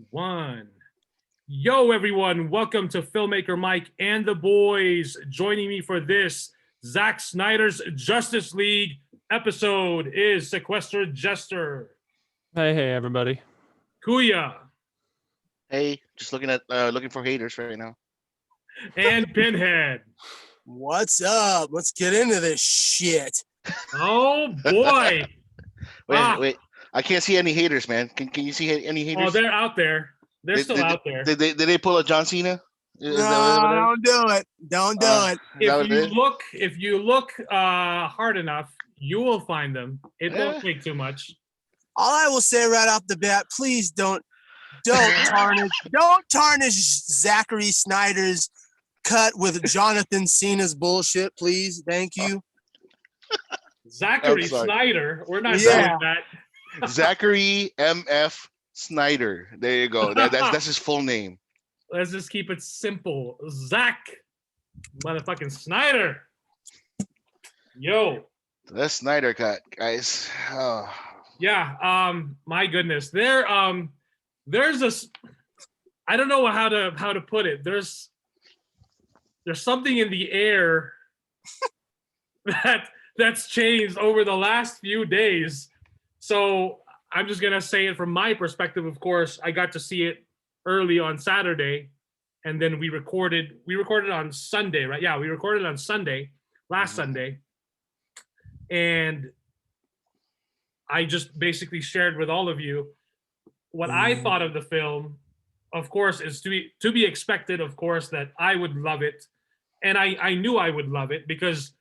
1. Yo, everyone. Welcome to Filmmaker Mike and the boys. Joining me for this Zack Snyder's Justice League episode is Sequestered Jester. Hey, everybody. Kuya. Hey, just looking for haters right now. And Pinhead. What's up? Let's get into this shit. Oh, boy. Wait. I can't see any haters, man. Can you see any haters? Oh, they're out there. They're still out there. Did they pull a John Cena? No, don't do it. Don't do it. If you look hard enough, you will find them. It won't take too much. All I will say right off the bat, please don't tarnish Zachary Snyder's cut with Jonathan Cena's bullshit, please. Thank you. Zachary Snyder. We're not doing that. Zachary M.F. Snyder. There you go. That's his full name. Let's just keep it simple. Zack motherfucking Snyder. Yo. The Snyder Cut, guys. Oh. Yeah, my goodness. There's this, I don't know how to put it. There's something in the air that's changed over the last few days. So I'm just gonna say it from my perspective. Of course, I got to see it early on Saturday, and then we recorded on Sunday, right? Yeah, we recorded on Sunday, last Sunday, and I just basically shared with all of you what I thought of the film. Of course, is to be expected. Of course, that I would love it, and I knew I would love it because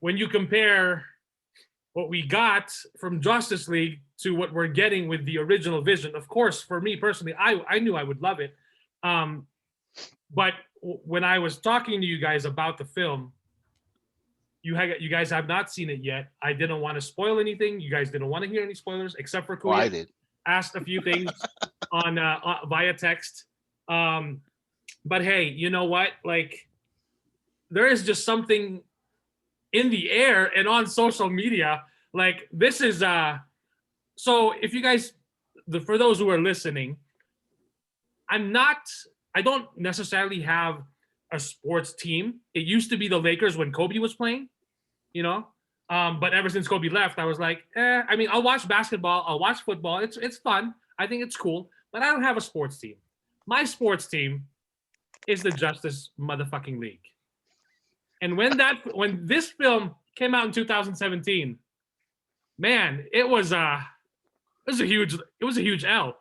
when you compare what we got from Justice League to what we're getting with the original vision, of course, for me personally, I knew I would love it. But when I was talking to you guys about the film, you guys have not seen it yet. I didn't want to spoil anything. You guys didn't want to hear any spoilers, except for Kuya. I did. Asked a few things on via text. But hey, you know what? Like, there is just something in the air and on social media. Like, this is so if you guys, for those who are listening, I don't necessarily have a sports team. It used to be the Lakers when Kobe was playing, you know. But ever since Kobe left, I was like, I mean, I'll watch basketball, I'll watch football. It's fun. I think it's cool. But I don't have a sports team. My sports team is the Justice motherfucking League. And when this film came out in 2017, man, it was a huge L.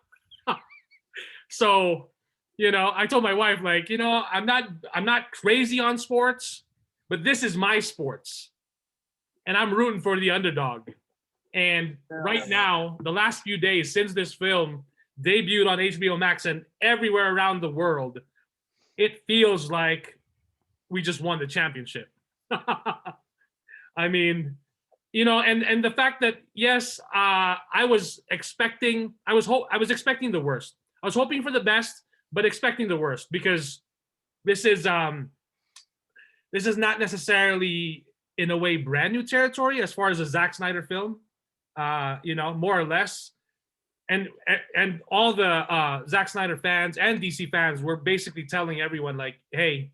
So, you know, I told my wife, like, you know, I'm not crazy on sports, but this is my sports. And I'm rooting for the underdog. And right now, the last few days since this film debuted on HBO Max and everywhere around the world, it feels like we just won the championship. I mean, you know, and the fact that, yes, I was expecting the worst. I was hoping for the best, but expecting the worst, because this is not necessarily in a way brand new territory as far as a Zack Snyder film, you know, more or less. And all the Zack Snyder fans and DC fans were basically telling everyone, like, hey,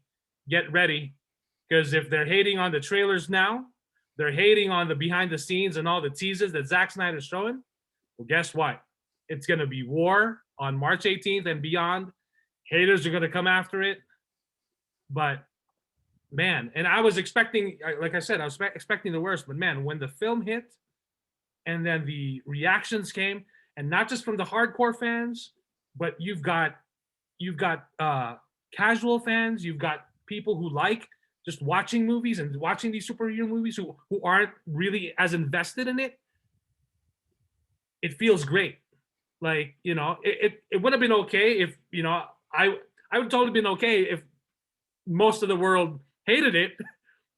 get ready, because if they're hating on the trailers now, they're hating on the behind the scenes and all the teasers that Zack Snyder's showing. Well, guess what? It's going to be war on March 18th and beyond. Haters are going to come after it. But man, and I was expecting, like I said, I was expecting the worst. But man, when the film hit and then the reactions came, and not just from the hardcore fans, but you've got casual fans, you've got people who like just watching movies and watching these superhero movies who aren't really as invested in it. It feels great. Like, you know, it would have been okay if, you know, I would totally been okay if most of the world hated it,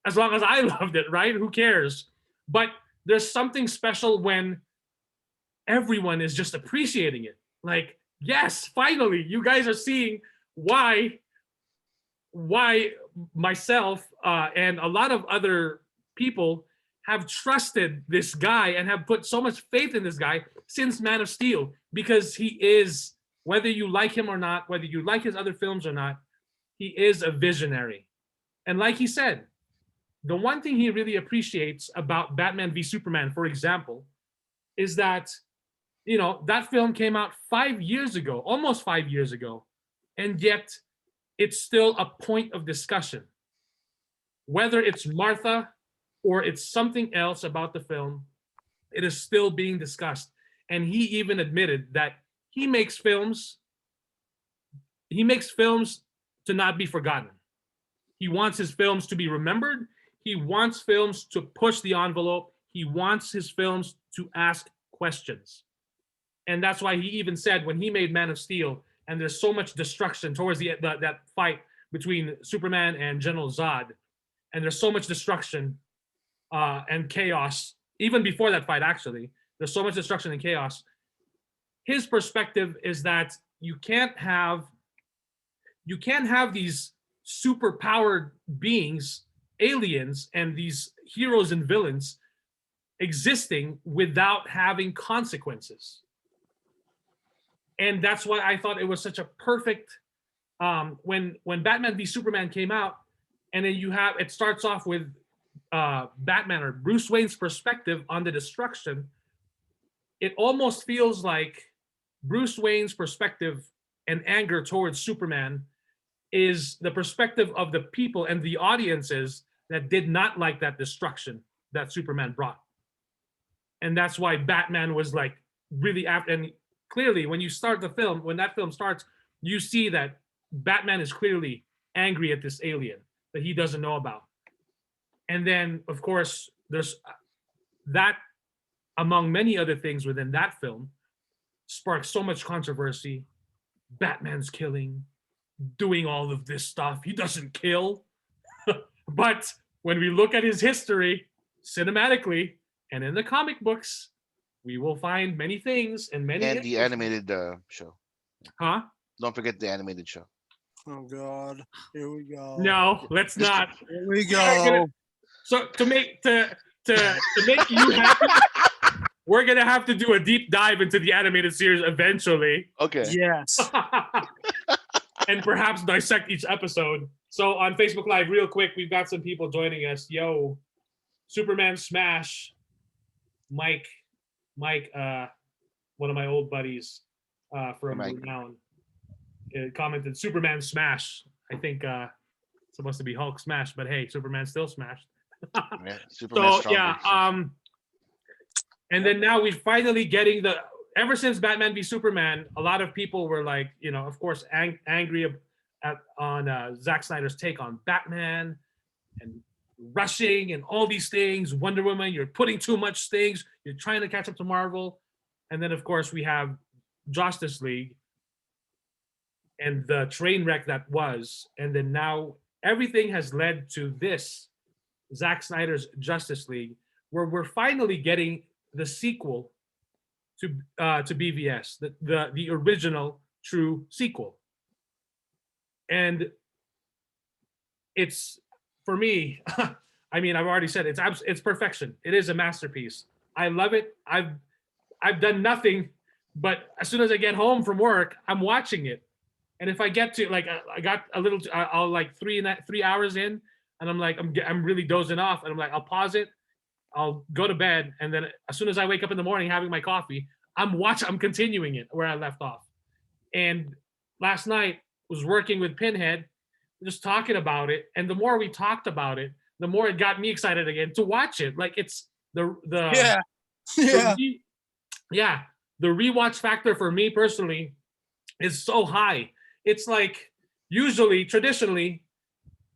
as long as I loved it, right? Who cares? But there's something special when everyone is just appreciating it. Like, yes, finally, you guys are seeing why myself and a lot of other people have trusted this guy and have put so much faith in this guy since Man of Steel, because he is whether you like him or not, whether you like his other films or not, he is a visionary. And like he said, the one thing he really appreciates about Batman v Superman, for example, is that, you know, that film came out 5 years ago, almost 5 years ago, and yet it's still a point of discussion. Whether it's Martha or it's something else about the film, it is still being discussed. And he even admitted that he makes films to not be forgotten. He wants his films to be remembered. He wants films to push the envelope. He wants his films to ask questions. And that's why he even said when he made Man of Steel, and there's so much destruction towards that fight between Superman and General Zod, and there's so much destruction and chaos, even before that fight, actually, there's so much destruction and chaos. His perspective is that you can't have these super powered beings, aliens, and these heroes and villains existing without having consequences. And that's why I thought it was such a perfect when Batman v Superman came out, and then it starts off with Batman or Bruce Wayne's perspective on the destruction. It almost feels like Bruce Wayne's perspective and anger towards Superman is the perspective of the people and the audiences that did not like that destruction that Superman brought. And that's why Batman was like really after. And clearly, when you start the film, when that film starts, you see that Batman is clearly angry at this alien that he doesn't know about. And then, of course, there's that, among many other things within that film, sparks so much controversy. Batman's killing, doing all of this stuff. He doesn't kill. But when we look at his history, cinematically, and in the comic books, we will find many things and many. And the animated show. Huh? Don't forget the animated show. Oh God, here we go. No, let's not. Here we go. So to make you happy, we're gonna have to do a deep dive into the animated series eventually. Okay. Yes. And perhaps dissect each episode. So on Facebook Live, real quick, we've got some people joining us. Yo, Superman Smash, Mike, one of my old buddies from Renown, commented Superman Smash. I think it's supposed to be Hulk Smash, but hey, Superman still smashed. Yeah, Superman so yeah, and then now we're finally getting ever since Batman v Superman, a lot of people were like, you know, of course, angry on Zack Snyder's take on Batman and rushing and all these things. Wonder Woman, you're putting too much things. You're trying to catch up to Marvel. And then, of course, we have Justice League and the train wreck that was. And then now everything has led to this, Zack Snyder's Justice League, where we're finally getting the sequel to BVS, the original true sequel. And it's, for me, I mean, I've already said it's perfection. It is a masterpiece. I love it. I've done nothing, but as soon as I get home from work, I'm watching it. And if I get to like, I got a little, I'll like 3 hours in, and I'm like, I'm really dozing off, and I'm like, I'll pause it, I'll go to bed, and then as soon as I wake up in the morning having my coffee, I'm continuing it where I left off. And last night was working with Pinhead, just talking about it, and the more we talked about it, the more it got me excited again to watch it. Like it's the rewatch factor for me personally is so high. It's like usually, traditionally,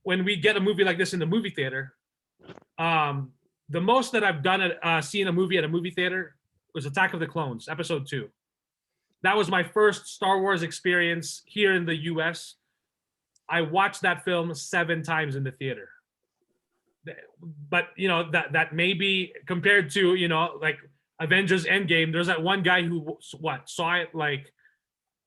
when we get a movie like this in the movie theater, the most that I've done seen a movie at a movie theater was Attack of the Clones, Episode 2. That was my first Star Wars experience here in the US. I watched that film 7 times in the theater. But, you know, that may be compared to, you know, like Avengers Endgame. There's that one guy who, saw it like,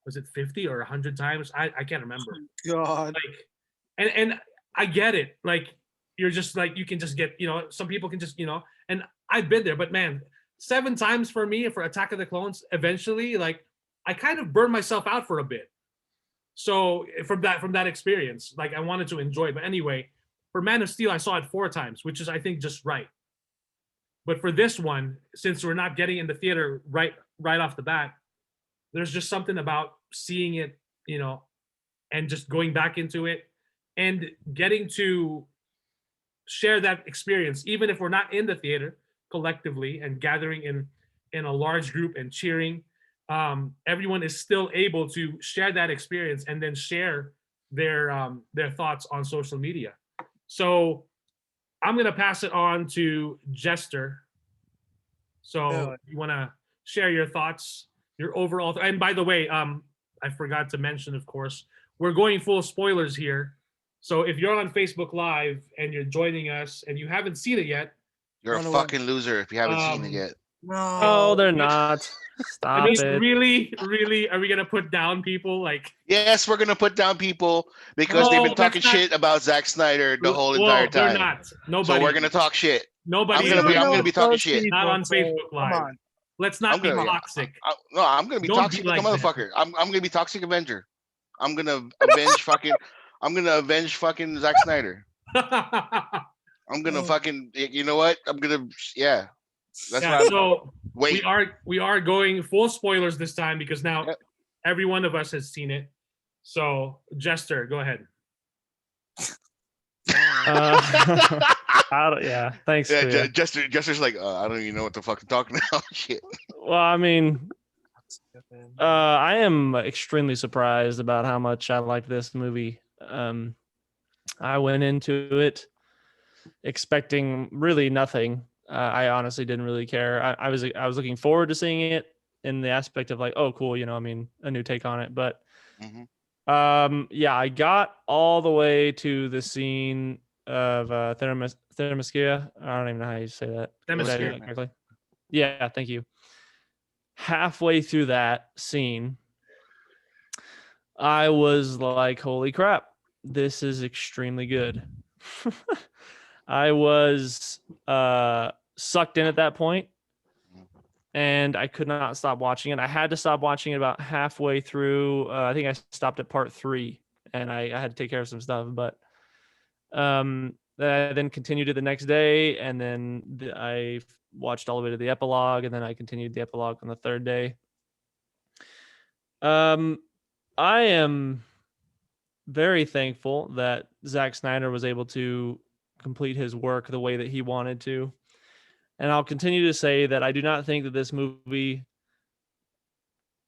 was it 50 or 100 times? I can't remember. God. Like, and I get it. Like, you're just like, you can just get, you know, some people can just, you know, and I've been there, but man, 7 times for me for Attack of the Clones, eventually, like, I kind of burned myself out for a bit. So from that experience, like I wanted to enjoy it. But anyway, for Man of Steel, I saw it 4 times, which is I think just right. But for this one, since we're not getting in the theater right off the bat, there's just something about seeing it, you know, and just going back into it and getting to share that experience, even if we're not in the theater collectively and gathering in a large group and cheering. Everyone is still able to share that experience and then share their thoughts on social media. So I'm gonna pass it on to Jester. So Yeah. you want to share your thoughts, your overall, and by the way, I forgot to mention, of course, we're going full spoilers here. So if you're on Facebook Live and you're joining us and you haven't seen it yet, You're a Run away. fucking loser if you haven't seen it yet. No. Oh, they're not. I Stop mean, it. really, are we gonna put down people like? Yes, we're gonna put down people because they've No, been talking that's not- shit about Zack Snyder the whole Whoa, entire they're time. not. So Nobody. we're gonna talk shit. Nobody. I'm gonna is. be talking shit. Not on So, Facebook Live. Come on. Let's not I'm be gonna- toxic. No, I'm gonna be Don't be toxic like like a that. motherfucker. I'm gonna be toxic Avenger. I'm gonna avenge fucking. I'm gonna avenge fucking Zack Snyder. I'm gonna Oh. fucking. You know what? I'm gonna. Yeah. That's Yeah, what. so Wait. we are going full spoilers this time because now Yep. every one of us has seen it. So Jester, go ahead. Yeah, thanks. Yeah, Kuya. Jester's like, I don't even know what the fuck I'm talking about. Shit. Well, I mean, I am extremely surprised about how much I like this movie. I went into it expecting really nothing. I honestly didn't really care. I was looking forward to seeing it in the aspect of like, oh, cool, you know, I mean, a new take on it. But yeah, I got all the way to the scene of Theramaskia. I don't even know how you say that. Did I do that correctly? Yeah, thank you. Halfway through that scene, I was like, holy crap, this is extremely good. I was sucked in at that point, and I could not stop watching it. I had to stop watching it about halfway through. I think I stopped at part 3, and I had to take care of some stuff. But I then continued it the next day, and then I watched all the way to the epilogue, and then I continued the epilogue on the 3rd day. I am very thankful that Zack Snyder was able to complete his work the way that he wanted to. And I'll continue to say that I do not think that this movie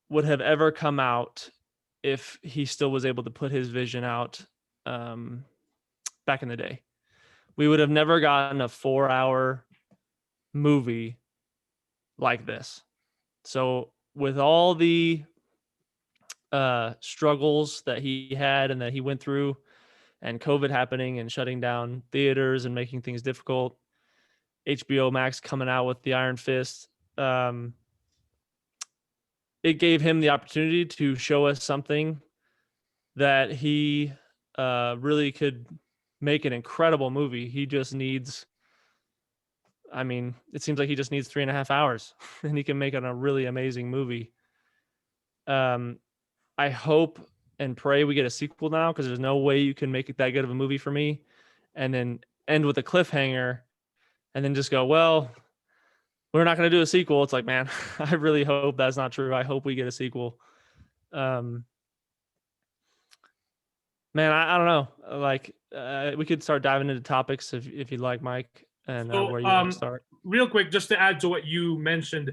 would have ever come out if he still was able to put his vision out back in the day. We would have never gotten a 4-hour movie like this. So with all the struggles that he had and that he went through, and COVID happening and shutting down theaters and making things difficult, HBO Max coming out with the Iron Fist, it gave him the opportunity to show us something that he really could make an incredible movie. He just needs, I mean, it seems like he just needs 3.5 hours and he can make it a really amazing movie. I hope and pray we get a sequel now, because there's no way you can make it that good of a movie for me and then end with a cliffhanger and then just go, well, we're not going to do a sequel. It's like, man, I really hope that's not true. I hope we get a sequel. Man, I don't know. Like, we could start diving into topics if you'd like, Mike, and So, where you want to start. Real quick, just to add to what you mentioned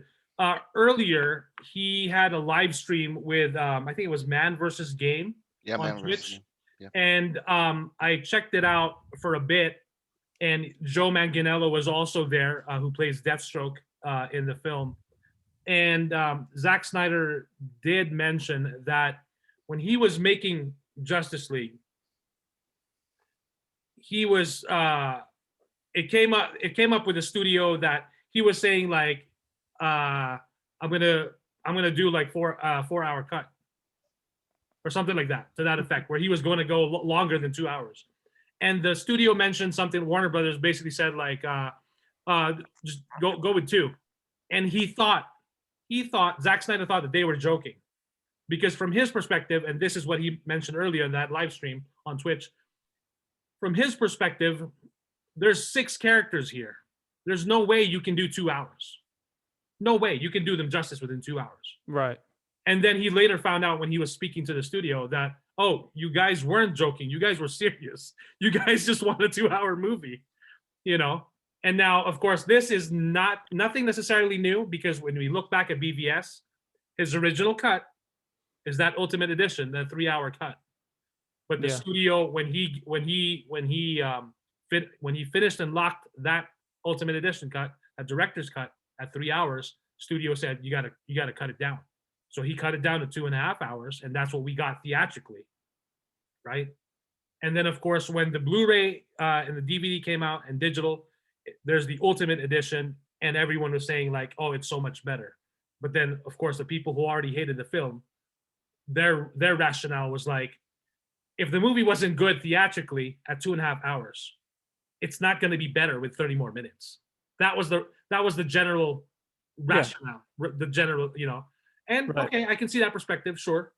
earlier, he had a live stream with I think it was Man versus Game on Twitch. Yeah. And I checked it out for a bit, and Joe Manganiello was also there, who plays Deathstroke in the film. And Zack Snyder did mention that when he was making Justice League, he was it came up with a studio that he was saying like, I'm gonna do like 4-hour cut or something like that, to that effect, where he was going to go longer than 2 hours. And the studio mentioned something. Warner Brothers basically said like, just go with 2. And he thought Zack Snyder thought that they were joking, because from his perspective, and this is what he mentioned earlier in that live stream on Twitch, from his perspective, there's 6 characters here. There's no way you can do 2 hours. No way you can do them justice within 2 hours. Right. And then he later found out when he was speaking to the studio that, oh, you guys weren't joking. You guys were serious. You guys just want a 2-hour movie, you know? And now, of course, this is nothing necessarily new, because when we look back at BVS, his original cut is that Ultimate Edition, the 3-hour cut. But the studio, when he finished and locked that Ultimate Edition cut, a director's cut at 3 hours, studio said you gotta cut it down. So he cut it down to 2.5 hours, and that's what we got theatrically, right? And then, of course, when the Blu-ray and the DVD came out and digital, there's the Ultimate Edition, and everyone was saying like, "Oh, it's so much better." But then, of course, the people who already hated the film, their rationale was like, if the movie wasn't good theatrically at 2.5 hours, it's not going to be better with 30 more minutes. That was the general rationale, the general, you know. And Right. okay, I can see that perspective, sure.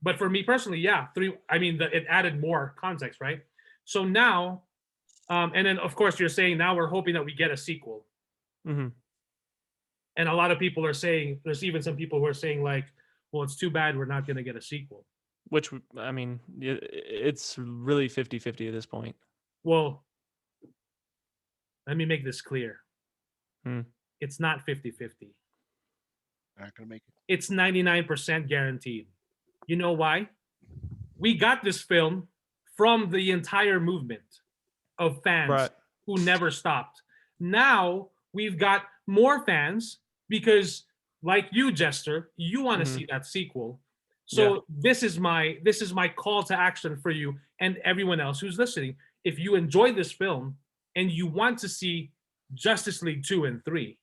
But for me personally, yeah, it added more context, right? So now, and then of course you're saying now we're hoping that we get a sequel. Mm-hmm. And a lot of people are saying, there's even some people who are saying like, well, it's too bad we're not going to get a sequel. Which, I mean, it's really 50-50 at this point. Well, let me make this clear. Hmm. It's not 50-50. Not gonna make it. It's 99% guaranteed. You know why? We got this film from the entire movement of fans Right. who never stopped. Now we've got more fans because, like you, Jester, you want to Mhm. see that sequel. So this is my call to action for you and everyone else who's listening. If you enjoy this film and you want to see Justice League 2 and 3,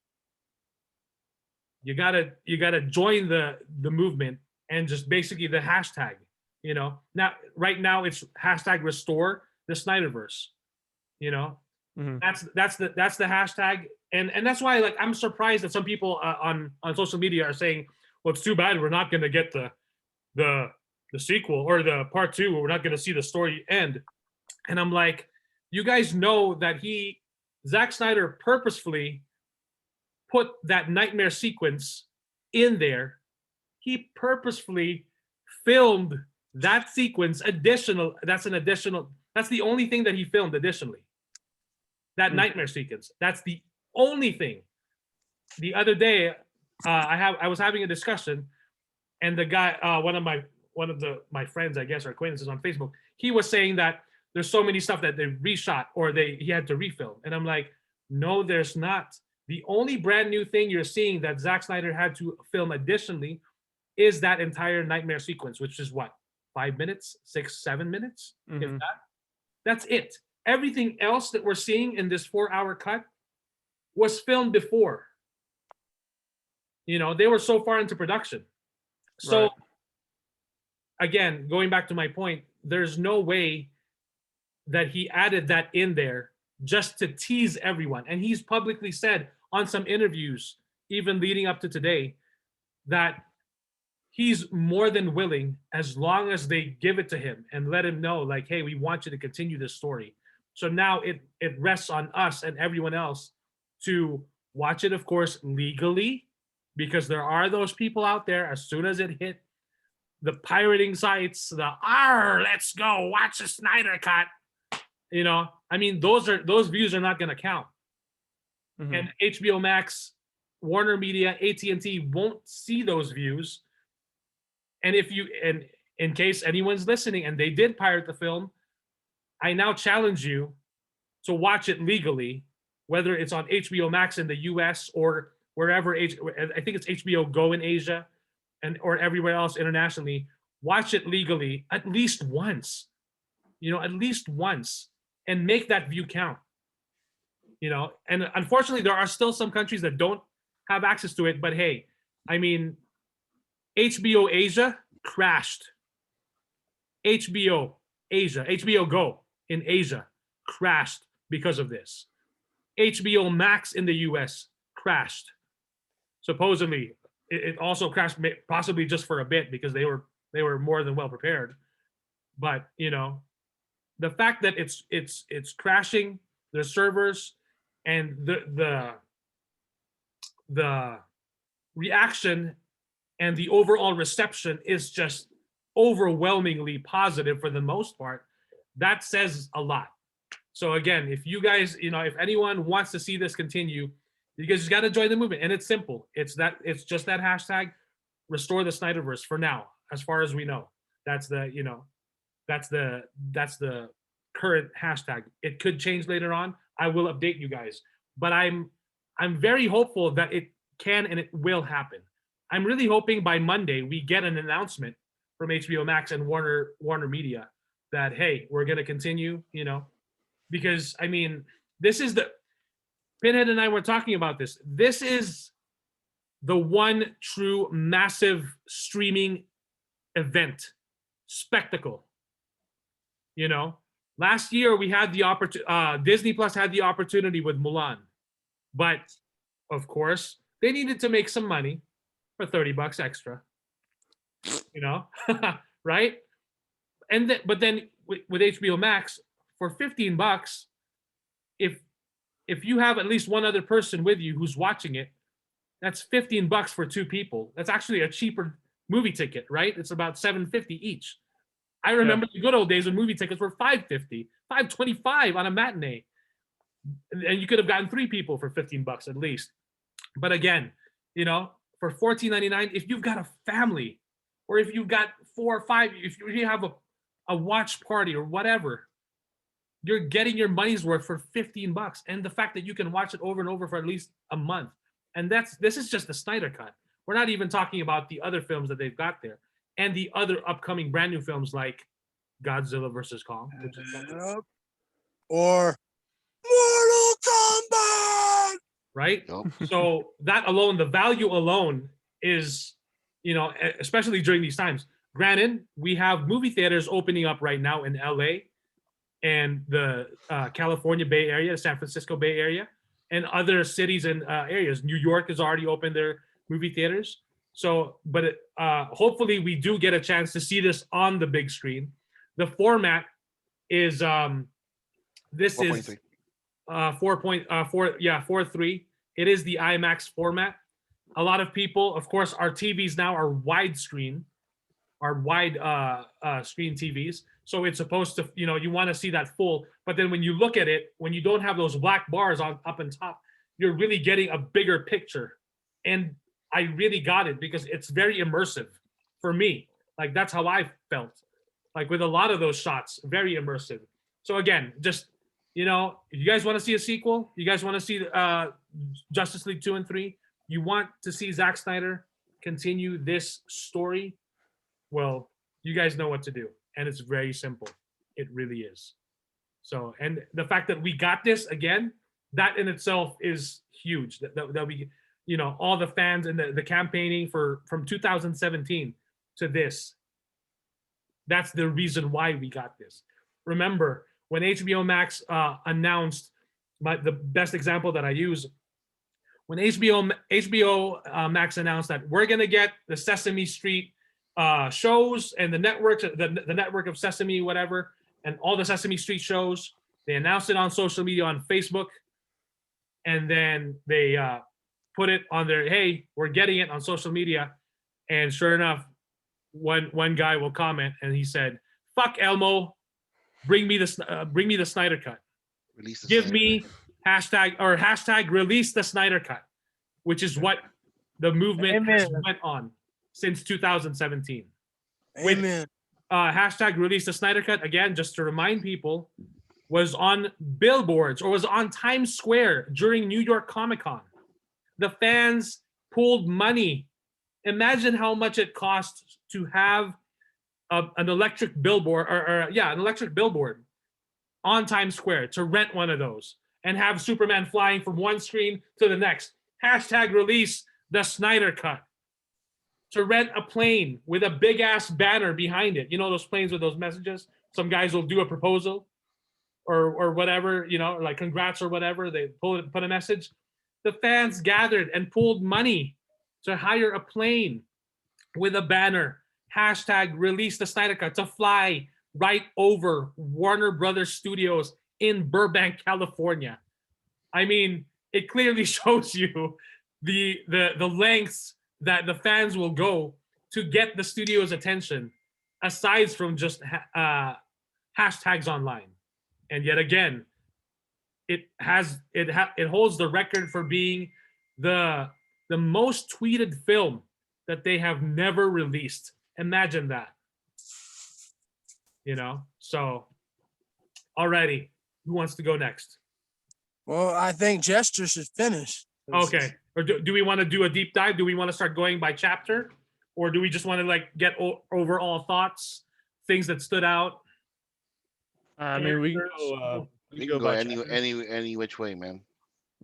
you gotta join the movement and just basically the hashtag, you know. Now right now it's hashtag restore the Snyderverse, you know. Mhm. That's the hashtag, and that's why like I'm surprised that some people on social media are saying, well, it's too bad we're not going to get the sequel or the part 2, we're not going to see the story end. And I'm like, you guys know that Zack Snyder purposefully put that nightmare sequence in there. He purposefully filmed that sequence that's the only thing that he filmed additionally. That nightmare sequence. That's the only thing. The other day, I was having a discussion, and the guy, one of my friends, I guess, or acquaintances on Facebook, he was saying that there's so many stuff that they reshot or he had to refilm, and I'm like, no, there's not. The only brand new thing you're seeing that Zack Snyder had to film additionally is that entire nightmare sequence, which is what, 5 minutes, 6, 7 minutes, if Mhm. that. That's it. Everything else that we're seeing in this 4-hour cut was filmed before. You know, they were so far into production. So Right. again, going back to my point, there's no way that he added that in there just to tease everyone. And he's publicly said on some interviews, even leading up to today, that he's more than willing, as long as they give it to him and let him know, like, hey, we want you to continue this story. So now it rests on us and everyone else to watch it, of course, legally, because there are those people out there, as soon as it hit the pirating sites, let's go watch the Snyder Cut. You know, I mean, those views are not going to count. Mhm. And HBO Max, Warner Media, AT&T won't see those views. And in case anyone's listening and they did pirate the film, I now challenge you to watch it legally, whether it's on HBO Max in the US or wherever. I think it's HBO Go in Asia or everywhere else internationally. Watch it legally at least once, at least once, and make that view count. And unfortunately, there are still some countries that don't have access to it. But hey, I mean, HBO Asia crashed. HBO Go in Asia crashed because of this. HBO Max in the US crashed. Supposedly, it also crashed possibly just for a bit because they were more than well prepared. But you know, the fact that it's crashing the servers and the reaction and the overall reception is just overwhelmingly positive for the most part, that says a lot. So again, if you guys, you know, if anyone wants to see this continue, you guys just got to join the movement, and it's simple. It's just that hashtag restore the Snyderverse for now, as far as we know. That's the, you know, that's the current hashtag. It could change later on. I will update you guys, but I'm very hopeful that it can and it will happen. I'm really hoping by Monday we get an announcement from HBO Max and Warner Media that, hey, we're going to continue, you know, because I mean, this is the Pinhead and I were talking about this. This is the one true massive streaming event spectacle. You know, last year we had the opportunity, Disney Plus had the opportunity with Mulan, but of course they needed to make some money for $30 extra, you know, right? And but then with HBO Max for $15, if you have at least one other person with you who's watching it, that's $15 for two people. That's actually a cheaper movie ticket, right? It's about $7.50 each. I remember the good old days when movie tickets were $5.50, $5.25 on a matinee, and you could have gotten three people for $15 at least. But again, you know, for $14.99, if you've got a family, or if you've got 4 or 5, if you have a watch party or whatever, you're getting your money's worth for $15. And the fact that you can watch it over and over for at least a month. And this is just the Snyder Cut. We're not even talking about the other films that they've got there and the other upcoming brand new films like Godzilla versus Kong, which is or Mortal Kombat. right? Yep. So that alone, the value alone is, you know, especially during these times. Granted, we have movie theaters opening up right now in LA and the California Bay Area, San Francisco Bay Area, and other cities and areas. New York has already opened their movie theaters. So, but hopefully we do get a chance to see this on the big screen. The format is this 4.3. is 4.3. It is the IMAX format. A lot of people, of course, our TVs now are widescreen, are wide screen TVs. So it's supposed to, you know, you want to see that full. But then when you look at it, when you don't have those black bars on up and top, you're really getting a bigger picture. And I really got it because it's very immersive for me. Like that's how I felt. Like with a lot of those shots, very immersive. So again, just, you know, if you guys want to see a sequel, you guys want to see Justice League 2 and 3, you want to see Zack Snyder continue this story, well, you guys know what to do. And it's very simple. It really is. So, and the fact that we got this again, that in itself is huge. That we, you know, all the fans and the campaigning from 2017 to this, that's the reason why we got this. Remember, when HBO Max announced, the best example that I use, when HBO Max announced that we're gonna get the Sesame Street shows and the networks, the network of Sesame, whatever, and all the Sesame Street shows, they announced it on social media on Facebook, and then they put it on their, hey, we're getting it on social media, and sure enough, one guy will comment and he said, "Fuck Elmo, bring me the Snyder Cut. Release the Give Snyder me Cut. hashtag release the Snyder Cut," which is what the movement has went on since 2017. Amen. Hashtag release the Snyder Cut, again, just to remind people, was on billboards or was on Times Square during New York Comic Con. The fans pooled money. Imagine how much it costs to have an electric billboard, an electric billboard on Times Square, to rent one of those and have Superman flying from one screen to the next. Hashtag release the Snyder Cut. To rent a plane with a big ass banner behind it. You know those planes with those messages? Some guys will do a proposal or whatever, you know, like congrats or whatever. They put a message. The fans gathered and pooled money to hire a plane with a banner, hashtag release the Snyder Cut, to fly right over Warner Brothers Studios in Burbank, California. I mean, it clearly shows you the lengths that the fans will go to get the studio's attention, aside from just hashtags online. And yet again, it holds the record for being the most tweeted film that they have never released. Imagine that. So already, who wants to go next? Well, I think Gesture should finish. Okay. Or do we want to do a deep dive? Do we want to start going by chapter? Or do we just want to get overall thoughts, things that stood out? I mean, we can go go by any chapter. any which way, man.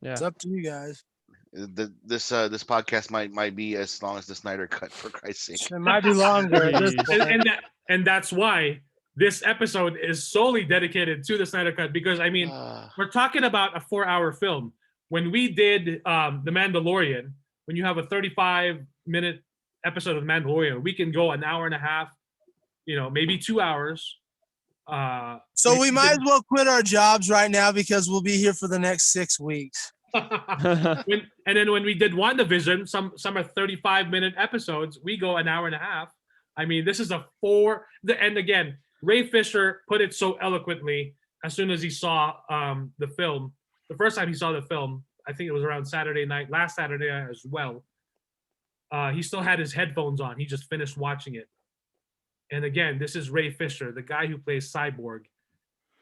Yeah. It's up to you guys. This podcast might be as long as the Snyder Cut, for Christ's sake. It might be longer. at this Jeez. point. And that's why this episode is solely dedicated to the Snyder Cut, because I mean, we're talking about a 4-hour film. When we did The Mandalorian, when you have a 35-minute episode of Mandalorian, we can go an hour and a half, maybe 2 hours. So we might as well quit our jobs right now because we'll be here for the next 6 weeks. And then when we did WandaVision, some are 35-minute episodes, we go an hour and a half. I mean, this is and again, Ray Fisher put it so eloquently as soon as he saw the film. The first time he saw the film, I think it was around last Saturday night as well. He still had his headphones on. He just finished watching it. And again, this is Ray Fisher, the guy who plays Cyborg,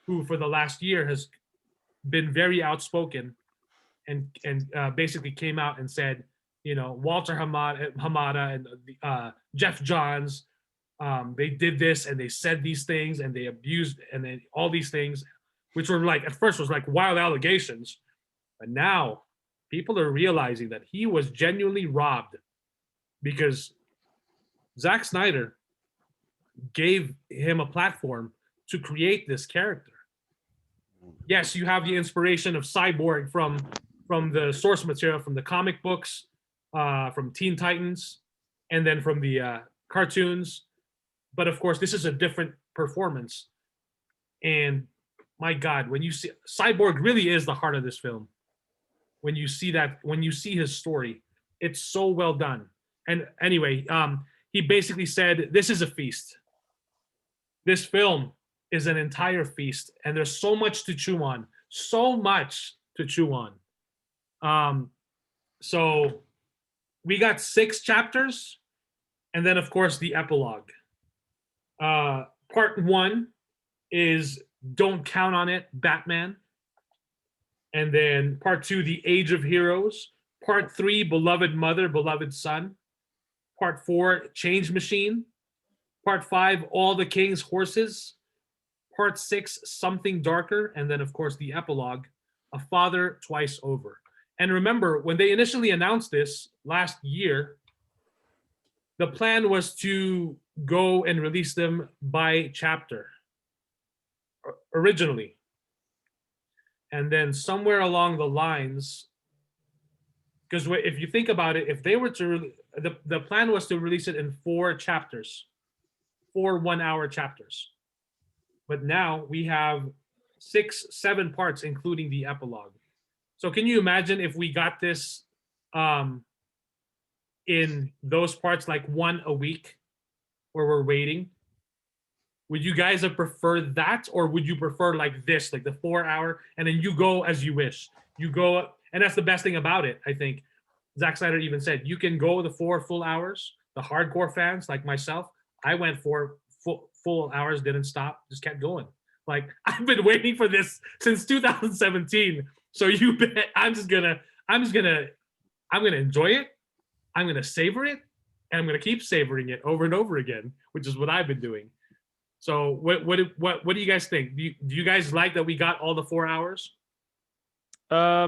who for the last year has been very outspoken and basically came out and said, Walter Hamada and Jeff Johns, they did this and they said these things and they abused and then all these things, which were at first was wild allegations. But now people are realizing that he was genuinely robbed because Zack Snyder gave him a platform to create this character. Yes, you have the inspiration of Cyborg from the source material, from the comic books, from Teen Titans, and then from the cartoons. But of course, this is a different performance. And my God, when you see Cyborg really is the heart of this film. When you see his story, it's so well done. And anyway, he basically said, this is a feast. This film is an entire feast, and there's so much to chew on. So we got 6 chapters, and then of course the epilogue. Part 1 is Don't Count on It, Batman. And then part 2, The Age of Heroes. Part 3, Beloved Mother, Beloved Son. Part 4, Change Machine. Part 5, All the King's Horses. Part 6, Something Darker. And then, of course, the epilogue, A Father Twice Over. And remember, when they initially announced this last year, the plan was to go and release them by chapter originally. And then somewhere along the lines, because if you think about it, if they were to, the plan was to release it in 4 chapters, 4 1-hour chapters. But now we have 6, 7 parts, including the epilogue. So can you imagine if we got this in those parts, 1 a week, where we're waiting? Would you guys have preferred that, or would you prefer this, the 4-hour, and then you go as you wish? You go, and that's the best thing about it, I think. Zack Snyder even said, you can go the 4 full hours. The hardcore fans like myself, I went 4 full hours, didn't stop, just kept going. I've been waiting for this since 2017. So you bet I'm gonna enjoy it. I'm gonna savor it, and I'm gonna keep savoring it over and over again, which is what I've been doing. So what do you guys think? Do you guys like that we got all the 4 hours? I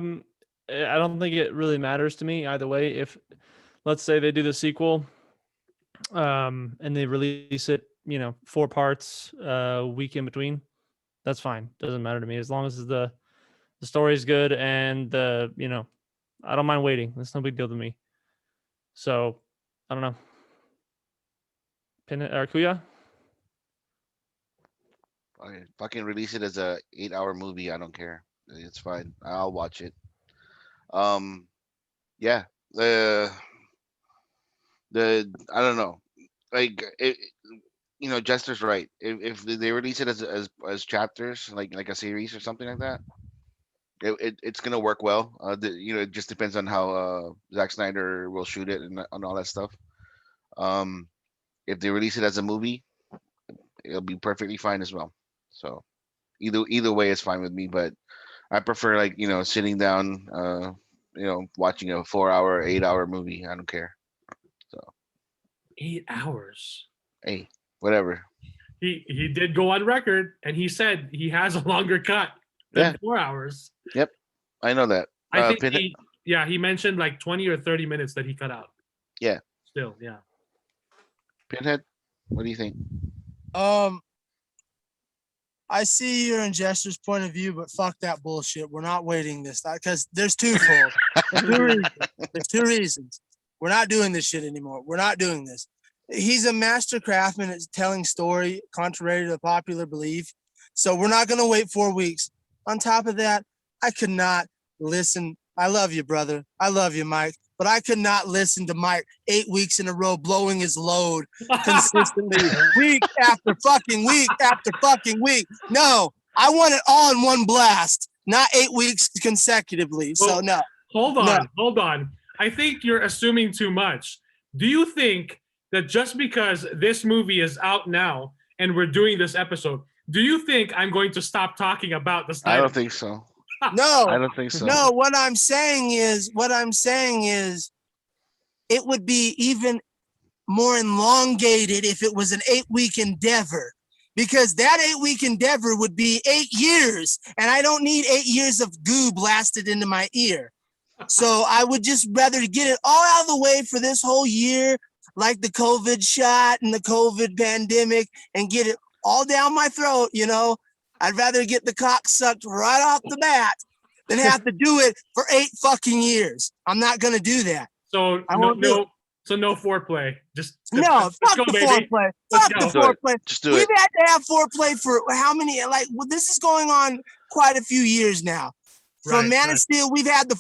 don't think it really matters to me either way. If, let's say, they do the sequel, and they release it, 4 parts, week in between, that's fine. Doesn't matter to me as long as the story's good and I don't mind waiting. That's no big deal to me. So I don't know. Pin it or Kuya? Fucking release it as a 8-hour movie. I don't care. It's fine. I'll watch it. Yeah. The I don't know. Like Jester's right. If they release it as chapters, like a series or something like that, it's gonna work well. It just depends on how Zack Snyder will shoot it and all that stuff. If they release it as a movie, it'll be perfectly fine as well. So either way is fine with me. But I prefer sitting down, watching a 4-hour, 8-hour movie. I don't care. So 8 hours. hey, whatever. He did go on record and he said he has a longer cut than 4 hours. Yep, I know that. I think he mentioned like 20 or 30 minutes that he cut out. Yeah. Still, yeah. Pinhead, what do you think? I see your and Jester's point of view, but fuck that bullshit. We're not waiting this because there's twofold. There's two reasons. We're not doing this shit anymore. We're not doing this. He's a master craftsman at telling story, contrary to the popular belief. So we're not going to wait 4 weeks. On top of that, I could not listen. I love you, brother. I love you, Mike. But I could not listen to Mike 8 weeks in a row blowing his load consistently, week after fucking week after fucking week. No, I want it all in one blast, not 8 weeks consecutively. So no. Hold on. I think you're assuming too much. Do you think that just because this movie is out now and we're doing this episode, do you think I'm going to stop talking about the Snyder? I don't think so. No, I don't think so. No, what I'm saying is, it would be even more elongated if it was an 8-week endeavor, because that 8-week endeavor would be 8 years, and I don't need 8 years of goo blasted into my ear. So I would just rather get it all out of the way for this whole year, like the COVID shot and the COVID pandemic, and get it all down my throat, I'd rather get the cock sucked right off the bat than have to do it for 8 fucking years. I'm not going to do that. So no foreplay. Fuck the foreplay. Fuck the foreplay. Just do it. We've had to have foreplay for how many? This is going on quite a few years now. From Man of Steel, we've had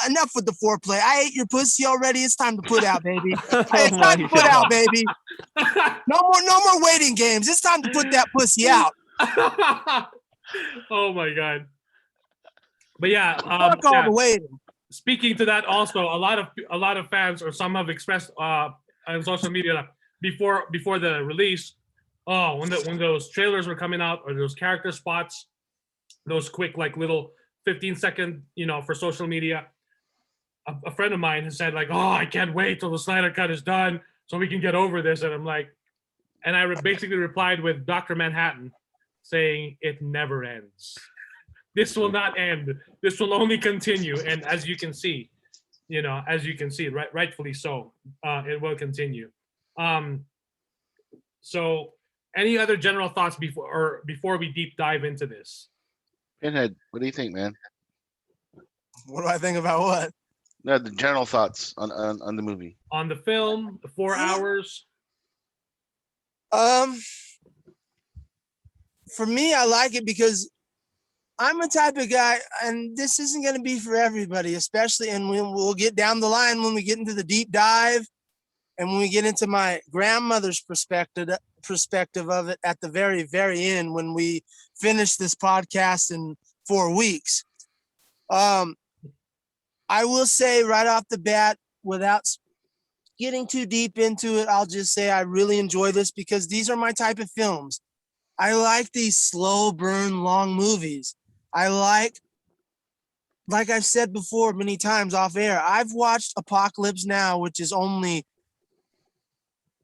enough with the foreplay. I ate your pussy already. It's time to put out, baby. It's time to put out, baby. No more waiting games. It's time to put that pussy out. Oh my god. But yeah, fuck all the waiting. Speaking to that, also a lot of fans, or some have expressed on social media before the release, when those trailers were coming out, or those character spots, those quick little 15-second, for social media. A friend of mine has said I can't wait till the Snyder Cut is done so we can get over this, and I'm like, and I basically replied with Dr. Manhattan, saying it never ends. This will not end. This will only continue. And as you can see, rightfully so, it will continue. So any other general thoughts before we deep dive into this? Pinhead, what do you think, man? What do I think about what? No, the general thoughts on the movie. On the film, the 4 hours. For me, I like it because I'm a type of guy, and this isn't going to be for everybody, especially, and we'll get down the line when we get into the deep dive, and when we get into my grandmother's perspective of it at the very, very end, when we finish this podcast in 4 weeks. I will say right off the bat, without getting too deep into it, I'll just say I really enjoy this because these are my type of films. I like these slow burn, long movies. I like I've said before many times off air, I've watched Apocalypse Now, which is only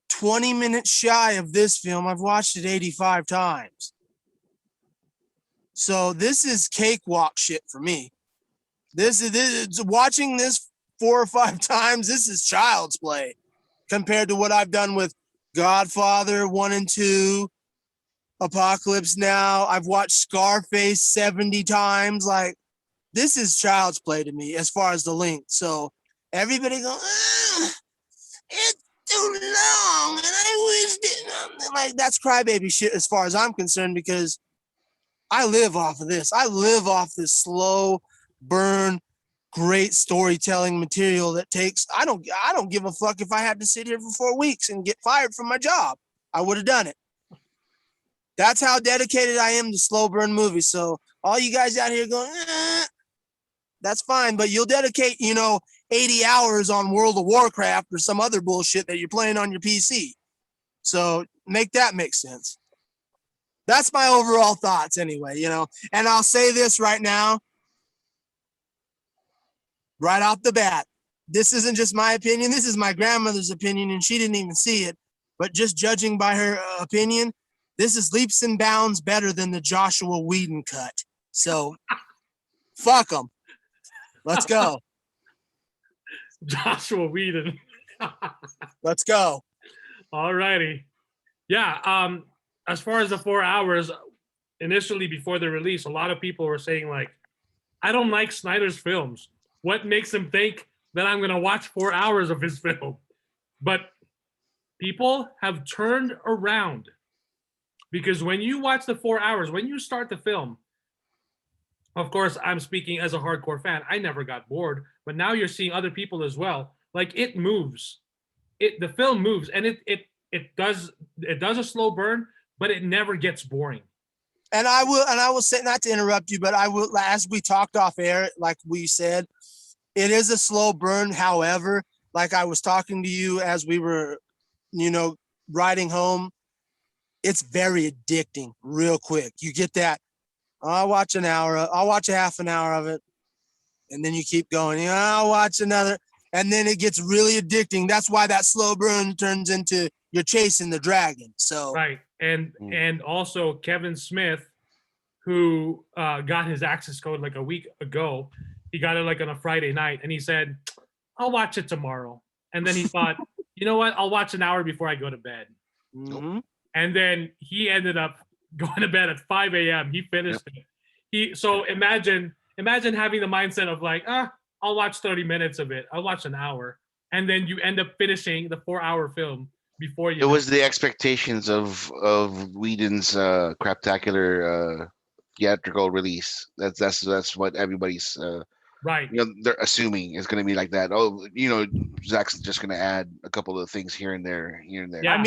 20 minutes shy of this film. I've watched it 85 times. So this is cakewalk shit for me. This is watching this 4 or 5 times. This is child's play compared to what I've done with Godfather 1 and 2, Apocalypse Now. I've watched Scarface 70 times. This is child's play to me as far as the length. So everybody go, it's too long, and I wish it. Like that's crybaby shit as far as I'm concerned because I live off of this. I live off this slow burn, great storytelling material that takes. I don't give a fuck if I had to sit here for 4 weeks and get fired from my job. I would have done it. That's how dedicated I am to slow burn movies. So all you guys out here going, that's fine, but you'll dedicate, 80 hours on World of Warcraft or some other bullshit that you're playing on your PC. So make that make sense. That's my overall thoughts anyway, and I'll say this right now, right off the bat. This isn't just my opinion. This is my grandmother's opinion, and she didn't even see it. But just judging by her opinion, this is leaps and bounds better than the Joshua Whedon cut. So, fuck them. Let's go. Joshua Whedon. Let's go. All righty. Yeah. As far as the 4 hours, initially before the release, a lot of people were saying like, I don't like Snyder's films. What makes him think that I'm going to watch 4 hours of his film? But people have turned around because when you watch the 4 hours, when you start the film, of course, I'm speaking as a hardcore fan. I never got bored, but now you're seeing other people as well. Like it moves, the film moves, and it does a slow burn, but it never gets boring. And I will say, not to interrupt you, but I will, as we talked off air, like we said, it is a slow burn. However, like I was talking to you as we were, riding home, it's very addicting real quick. You get that, I'll watch an hour, I'll watch a half an hour of it. And then you keep going, I'll watch another. And then it gets really addicting. That's why that slow burn turns into you're chasing the dragon. So right. And also Kevin Smith, who got his access code like a week ago, he got it like on a Friday night, and he said, I'll watch it tomorrow. And then he thought, you know what? I'll watch an hour before I go to bed. Mm-hmm. And then he ended up going to bed at 5 a.m. He finished it. So imagine having the mindset of like, I'll watch 30 minutes of it. I'll watch an hour. And then you end up finishing the 4-hour film before you. It was the expectations of Whedon's craptacular theatrical release. That's what everybody's right. They're assuming is going to be like that. Oh, Zack's just going to add a couple of things here and there. Yeah.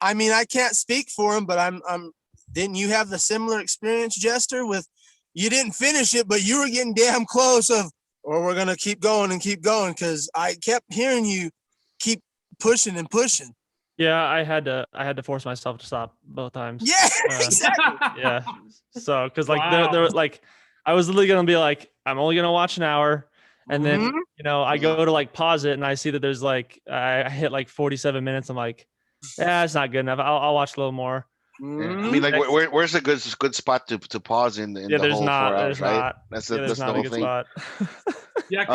I mean, I can't speak for him, but I'm. Didn't you have the similar experience, Jester? With you didn't finish it, but you were getting damn close. We're gonna keep going and keep going because I kept hearing you keep pushing and pushing. Yeah, I had to force myself to stop both times. Yeah, exactly. Yeah. So, because like Wow. there like I was literally gonna be like, I'm only gonna watch an hour, and then I go to like pause it, and I see that there's like I hit like 47 minutes. I'm like, it's not good enough. I'll watch a little more. I mean, like, where's a good spot to pause in the there's whole not, 4 hours, there's right? not. That's Yeah, the not a whole good thing. spot. Yeah.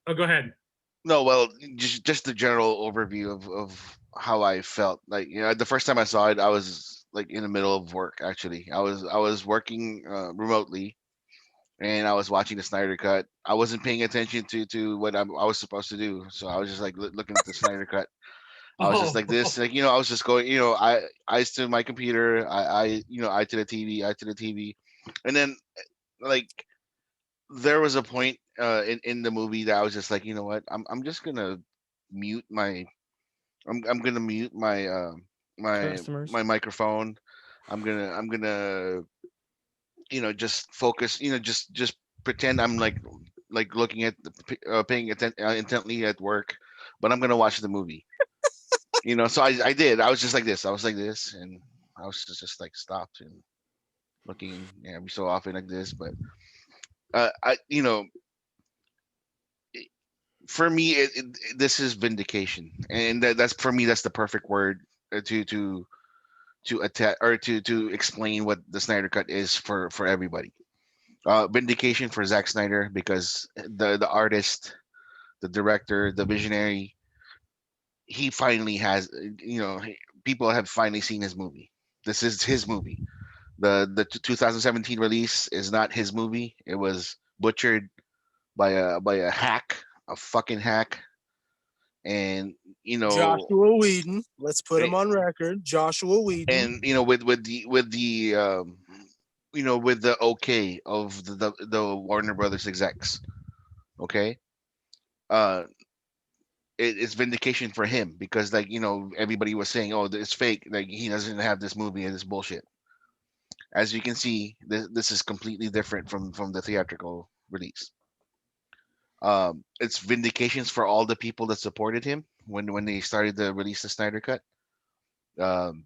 Go ahead. No, well, just the general overview of how I felt. Like, the first time I saw it, I was like in the middle of work. Actually, I was working remotely, and I was watching the Snyder Cut. I wasn't paying attention to what I was supposed to do, so I was just like looking at the Snyder Cut. I was just like this, like I was just going, eyes to my computer, eye to the TV, and then like there was a point in the movie that I was just like, you know what, I'm just gonna mute my, I'm gonna mute my Customers. my microphone. I'm gonna just focus, just pretend I'm like looking at paying attention intently at work, but I'm gonna watch the movie. So I did. I was just like this. I was like this, and I was just like stopped and looking every so often like this. But for me, this is vindication, and that's for me. That's the perfect word to attack or to explain what the Snyder Cut is for everybody. Vindication for Zack Snyder because the artist, the director, the visionary. He finally has, people have finally seen his movie. This is his movie. The 2017 release is not his movie. It was butchered by a hack, a fucking hack, and you know, Joshua Whedon. Let's put him on record. Joshua Whedon. and you know, with the you know, with the okay of the Warner Brothers execs, okay, uh, it's vindication for him because, like, you know, everybody was saying, oh, it's fake, like he doesn't have this movie and this bullshit. As you can see, this is completely different from the theatrical release. It's vindications for all the people that supported him when they started to release the Snyder Cut. Um,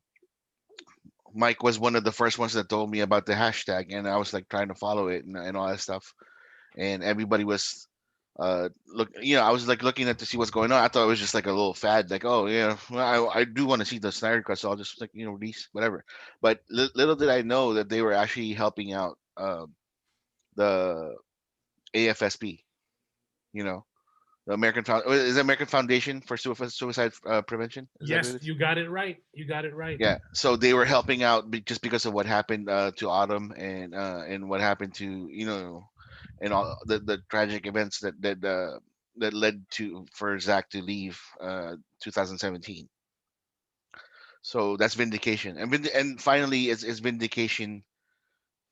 Mike was one of the first ones that told me about the hashtag, and I was like trying to follow it and all that stuff. And everybody was, look, you know, I was like looking at to see what's going on. I thought it was just like a little fad, like, oh yeah, well, I do want to see the Snyder Cut, so I'll just, like, you know, release whatever. But little did I know that they were actually helping out the AFSP, you know, the American Foundation for Suicide Prevention. Is that what Yes, it is? you got it right. You got it right. Yeah, so they were helping out just because of what happened to Autumn and what happened to, you know, and all the tragic events that led to for Zach to leave 2017. So that's vindication, and finally, it's vindication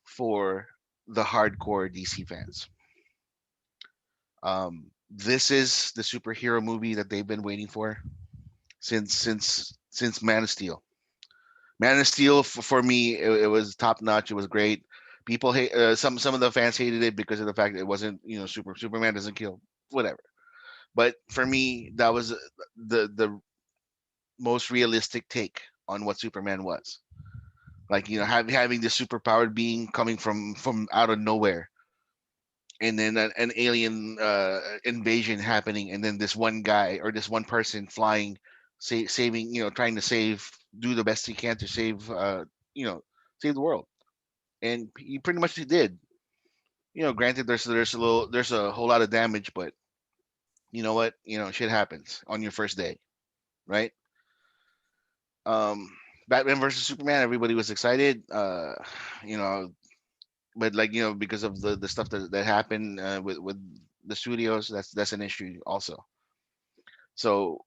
for the hardcore DC fans. This is the superhero movie that they've been waiting for since Man of Steel. Man of Steel for me, it was top notch. It was great. People hate some of the fans hated it because of the fact that it wasn't, you know, Superman doesn't kill, whatever. But for me, that was the most realistic take on what Superman was. Like, you know, having this superpowered being coming from out of nowhere, and then an alien invasion happening, and then this one guy or this one person flying, saving, you know, trying to save, do the best he can to save, you know, save the world, and he pretty much did. You know, granted, there's a whole lot of damage, but you know what, you know, shit happens on your first day, right? Um, Batman versus Superman, everybody was excited, you know, but, like, you know, because of the stuff that happened with the studios, that's an issue also. So,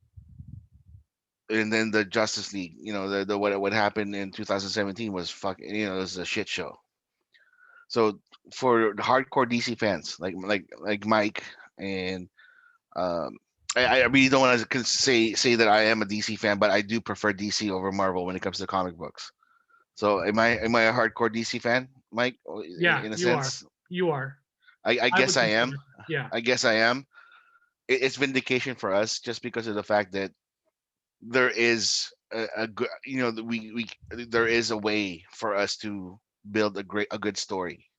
and then the Justice League, you know, the what happened in 2017 was fucking, you know, it was a shit show. So for the hardcore DC fans like Mike and um I really don't want to say that I am a DC fan, but I do prefer DC over Marvel when it comes to comic books. So am I a hardcore DC fan, Mike? Yeah, In a you are. sense, You are. I I guess would I consider. am. Yeah. I guess I am. It's vindication for us just because of the fact that there is a good, you know, we there is a way for us to build a good story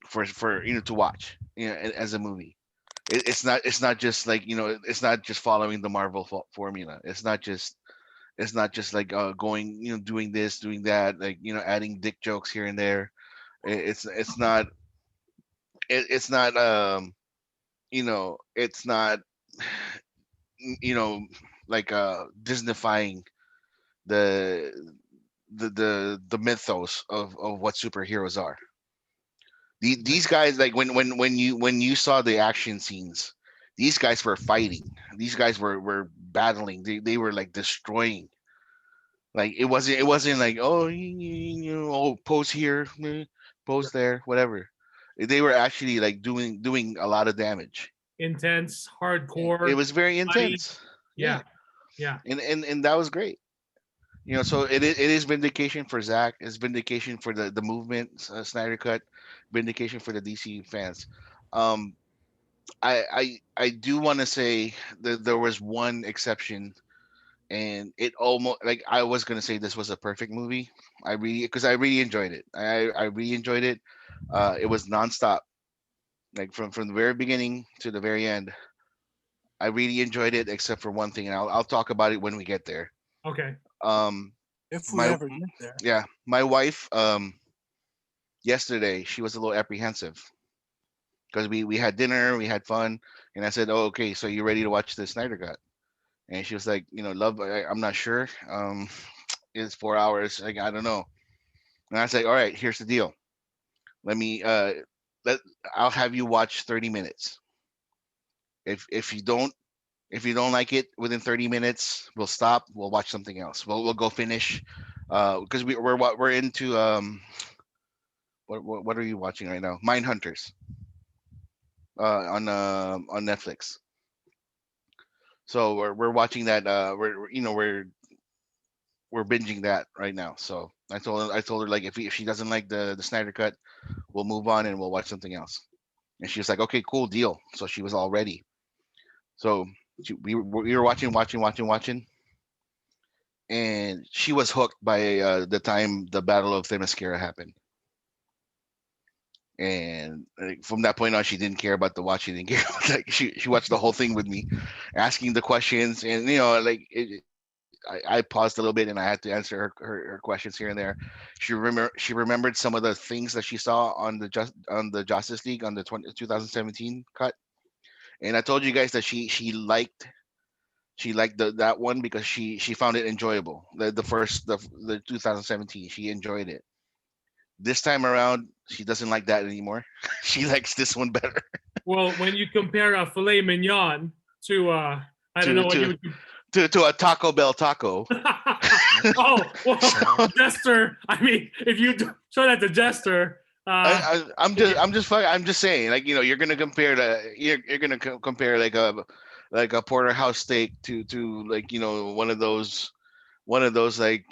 for you know, to watch, you know, as a movie. It's not just like, you know, it's not just following the Marvel formula. It's not just like going, you know, doing this, doing that, like, you know, adding dick jokes here and there. It's not it's not you know, it's not you know, like Disneyfying the the mythos of what superheroes are. These guys, like, when you saw the action scenes, these guys were fighting. These guys were battling. They were like destroying. Like, it wasn't like, oh, you know, oh, pose here, pose there, whatever. They were actually like doing a lot of damage. Intense, It hardcore. was very Bloody. intense. Yeah. Yeah. And that was great. You know, so it is vindication for Zach. It's vindication for the movement, Snyder Cut, vindication for the DC fans. Um, I do want to say that there was one exception, and it almost, like, I was gonna say this was a perfect movie. I really enjoyed it. I really enjoyed it. It was nonstop, like from the very beginning to the very end. I really enjoyed it, except for one thing, and I'll talk about it when we get there. Okay. Um, If we my ever get there. yeah, my wife yesterday, she was a little apprehensive because we had dinner, we had fun, and I said, "Oh, okay, so you ready to watch the Snyder Cut?" And she was like, "You know, love, I'm not sure. It's 4 hours. Like, I don't know." And I said, "All right, here's the deal. Let me let I'll have you watch 30 minutes. If you don't If you don't like it within 30 minutes, we'll stop. We'll watch something else. We'll go finish, because we're into what are you watching right now? Mindhunters, on Netflix. So we're watching that. We're binging that right now. So I told her like if she doesn't like the Snyder Cut, we'll move on and we'll watch something else. And she was like, okay, cool, deal. So she was all ready. So we were watching, and she was hooked by the time the Battle of Themyscira happened. And from that point on, she didn't care about the watch. She didn't care. Like she watched the whole thing with me, asking the questions, and I paused a little bit and I had to answer her questions here and there. She remembered some of the things that she saw on the Justice League on the 2017 cut, and I told you guys that she liked that one because she found it enjoyable. The 2017, she enjoyed it. This time around, she doesn't like that anymore. She likes this one better. Well, when you compare a filet mignon to I don't know what you would. To a Taco Bell taco. Oh, well, Jester. I mean, if you show that to Jester, I'm just saying, like, you're gonna compare like a porterhouse steak to like one of those like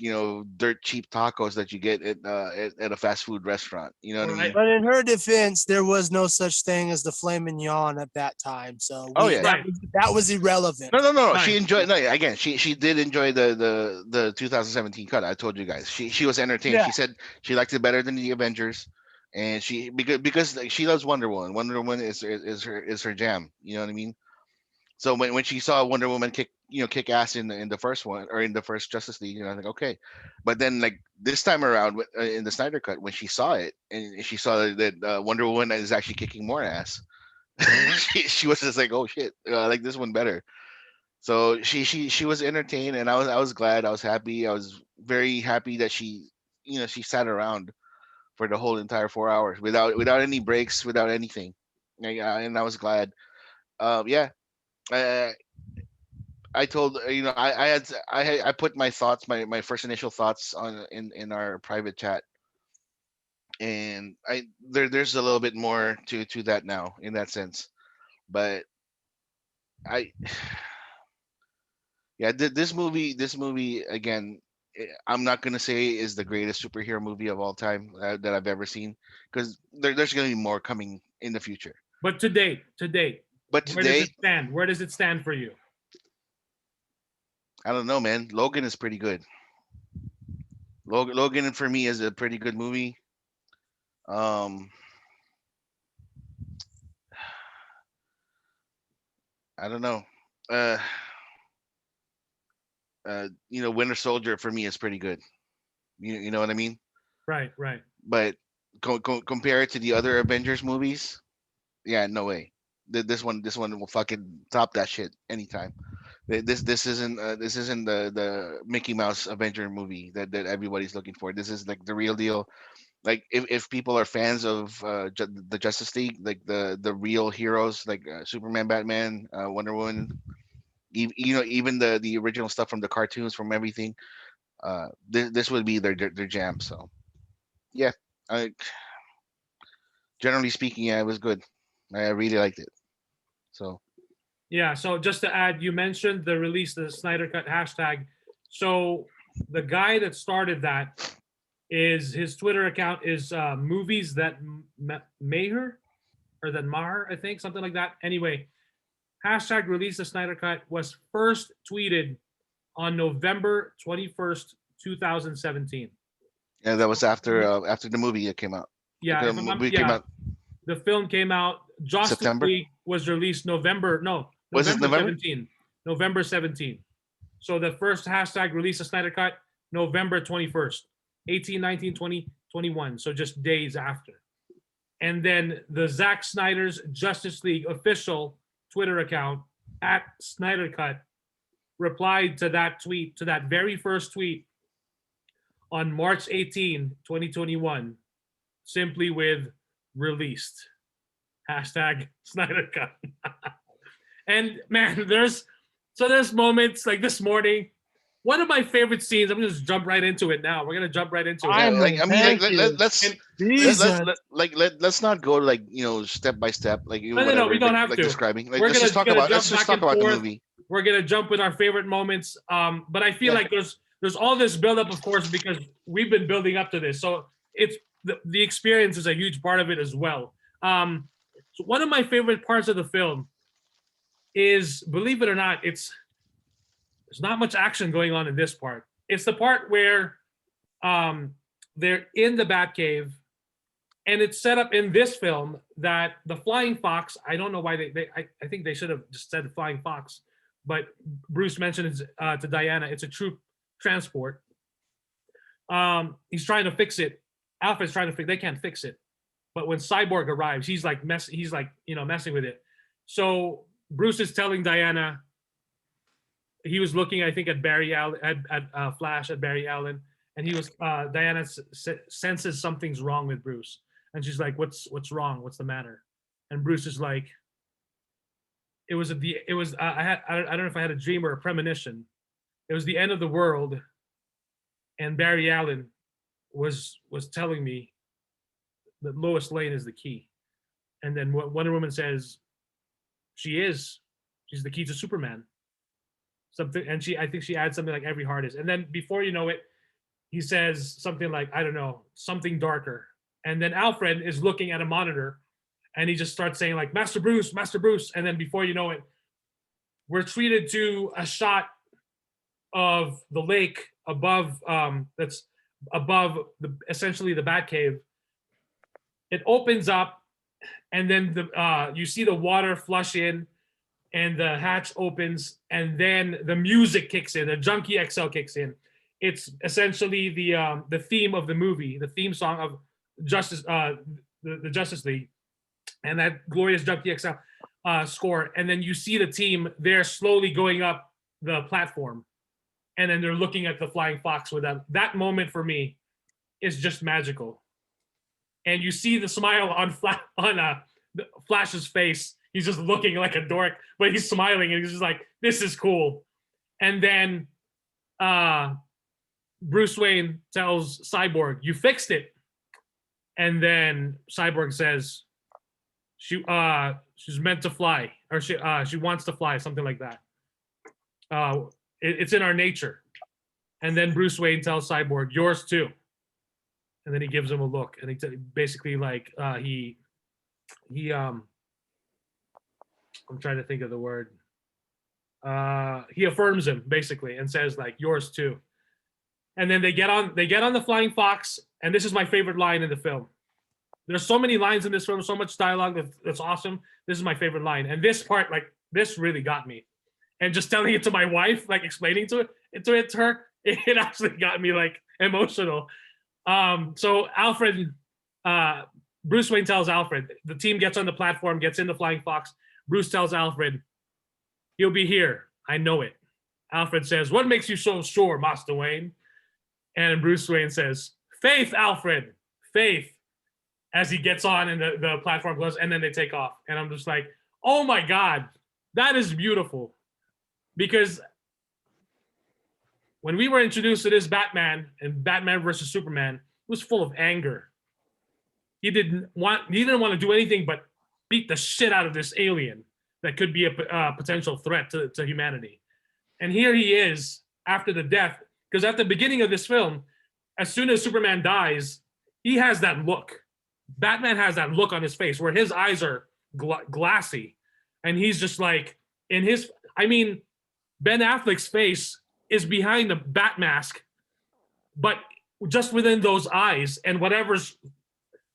dirt cheap tacos that you get at a fast food restaurant. You know what I mean? Right. But in her defense, there was no such thing as the filet mignon at that time. So Oh, yeah. that was irrelevant. No. Right. She enjoyed. No, again, she did enjoy the 2017 cut. I told you guys. She was entertained. Yeah. She said she liked it better than the Avengers, and because like, she loves Wonder Woman. Wonder Woman is her jam. You know what I mean? So when she saw Wonder Woman kick ass in the first one, or in the first Justice League, I was like, okay. But then like this time around in the Snyder Cut, when she saw it and she saw that Wonder Woman is actually kicking more ass, she was just like, oh shit, I like this one better. So she was entertained, and I was glad. I was happy. I was very happy that she sat around for the whole entire 4 hours without any breaks, without anything. And I was glad. Yeah. uh, I told I put my thoughts, my first initial thoughts on in our private chat, and there's a little bit more to that now in that sense, but I yeah, this movie again, I'm not gonna say is the greatest superhero movie of all time that I've ever seen, because there's gonna be more coming in the future. But to date, But where does today, it stand? Where does it stand for you? I don't know, man. Logan is pretty good. Logan for me is a pretty good movie. Um, I don't know. Uh, Winter Soldier for me is pretty good. You know what I mean? Right. But compare it to the other Avengers movies, yeah, no way. This one will fucking top that shit anytime. This isn't the Mickey Mouse Avenger movie that everybody's looking for. This is like the real deal. Like if people are fans of the Justice League, like the real heroes, like Superman, Batman, Wonder Woman, even the original stuff from the cartoons, from everything, this would be their jam. So yeah, I, generally speaking, yeah, it was good. I really liked it. So Yeah. So just to add, you mentioned the release, the Snyder Cut hashtag. So the guy that started that is his Twitter account is movies that Maher or that Maher, I think, something like that. Anyway, hashtag release the Snyder Cut was first tweeted on November 21st, 2017. yeah, that was after the movie came out. Yeah, The movie came out the film came out. Justice September? League was released November Was it November? 17. November 17. So the first hashtag release a Snyder Cut, November 21st, 18, 19, 20, 21. So just days after. And then the Zack Snyder's Justice League official Twitter account at Snyder Cut replied to that tweet, to that very first tweet on March 18, 2021, simply with released. Hashtag Snyder Cut. And man, there's So there's moments like this morning. One of my favorite scenes. I'm gonna just jump right into it now. We're gonna jump right into it. Finally, I mean, thank let, you. let, let's And Jesus. let's not go like step by step, like no, we don't have like to. describing. Like We're let's just talk gonna about jump let's just back talk and about the forth. movie. We're gonna jump with our favorite moments. But I feel Yeah. like there's all this buildup, of course, because we've been building up to this. So it's the experience is a huge part of it as well. So one of my favorite parts of the film is, believe it or not, there's not much action going on in this part. It's the part where they're in the Batcave, and it's set up in this film that the flying fox. I don't know why I think they should have just said flying fox, but Bruce mentioned to Diana it's a troop transport. He's trying to fix it. Alfred's trying to fix. They can't fix it, but when Cyborg arrives, he's like messing with it. So Bruce is telling Diana. He was looking, I think, at Barry Allen, at Flash, at Barry Allen, and he was Diana senses something's wrong with Bruce, and she's like, "What's wrong? What's the matter?" And Bruce is like, "It was I don't know if I had a dream or a premonition. It was the end of the world, and Barry Allen was telling me that Lois Lane is the key." And then Wonder Woman says, "She's the key to Superman." Something, and I think she adds something like every heart is. And then before you know it, he says something like, I don't know, something darker. And then Alfred is looking at a monitor and he just starts saying like, Master Bruce. And then before you know it, we're treated to a shot of the lake above, that's above essentially the Batcave. It opens up and then you see the water flush in, and the hatch opens, and then the music kicks in. The Junkie XL kicks in. It's essentially the theme of the movie, the theme song of Justice, the Justice League, and that glorious Junkie XL score. And then you see the team there slowly going up the platform, and then they're looking at the flying fox with them. That moment for me is just magical. And you see the smile on Flash's face. He's just looking like a dork, but he's smiling and he's just like, this is cool. And then Bruce Wayne tells Cyborg, you fixed it. And then Cyborg says, she's meant to fly, or she wants to fly, something like that. It's in our nature. And then Bruce Wayne tells Cyborg, yours too. And then he gives him a look, and he basically like he I'm trying to think of the word. He affirms him basically and says like yours too. And then they get on the flying fox, and this is my favorite line in the film. There's so many lines in this film, so much dialogue that's awesome. This is my favorite line, and this part, like this, really got me. And just telling it to my wife, like explaining to her, it actually got me like emotional. So Alfred, Bruce Wayne tells Alfred, the team gets on the platform, gets in the flying fox. Bruce tells Alfred, he'll be here. I know it. Alfred says, what makes you so sure, Master Wayne? And Bruce Wayne says, faith, Alfred, faith, as he gets on and the platform goes, and then they take off. And I'm just like, oh my God, that is beautiful. Because when we were introduced to this Batman and Batman versus Superman, it was full of anger. He didn't want to do anything but beat the shit out of this alien that could be a potential threat to humanity. And here he is after the death, because at the beginning of this film, as soon as Superman dies, he has that look. Batman has that look on his face where his eyes are glassy, and he's just like Ben Affleck's face is behind the bat mask, but just within those eyes and whatever's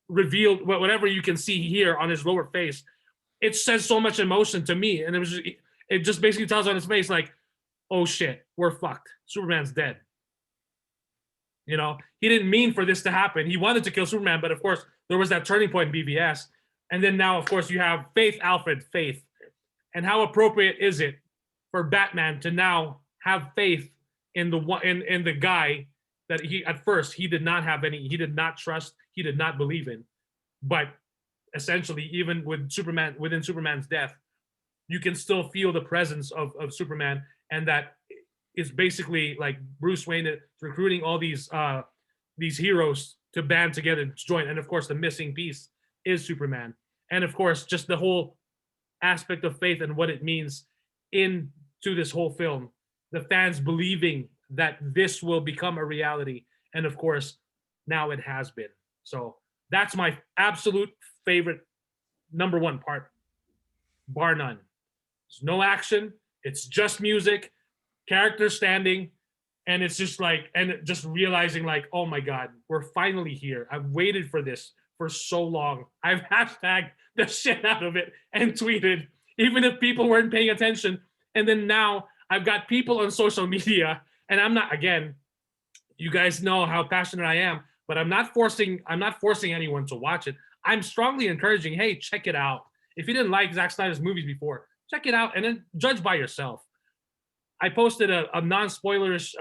revealed, whatever you can see here on his lower face, it says so much emotion to me. And it just basically tells on his face like, oh shit, we're fucked. Superman's dead. You know, he didn't mean for this to happen. He wanted to kill Superman, but of course there was that turning point in BVS. And then now, of course, you have Faith, Alfred, Faith. And how appropriate is it for Batman to now have faith in the guy that he at first he did not trust, he did not believe in. But essentially, even with within Superman's death, you can still feel the presence of Superman, and that is basically like Bruce Wayne recruiting all these heroes to band together to join. And of course, the missing piece is Superman. And of course, just the whole aspect of faith and what it means into this whole film. The fans believing that this will become a reality. And of course, now it has been. So that's my absolute favorite number one part, bar none. There's no action. It's just music, characters standing, and it's just like, and just realizing like, oh my God, we're finally here. I've waited for this for so long. I've hashtagged the shit out of it and tweeted, even if people weren't paying attention. And then now I've got people on social media, and I'm not, again, you guys know how passionate I am, but I'm not forcing anyone to watch it. I'm strongly encouraging, hey, check it out. If you didn't like Zack Snyder's movies before, check it out and then judge by yourself. I posted a non-spoilerish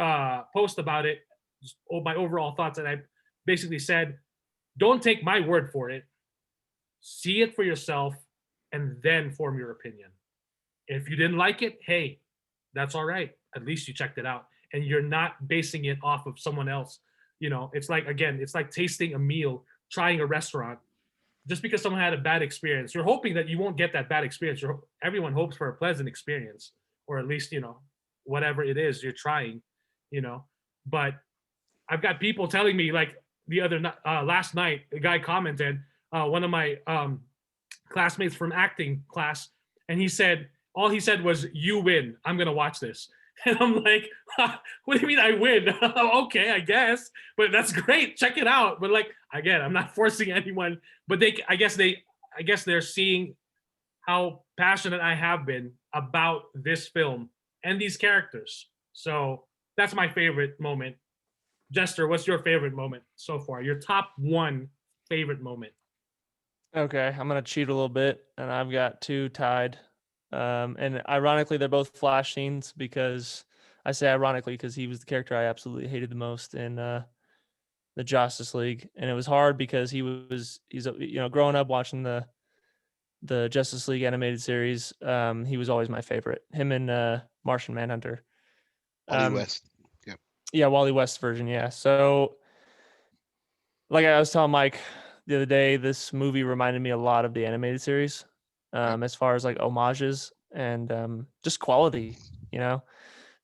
post about it, just my overall thoughts, and I basically said, don't take my word for it. See it for yourself and then form your opinion. If you didn't like it, hey, that's all right. At least you checked it out and you're not basing it off of someone else. You know, it's like, again, it's like tasting a meal, trying a restaurant. Just because someone had a bad experience, you're hoping that you won't get that bad experience. Everyone hopes for a pleasant experience, or at least, you know, whatever it is you're trying, you know. But I've got people telling me, like last night, a guy commented, one of my classmates from acting class, and all he said was, "You win. I'm gonna watch this." And I'm like, what do you mean I win? Okay, I guess, but that's great. Check it out. But like, again, I'm not forcing anyone, but I guess they're seeing how passionate I have been about this film and these characters. So that's my favorite moment. Jester, what's your favorite moment so far? Your top one favorite moment. Okay, I'm gonna cheat a little bit, and I've got two tied. And ironically, they're both Flash scenes, because I say ironically because he was the character I absolutely hated the most in the Justice League, and it was hard because he's growing up watching the Justice League animated series. He was always my favorite. Him and Martian Manhunter. Wally West. Yeah, Wally West version. Yeah. So, like I was telling Mike the other day, this movie reminded me a lot of the animated series. As far as like homages and just quality, you know.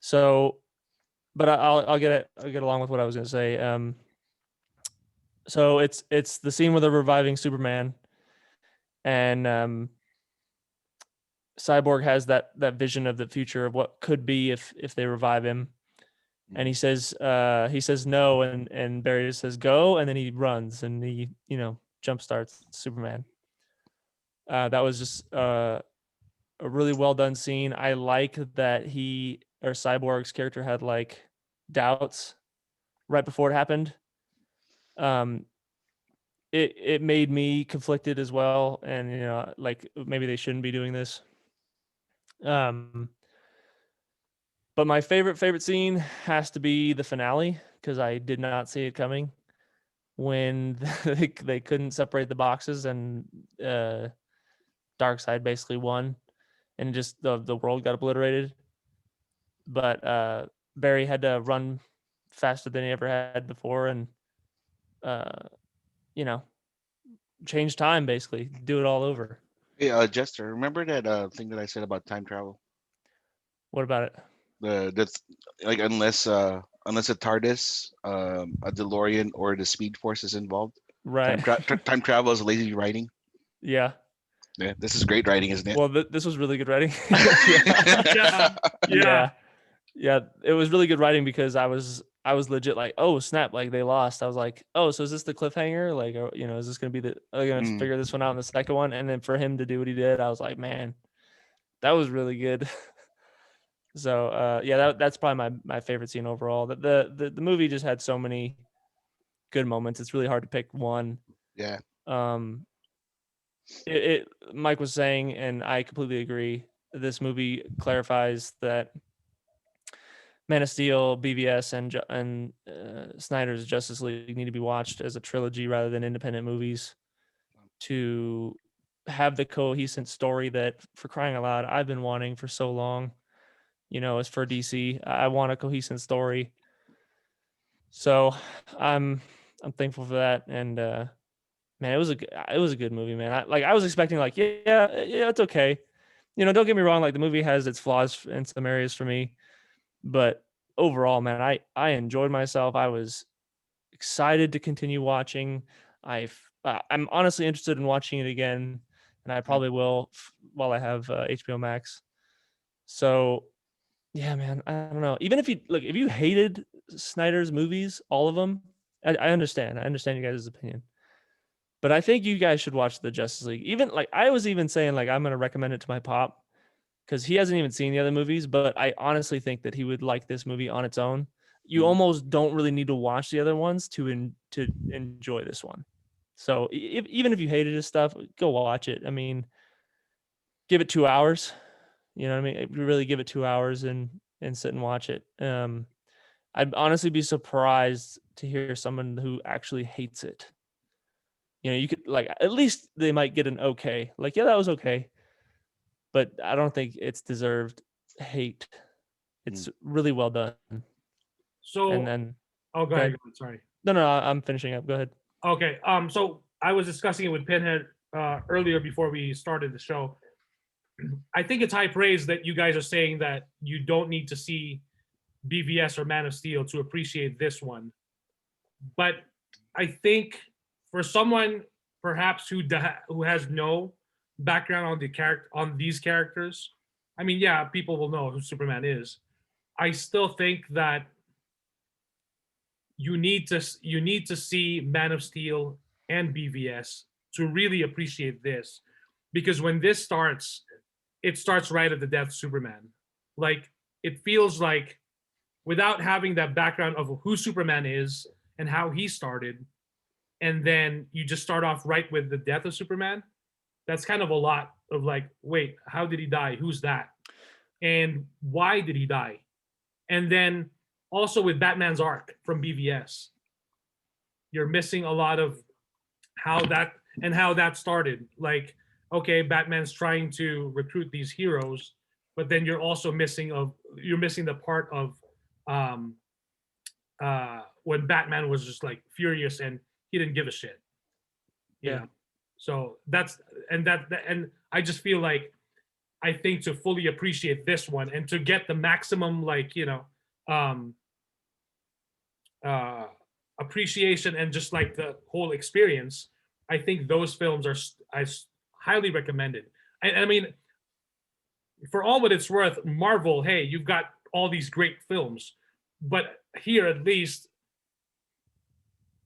So, but I'll get along with what I was going to say. So it's the scene where they're reviving Superman, and Cyborg has that vision of the future of what could be if they revive him, and he says no, and Barry just says go, and then he runs and he jump starts Superman. That was just a really well done scene. I like that Cyborg's character had like doubts right before it happened. It made me conflicted as well, and like maybe they shouldn't be doing this. But my favorite scene has to be the finale, because I did not see it coming when they couldn't separate the boxes, and Darkseid basically won, and just the world got obliterated. But Barry had to run faster than he ever had before, and change time, basically do it all over. Hey, Jester, remember that thing that I said about time travel? What about it? That's like unless a TARDIS, a DeLorean, or the Speed Force is involved, Right. time travel is lazy writing. Yeah. Yeah, this is great writing, isn't it? Well, this was really good writing. Yeah. Yeah. It was really good writing, because I was legit like, oh snap, like they lost. I was like, oh, so is this the cliffhanger? Like, is this gonna be are they gonna figure this one out in the second one? And then for him to do what he did, I was like, man, that was really good. So that's probably my favorite scene overall. The movie just had so many good moments. It's really hard to pick one. Yeah. Mike was saying, and I completely agree, this movie clarifies that Man of Steel, BVS, and Snyder's Justice League need to be watched as a trilogy rather than independent movies to have the cohesive story that, for crying out loud, I've been wanting for so long. As for DC, I want a cohesive story. So I'm thankful for that. And man, it was a good movie, man. I was expecting like, yeah, it's okay. Don't get me wrong, like the movie has its flaws in some areas for me, but overall, man, I enjoyed myself. I was excited to continue watching. I'm honestly interested in watching it again, and I probably will while I have HBO Max. So yeah, man, I don't know. Even if you hated Snyder's movies, all of them, I understand. I understand you guys' opinion. But I think you guys should watch the Justice League. Even like I was even saying like I'm gonna recommend it to my pop because he hasn't even seen the other movies, but I honestly think that he would like this movie on its own. You almost don't really need to watch the other ones to enjoy this one. So even if you hated his stuff, go watch it. I mean, give it 2 hours. You know what I mean? Really give it 2 hours and sit and watch it. I'd honestly be surprised to hear someone who actually hates it. You could like at least they might get an okay. Like, yeah, that was okay. But I don't think it's deserved hate. It's really well done. So, And then go ahead. Sorry. No, I'm finishing up. Go ahead. Okay. So I was discussing it with Pinhead earlier before we started the show. I think it's high praise that you guys are saying that you don't need to see BVS or Man of Steel to appreciate this one. But I think for someone perhaps who has no background on these characters, I mean, yeah, people will know who Superman is. I still think that you need to see Man of Steel and BVS to really appreciate this, because when this starts, it starts right at the death of Superman. Like, it feels like without having that background of who Superman is and how he started, and then you just start off right with the death of Superman, that's kind of a lot of like, wait, how did he die? Who's that? And why did he die? And then also with Batman's arc from BVS, you're missing a lot of how that started. Like, okay, Batman's trying to recruit these heroes, but then you're also missing the part of when Batman was just like furious and he didn't give a shit. You know? So and I just feel like, I think to fully appreciate this one and to get the maximum appreciation and just like the whole experience, I think those films are highly recommended. I mean, for all what it's worth, Marvel, hey, you've got all these great films, but here at least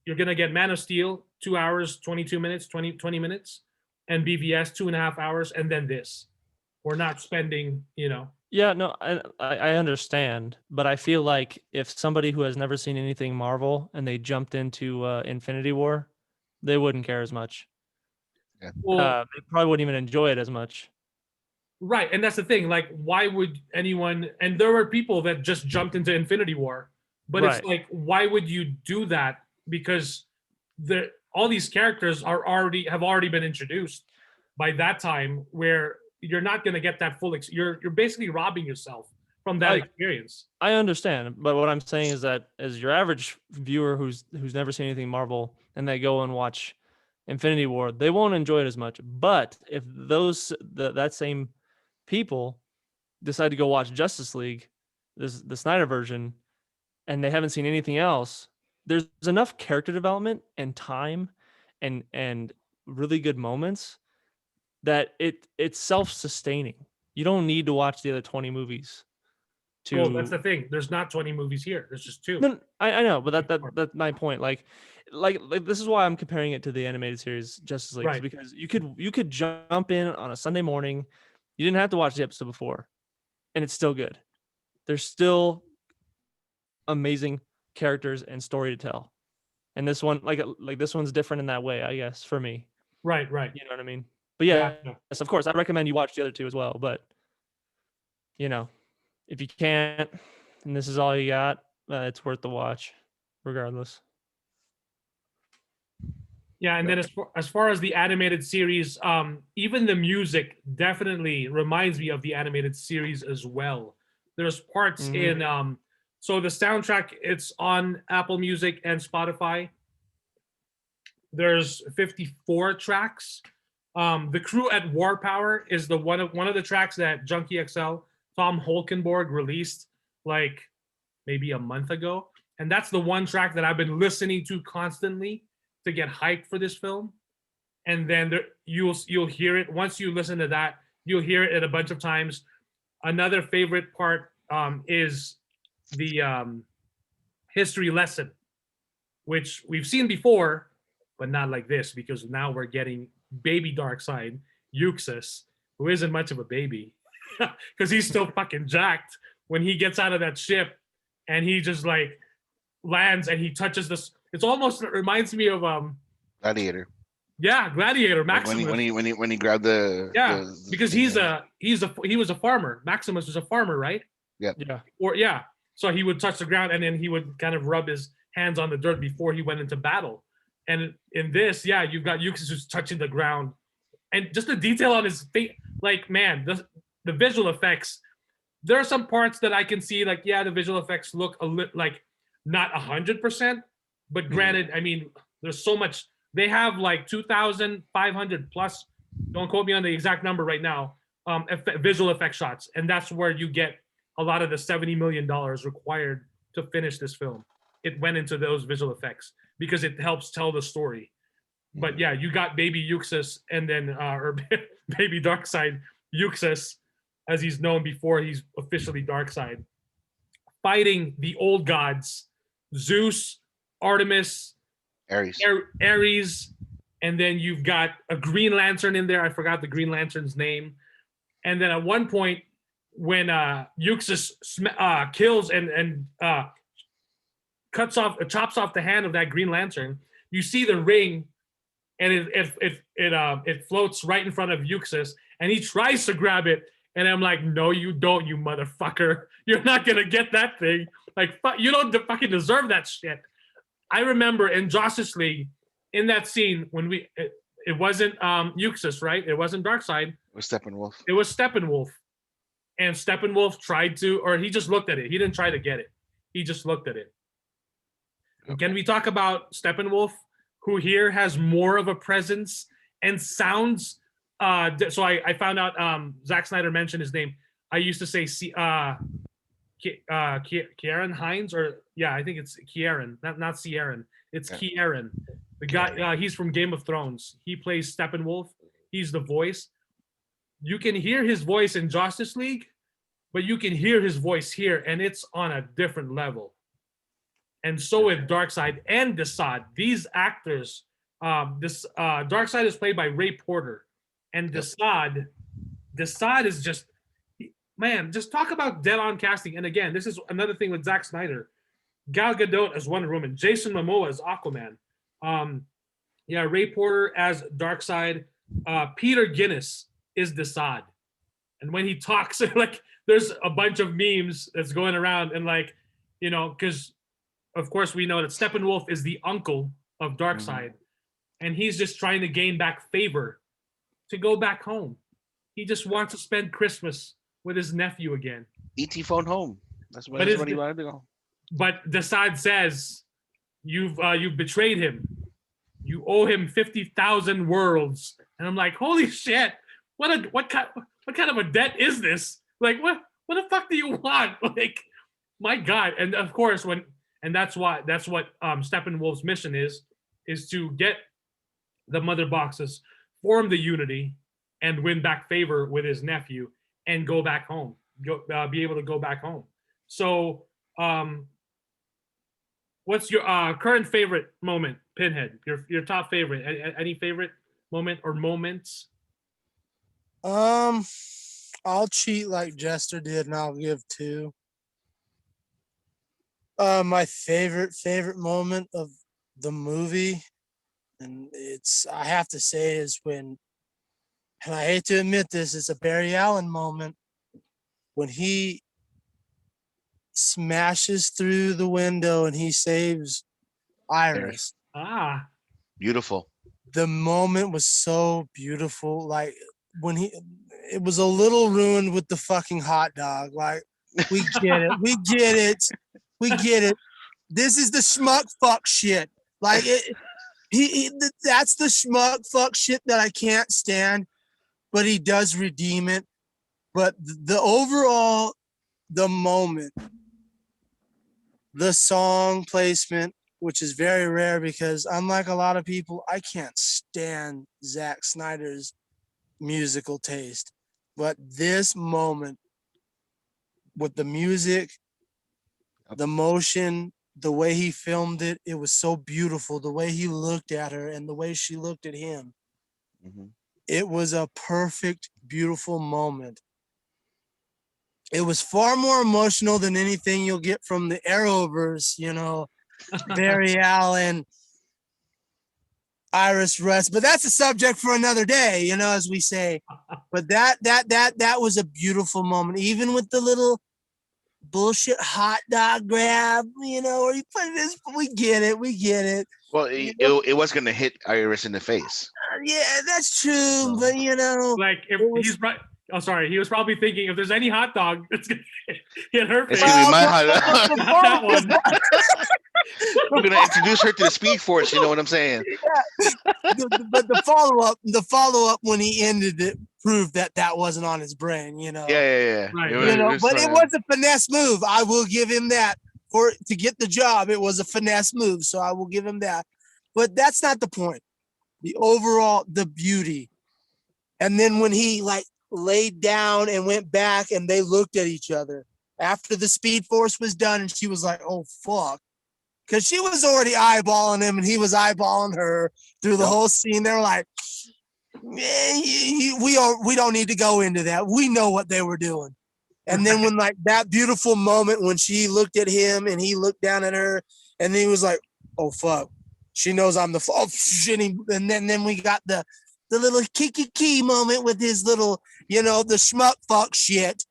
you're gonna get Man of Steel 2 hours 22 minutes 20 minutes, and BVS 2.5 hours, and then this. We're not spending, Yeah, no, I understand, but I feel like if somebody who has never seen anything Marvel and they jumped into Infinity War, they wouldn't care as much. Yeah. They probably wouldn't even enjoy it as much. Right, and that's the thing. Like, why would anyone? And there were people that just jumped into Infinity War, but Right. It's like, why would you do that? Because all these characters have already been introduced by that time, where you're not going to get that full. You're basically robbing yourself from that experience. I understand, but what I'm saying is that as your average viewer who's never seen anything Marvel and they go and watch Infinity War, they won't enjoy it as much. But if that same people decide to go watch Justice League, the Snyder version, and they haven't seen anything else, there's enough character development and time and really good moments that it's self-sustaining. You don't need to watch the other 20 movies. Well, that's the thing. There's not 20 movies here. There's just 2. No, I know, but that's my point. Like this is why I'm comparing it to the animated series Justice League, Right. because you could jump in on a Sunday morning. You didn't have to watch the episode before, and it's still good. There's still amazing characters and story to tell. And this one, like this one's different in that way, I guess, for me. Right. You know what I mean? But yeah, Gotcha. yes, of course, I recommend you watch the other 2 as well. But if you can't, and this is all you got, it's worth the watch, regardless. Yeah, and then as far as the animated series, even the music definitely reminds me of the animated series as well. There's parts in so the soundtrack, it's on Apple Music and Spotify. There's 54 tracks. The Crew at War Power is the one of the tracks that Junkie XL Tom Holkenborg released like maybe a month ago, and that's the one track that I've been listening to constantly to get hyped for this film. And then you'll hear it once you listen to that. You'll hear it a bunch of times. Another favorite part is the history lesson, which we've seen before, but not like this, because now we're getting baby Darkseid, Euxis, who isn't much of a baby, because he's still fucking jacked when he gets out of that ship and he just like lands and he touches this. It's almost, it reminds me of Gladiator. Yeah, Gladiator. Like Maximus. when he grabbed the because he was a farmer. Maximus was a farmer, right? Yeah. So he would touch the ground and then he would kind of rub his hands on the dirt before he went into battle. And in this, you've got Euxis who's touching the ground, and just the detail on his face, like, man, the visual effects. There are some parts that I can see, like, the visual effects look a little like not 100%, but granted, I mean, there's so much. They have like 2,500 plus. Don't quote me on the exact number right now. Visual effect shots, and that's where you get a lot of the $70 million required to finish this film. It went into those visual effects because it helps tell the story. But yeah, you got baby Euxis and then or baby Darkseid, Euxis, as he's known before he's officially Darkseid, fighting the old gods, Zeus, Artemis, Ares, and then you've got a Green Lantern in there. I forgot the Green Lantern's name. And then at one point, when Euxis kills and chops off the hand of that Green Lantern, you see the ring, and it floats right in front of Euxis, and he tries to grab it, and I'm like, no, you don't, you motherfucker. You're not gonna get that thing. Like, you don't fucking deserve that shit. I remember in Justice League, in that scene when it wasn't Euxis, right? It wasn't Darkseid. It was Steppenwolf. It was Steppenwolf. And Steppenwolf tried to, or he just looked at it. He didn't try to get it. He just looked at it. Okay. Can we talk about Steppenwolf, who here has more of a presence and sounds? So I found out Zack Snyder mentioned his name. I used to say Kieran Hines, or I think it's Kieran, not Ciaran. It's Kieran. The guy, he's from Game of Thrones. He plays Steppenwolf. He's the voice. You can hear his voice in Justice League, but you can hear his voice here, and it's on a different level. And so with Darkseid and Desaad, these actors, Darkseid is played by Ray Porter, and Desaad is just, man, just talk about dead-on casting. And again, this is another thing with Zack Snyder. Gal Gadot as Wonder Woman, Jason Momoa as Aquaman, Ray Porter as Darkseid, Peter Guinness is Desaad. And when he talks, like, there's a bunch of memes that's going around, and like, because of course we know that Steppenwolf is the uncle of Darkseid, and he's just trying to gain back favor to go back home. He just wants to spend Christmas with his nephew again. E.T. phone home. That's what he wanted to go. But Desaad says, you've betrayed him. You owe him 50,000 worlds. And I'm like, holy shit! What kind of a debt is this? Like, what the fuck do you want? Like, my God! And of course, that's what Steppenwolf's mission is to get the mother boxes, form the unity, and win back favor with his nephew, and go back home. Be able to go back home. So, what's your current favorite moment, Pinhead? Your top favorite? Any favorite moment or moments? I'll cheat like Jester did, and I'll give two. My favorite moment of the movie, and I have to say, is when, and I hate to admit this, it's a Barry Allen moment, when he smashes through the window and he saves Iris. Beautiful. the moment was so beautiful. Like when it was a little ruined with the fucking hot dog. Like we get it, we get it, we get it. This is the schmuck fuck shit. Like that's the schmuck fuck shit that I can't stand. But he does redeem it. But the overall, the moment, the song placement, which is very rare because unlike a lot of people, I can't stand Zack Snyder's musical taste. But this moment with the music, the motion, the way he filmed it, it was so beautiful. The way he looked at her and the way she looked at him. Mhm. It was a perfect, beautiful moment. It was far more emotional than anything you'll get from the Arrowverse, you know, Barry Allen, Iris Russ, but that's a subject for another day, you know, as we say. But that was a beautiful moment, even with the little bullshit hot dog grab, you know, or you put this. We get it. Well, You know? it was gonna hit Iris in the face. Yeah, that's true, but you know, Like if it was- he's right. Oh, sorry. He was probably thinking if there's any hot dog, it's gonna hit her It's face. gonna be my hot but dog. Not that one. We're gonna introduce her to the Speed Force. You know what I'm saying? but the follow up when he ended it proved that wasn't on his brain, you know. Yeah. Right, It right. You know, was, but it was a finesse move. I will give him that. To get the job, it was a finesse move, so I will give him that. But that's not the point. The overall, the beauty, and then when he like laid down and went back, and they looked at each other after the Speed Force was done, and she was like, "Oh fuck," because she was already eyeballing him, and he was eyeballing her through the Yep. whole scene. They're like, "Man, we don't need to go into that. We know what they were doing." And then when like that beautiful moment when she looked at him and he looked down at her and he was like, "Oh fuck, she knows I'm the and then we got the little key moment with his little, you know, the schmuck fuck shit.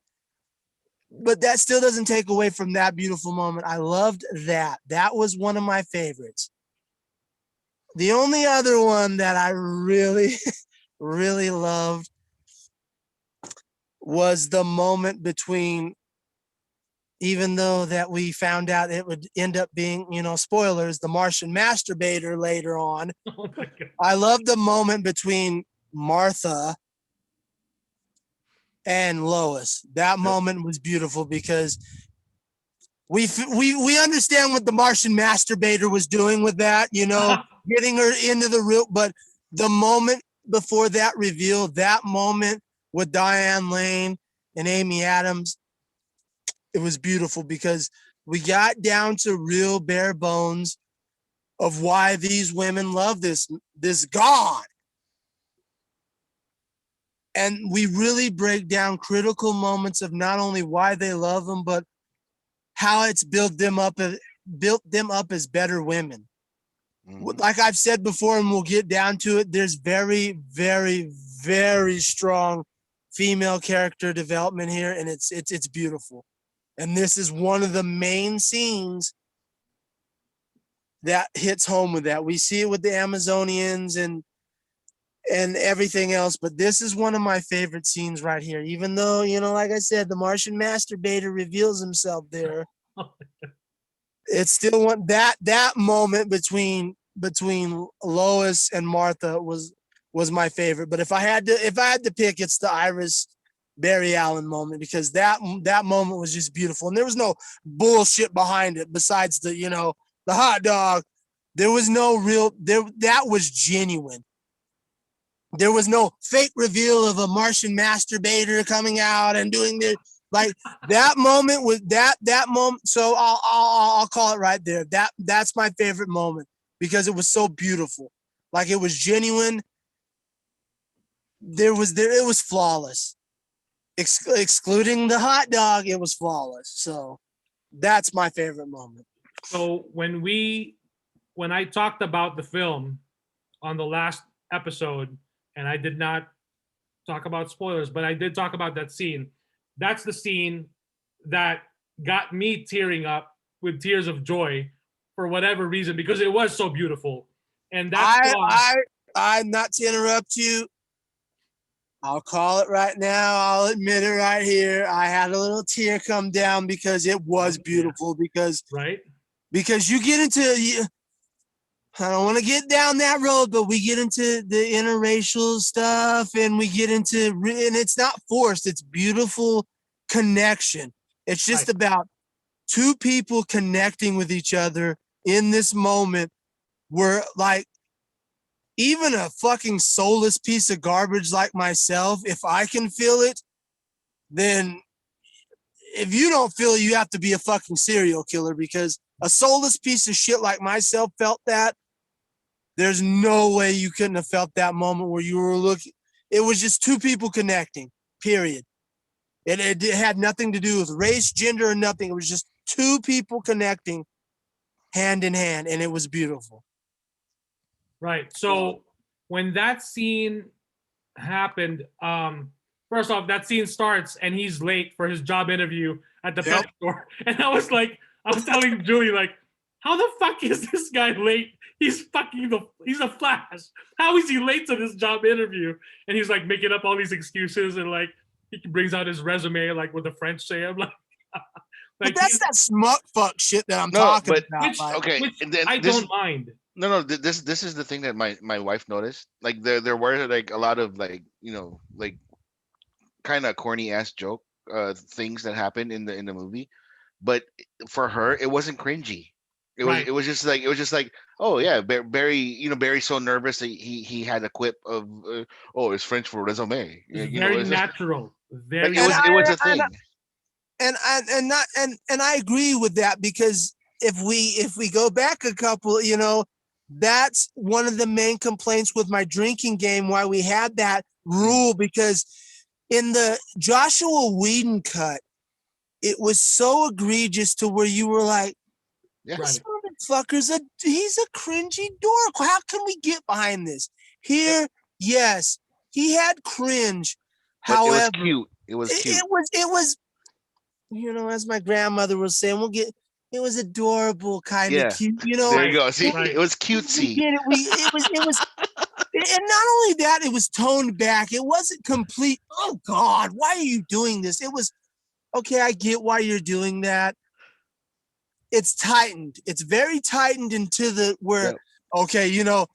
But that still doesn't take away from that beautiful moment. I loved that. That was one of my favorites. The only other one that I really, really loved was the moment between, even though that we found out it would end up being, you know, spoilers, the Martian masturbator later on. Oh my God. I love the moment between Martha and Lois. That moment was beautiful because we understand what the Martian masturbator was doing with that, you know, getting her into the real, but the moment before that reveal, that moment with Diane Lane and Amy Adams, it was beautiful because we got down to real bare bones of why these women love this God. And we really break down critical moments of not only why they love them, but how it's built them up as better women. Mhm. Like I've said before, and we'll get down to it, there's very, very, very strong female character development here, and it's beautiful. And this is one of the main scenes that hits home with that. We see it with the Amazonians and everything else, but this is one of my favorite scenes right here. Even though, you know, like I said, the Martian masturbator reveals himself there. It's still one that moment between Lois and Martha was my favorite. But if I had to pick, it's the Iris Barry Allen moment, because that moment was just beautiful, and there was no bullshit behind it besides the, you know, the hot dog. There was no real that was genuine. There was no fake reveal of a Martian masturbator coming out and doing the like that moment was that moment. So I'll call it right there. That's my favorite moment because it was so beautiful. Like it was genuine. It was flawless. Excluding the hot dog, it was flawless. So that's my favorite moment. So when I talked about the film on the last episode, and I did not talk about spoilers, but I did talk about that scene. That's the scene that got me tearing up with tears of joy for whatever reason, because it was so beautiful. And that song, I'm not to interrupt you. I'll call it right now. I'll admit it right here. I had a little tear come down because it was beautiful. Right. Because you get into, I don't want to get down that road, but we get into the interracial stuff and we get into, and it's not forced. It's beautiful connection. It's just about two people connecting with each other in this moment where, like, even a fucking soulless piece of garbage like myself, if I can feel it, then if you don't feel it, you have to be a fucking serial killer, because a soulless piece of shit like myself felt that. There's no way you couldn't have felt that moment where you were looking. It was just two people connecting, period. It had nothing to do with race, gender, or nothing. It was just two people connecting hand in hand, and it was beautiful. Right. So when that scene happened, first off, that scene starts and he's late for his job interview at the pet store. And I was telling Julie, like, how the fuck is this guy late? He's a Flash. How is he late to this job interview? And he's like making up all these excuses, and like he brings out his resume, like what the French say. I'm like, but that's that smut fuck shit that I'm talking about. Which I don't mind. No, this is the thing that my wife noticed. Like there were like a lot of like, you know, like kind of corny ass joke things that happened in the movie, but for her it wasn't cringy. It was just like oh yeah, Barry's so nervous that he had a quip of it's French for resume. Very natural. Very. It was a thing. And I agree with that, because if we go back a couple, you know, that's one of the main complaints with my drinking game, why we had that rule, because in the Joshua Whedon cut, it was so egregious to where you were like, this motherfucker's he's a cringy dork. How can we get behind this? Here, yes, he had cringe. But however, it was cute. It was cute. It was, you know, as my grandmother was saying, it was adorable, kind of cute, you know. There you go. See, it was cutesy. It was, and not only that, it was toned back. It wasn't complete. Oh God, why are you doing this? It was, okay, I get why you're doing that. It's tightened. It's very tightened into the where, okay, you know,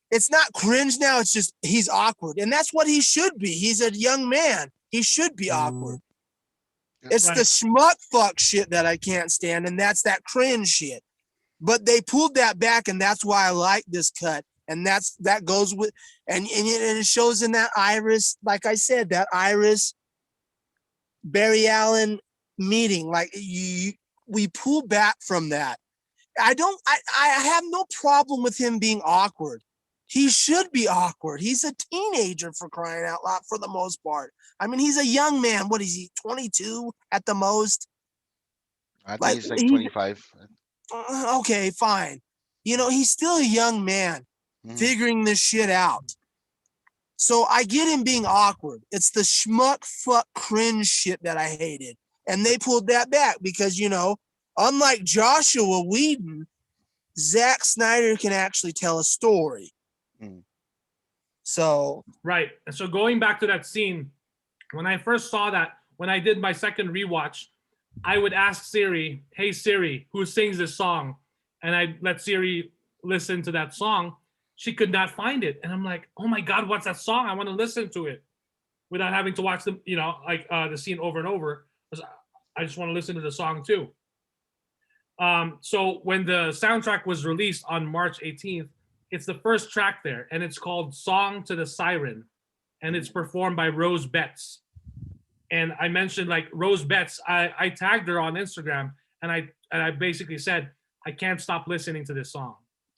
it's not cringe now. It's just he's awkward, and that's what he should be. He's a young man. He should be awkward. It's the schmuck fuck shit that I can't stand, and that's that cringe shit. But they pulled that back, and that's why I like this cut. And that goes with, and it shows in that Iris, like I said, that Iris Barry Allen meeting. Like we pull back from that. I have no problem with him being awkward. He should be awkward. He's a teenager, for crying out loud, for the most part. I mean, he's a young man. What is he, 22 at the most? I think he's like 25. Okay, fine. You know, he's still a young man figuring this shit out. So I get him being awkward. It's the schmuck fuck cringe shit that I hated. And they pulled that back because, you know, unlike Joshua Whedon, Zack Snyder can actually tell a story. So right. And so going back to that scene, when I first saw that, when I did my second rewatch, I would ask Siri, hey Siri, who sings this song? And I'd let Siri listen to that song. She could not find it. And I'm like, oh my God, what's that song? I want to listen to it without having to watch the, you know, like the scene over and over. I just want to listen to the song too. So when the soundtrack was released on March 18th, it's the first track there, and it's called Song to the Siren, and it's performed by Rose Betts. And I mentioned like Rose Betts, I tagged her on Instagram, and I basically said, I can't stop listening to this song.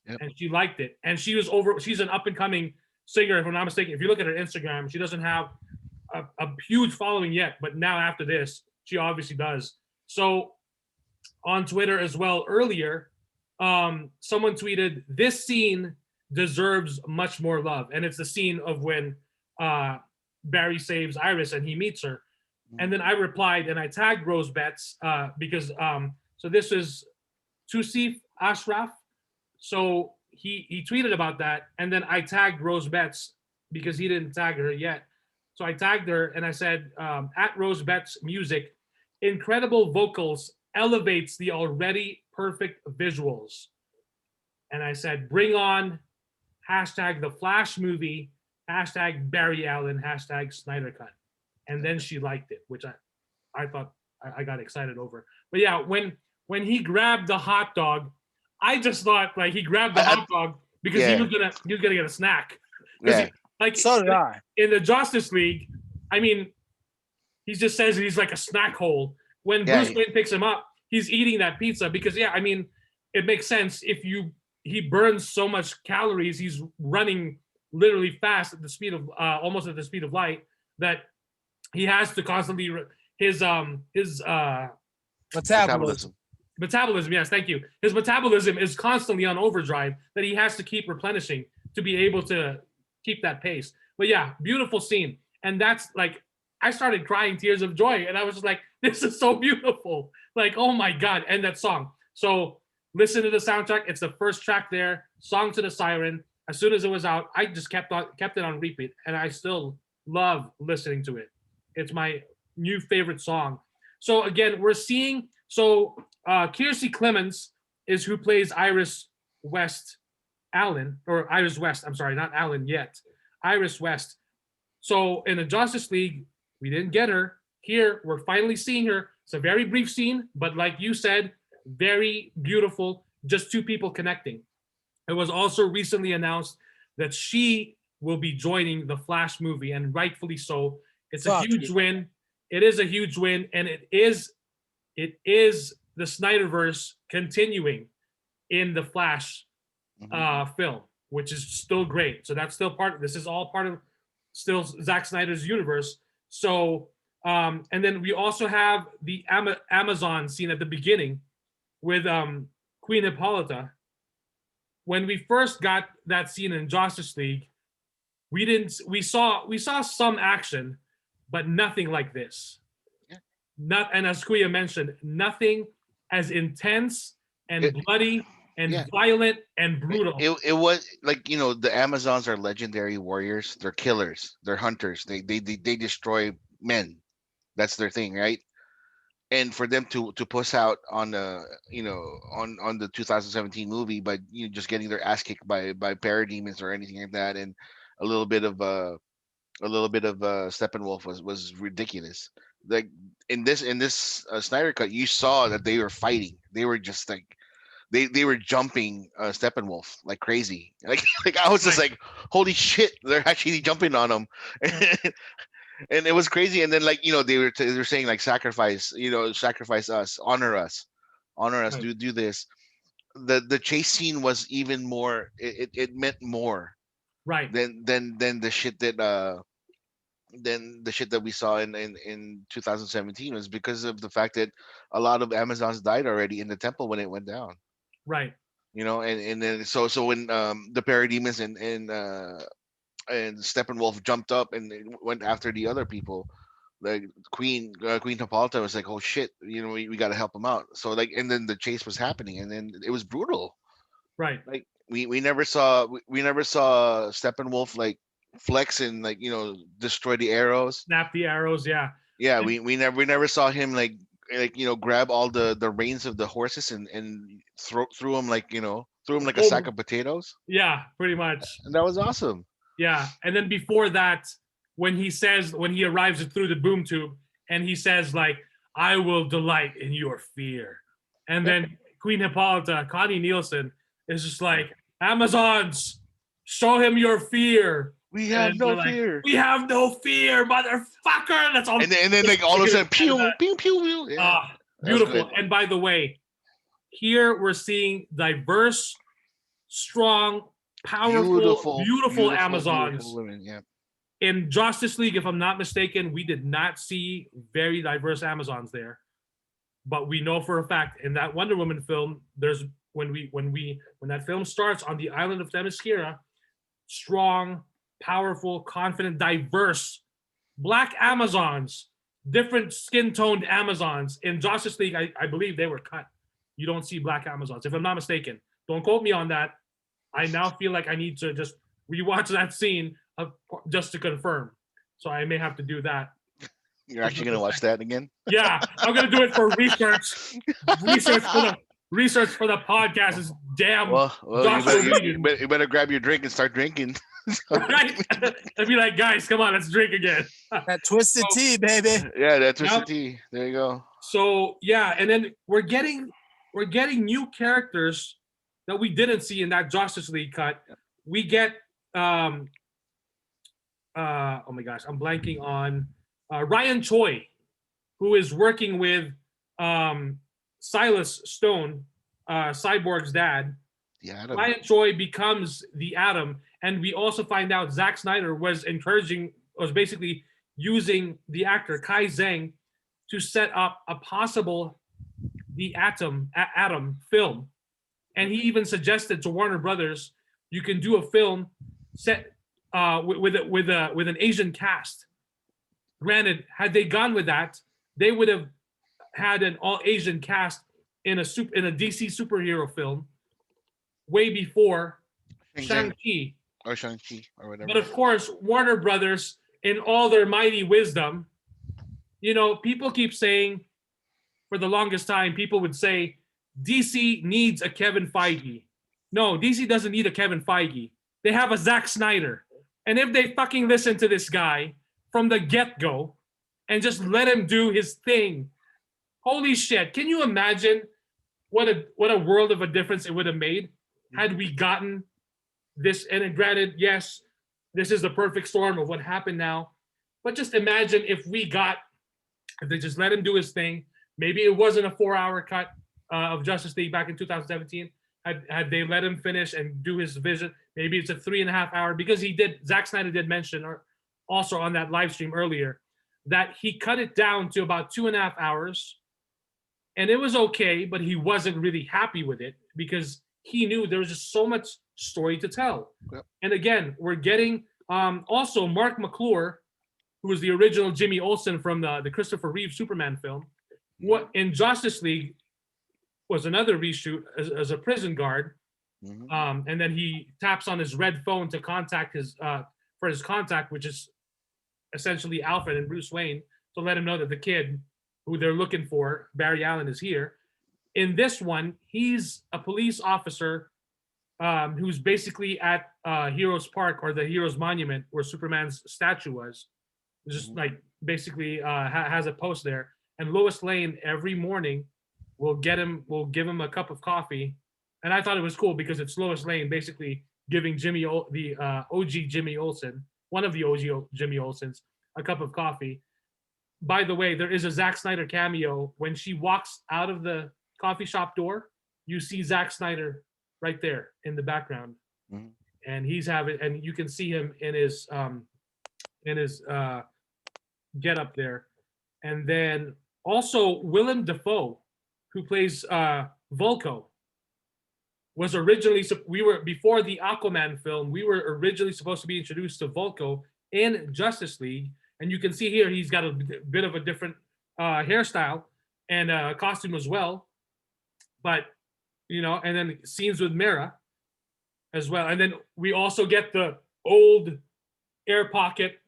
Yep. And she liked it. And she's an up and coming singer, if I'm not mistaken. If you look at her Instagram, she doesn't have a huge following yet, but now after this, she obviously does. So on Twitter as well earlier, someone tweeted, this scene deserves much more love. And it's the scene of when Barry saves Iris and he meets her. And then I replied and I tagged Rose Betts because so this is Tusif Ashraf. So he tweeted about that, and then I tagged Rose Betts because he didn't tag her yet. So I tagged her and I said, at Rose Betts Music, incredible vocals elevates the already perfect visuals. And I said, bring on hashtag the Flash movie, hashtag Barry Allen, hashtag Snyder Cut. And then she liked it, which I thought I got excited over. But yeah, when he grabbed the hot dog, I just thought like he grabbed the hot dog because he was gonna get a snack. Yeah. So did I. In the Justice League, I mean, he just says he's like a snack hole. When Bruce Wayne picks him up, he's eating that pizza because I mean, it makes sense if he burns so much calories, he's running literally fast at the speed of almost at the speed of light, that he has to constantly his metabolism, yes, thank you. His metabolism is constantly on overdrive that he has to keep replenishing to be able to keep that pace. But yeah, beautiful scene. And that's like, I started crying tears of joy and I was just like, this is so beautiful. Like, oh my God. And that song. So listen to the soundtrack. It's the first track there, Song to the Siren. As soon as it was out, I just kept it on repeat and I still love listening to it. It's my new favorite song. So again, we're seeing, Kiersey Clemons is who plays Iris West, I'm sorry, not Allen yet. Iris West. So in the Justice League, we didn't get her. Here, we're finally seeing her. It's a very brief scene, but like you said, very beautiful. Just two people connecting. It was also recently announced that she will be joining the Flash movie, and rightfully so. It's a huge win. It is a huge win, and it is the Snyderverse continuing in the Flash film, which is still great. So that's still this is all part of still Zack Snyder's universe. So, and then we also have the Amazon scene at the beginning with Queen Hippolyta. When we first got that scene in Justice League, we saw some action, but nothing like this. And as Kuya mentioned, nothing as intense and bloody and violent and brutal. It was like, the Amazons are legendary warriors. They're killers. They're hunters. They destroy men. That's their thing, right? And for them to push out on the on the 2017 movie by just getting their ass kicked by parademons or anything like that, and a little bit of Steppenwolf was ridiculous. Like in this Snyder Cut, you saw that they were fighting. They were just like they were jumping Steppenwolf like crazy. Like I was just like, holy shit, they're actually jumping on him. And it was crazy. And then they were saying like sacrifice us, honor us, right. do this. The chase scene was even more. It meant more, right? Than the shit that we saw in 2017 was because of the fact that a lot of Amazons died already in the temple when it went down. Right. And then so when the parademons and Steppenwolf jumped up and went after the other people, like Queen Hippolyta was like, oh shit, we got to help him out. So and then the chase was happening, and then it was brutal. Right. Like we never saw Steppenwolf like flex and destroy the arrows, snap the arrows. Yeah. Yeah. We never saw him like grab all the reins of the horses and threw them like a sack of potatoes. Yeah, pretty much. And that was awesome. Yeah, and then before that, when he arrives through the boom tube, and he says like, "I will delight in your fear," and then Queen Hippolyta, Connie Nielsen, is just like, "Amazons, show him your fear." We have no fear. We have no fear, motherfucker. That's all. And then like all of a sudden, pew, pew, pew, pew. Yeah. Beautiful. And by the way, here we're seeing diverse, strong, powerful, beautiful Amazons. Beautiful women, yeah. In Justice League, if I'm not mistaken, we did not see very diverse Amazons there. But we know for a fact in that Wonder Woman film, there's when that film starts on the island of Themyscira, strong, powerful, confident, diverse Black Amazons, different skin-toned Amazons. In Justice League, I believe they were cut. You don't see Black Amazons, if I'm not mistaken. Don't quote me on that. I now feel like I need to just rewatch that scene just to confirm. So I may have to do that. You're actually gonna watch that again? Yeah, I'm gonna do it for research. Research for the podcast is damn. Well, Joshua you better grab your drink and start drinking. Right? I'd be like, guys, come on, let's drink again. That twisted tea, baby. Yeah, that's Twisted Yep. Tea. There you go. So yeah, and then we're getting new characters that we didn't see in that Justice League cut. We get oh my gosh, I'm blanking on Ryan Choi, who is working with Silas Stone, Cyborg's dad. Yeah, Ryan Choi becomes the Atom, and we also find out Zack Snyder was basically using the actor Kai Zhang to set up a possible the Atom film, and he even suggested to Warner Brothers, you can do a film set with an Asian cast. Granted, had they gone with that, they would have had an all Asian cast in a DC superhero film way before Shang-Chi. Or Shang-Chi or whatever. But of course, Warner Brothers, in all their mighty wisdom, people keep saying, for the longest time, people would say DC needs a Kevin Feige. No, DC doesn't need a Kevin Feige. They have a Zack Snyder. And if they fucking listen to this guy from the get-go and just let him do his thing, holy shit, can you imagine what a world of a difference it would have made had we gotten this? And granted, yes, this is the perfect storm of what happened now. But just imagine if they just let him do his thing. Maybe it wasn't a 4-hour cut of Justice League back in 2017. Had they let him finish and do his vision, maybe it's a 3.5 hour, because Zack Snyder did mention, or also on that live stream earlier, that he cut it down to about 2.5 hours. And it was okay, but he wasn't really happy with it because he knew there was just so much story to tell. Yep. And again, we're getting also Mark Mcclure, who was the original Jimmy Olsen from the Christopher Reeve Superman film. What in Justice League was another reshoot as a prison guard. Mm-hmm. And then he taps on his red phone to contact his contact, which is essentially Alfred and Bruce Wayne, to let him know that the kid who they're looking for, Barry Allen, is here. In this one, he's a police officer who's basically at Heroes Park, or the Heroes Monument where Superman's statue was. Just like basically has a post there. And Lois Lane every morning will give him a cup of coffee. And I thought it was cool because it's Lois Lane basically giving the OG Jimmy Olsen, one of the OG Jimmy Olsens, a cup of coffee. By the way, there is a Zack Snyder cameo. When she walks out of the coffee shop door, you see Zack Snyder right there in the background. Mm-hmm. And and you can see him in his get up there. And then also Willem Dafoe, who plays Vulko, was originally, before the Aquaman film, we were originally supposed to be introduced to Vulko in Justice League. And you can see here, he's got a bit of a different hairstyle and costume as well. But, and then scenes with Mera as well. And then we also get the old air pocket.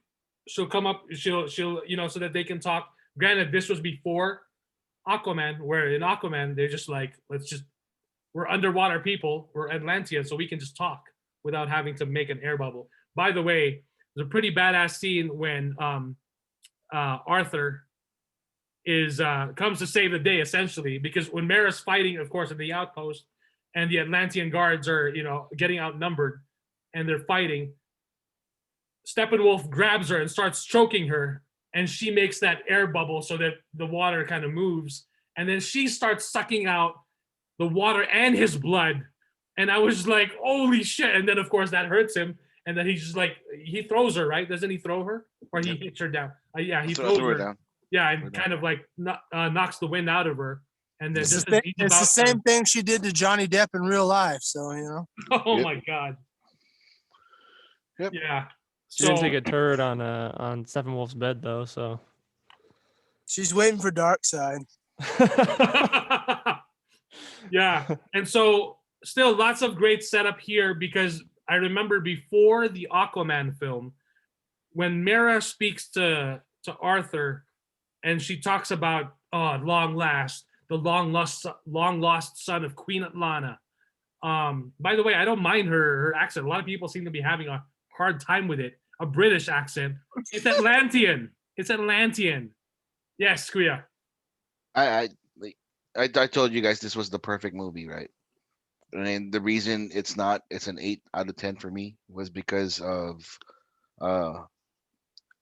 She'll come up, she'll so that they can talk. Granted, this was before Aquaman, where in Aquaman, they're just like, we're underwater people, we're Atlanteans, so we can just talk without having to make an air bubble. By the way, there's a pretty badass scene when Arthur comes to save the day, essentially, because when Mera's fighting, of course, in the outpost, and the Atlantean guards are, getting outnumbered, and they're fighting, Steppenwolf grabs her and starts choking her, and she makes that air bubble so that the water kind of moves, and then she starts sucking out the water and his blood, and I was like, holy shit. And then of course that hurts him, and then he's just like, he throws her, right? Doesn't he throw her, or he hits her down? Yeah, he throws her down. Yeah, and kind of like knocks the wind out of her. And then it's the same thing she did to Johnny Depp in real life, so Oh my god. Yep. Yeah. She didn't take a turd on Steppenwolf's bed though, so she's waiting for Darkseid. Yeah, and so still lots of great setup here because I remember before the Aquaman film, when Mera speaks to Arthur, and she talks about long last the long lost son of Queen Atlana. By the way, I don't mind her accent. A lot of people seem to be having a hard time with it. A British accent. It's Atlantean. It's Atlantean. Yes, Kuya. I told you guys this was the perfect movie, right? And the reason it's an 8 out of 10 for me was because of uh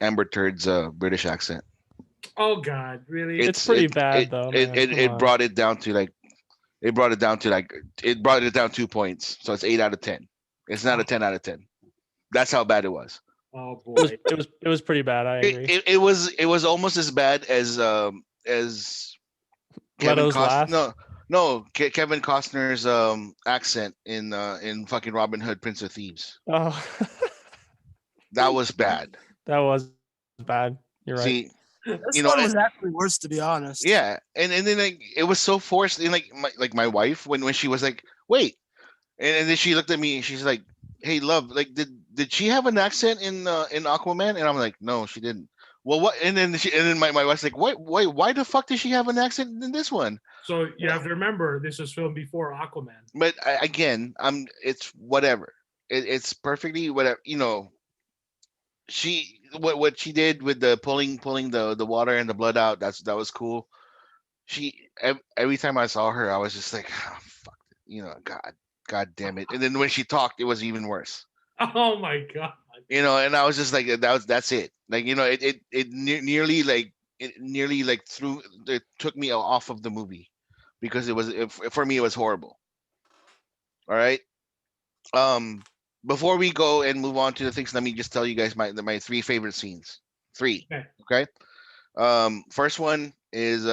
Amber Turd's British accent. Oh God, really? It's pretty bad though, man. Come It on. brought it down to like it brought it down to like it brought it down 2 points. So it's 8 out of 10. It's not a 10 out of 10. That's how bad it was. Oh It boy. was pretty bad. I agree. It was almost as bad as Kevin Leto's laugh. Costner. No, Kevin Costner's accent in fucking Robin Hood, Prince of Thieves. Oh, That was bad. that was bad. You're right. See, This you know, one was actually worse, to be honest. yeah, and then like it was so forced. And like my wife when she was like, wait, and then she looked at me and she's like, hey, love, like did she have an accent in Aquaman? And I'm like, no, she didn't. Well, what? And then my wife's like, why the fuck did she have an accent in this one? So you have to remember this was filmed before Aquaman. But again, it's whatever. It's perfectly whatever. You know, what she did with the pulling the water and the blood out. That was cool. Every time I saw her, I was just like, oh, fuck, you know, God damn it. And then when she talked, it was even worse. Oh my God. You know, and I was just like, that's it. Like, you know, nearly threw it took me off of the movie because for me it was horrible. All right. Before we go and move on to the things, let me just tell you guys my 3 favorite scenes. 3. Okay. First one is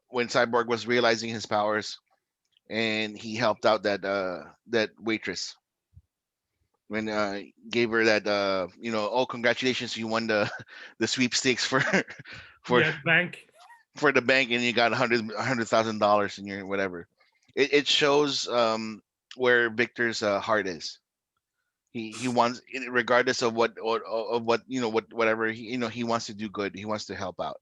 when Cyborg was realizing his powers and he helped out that waitress when gave her that oh, congratulations, you won the sweepstakes for Bank. for the bank and you got $100,000 in your whatever. It shows where Victor's heart is. He wants, regardless of what whatever he wants to do good. He wants to help out.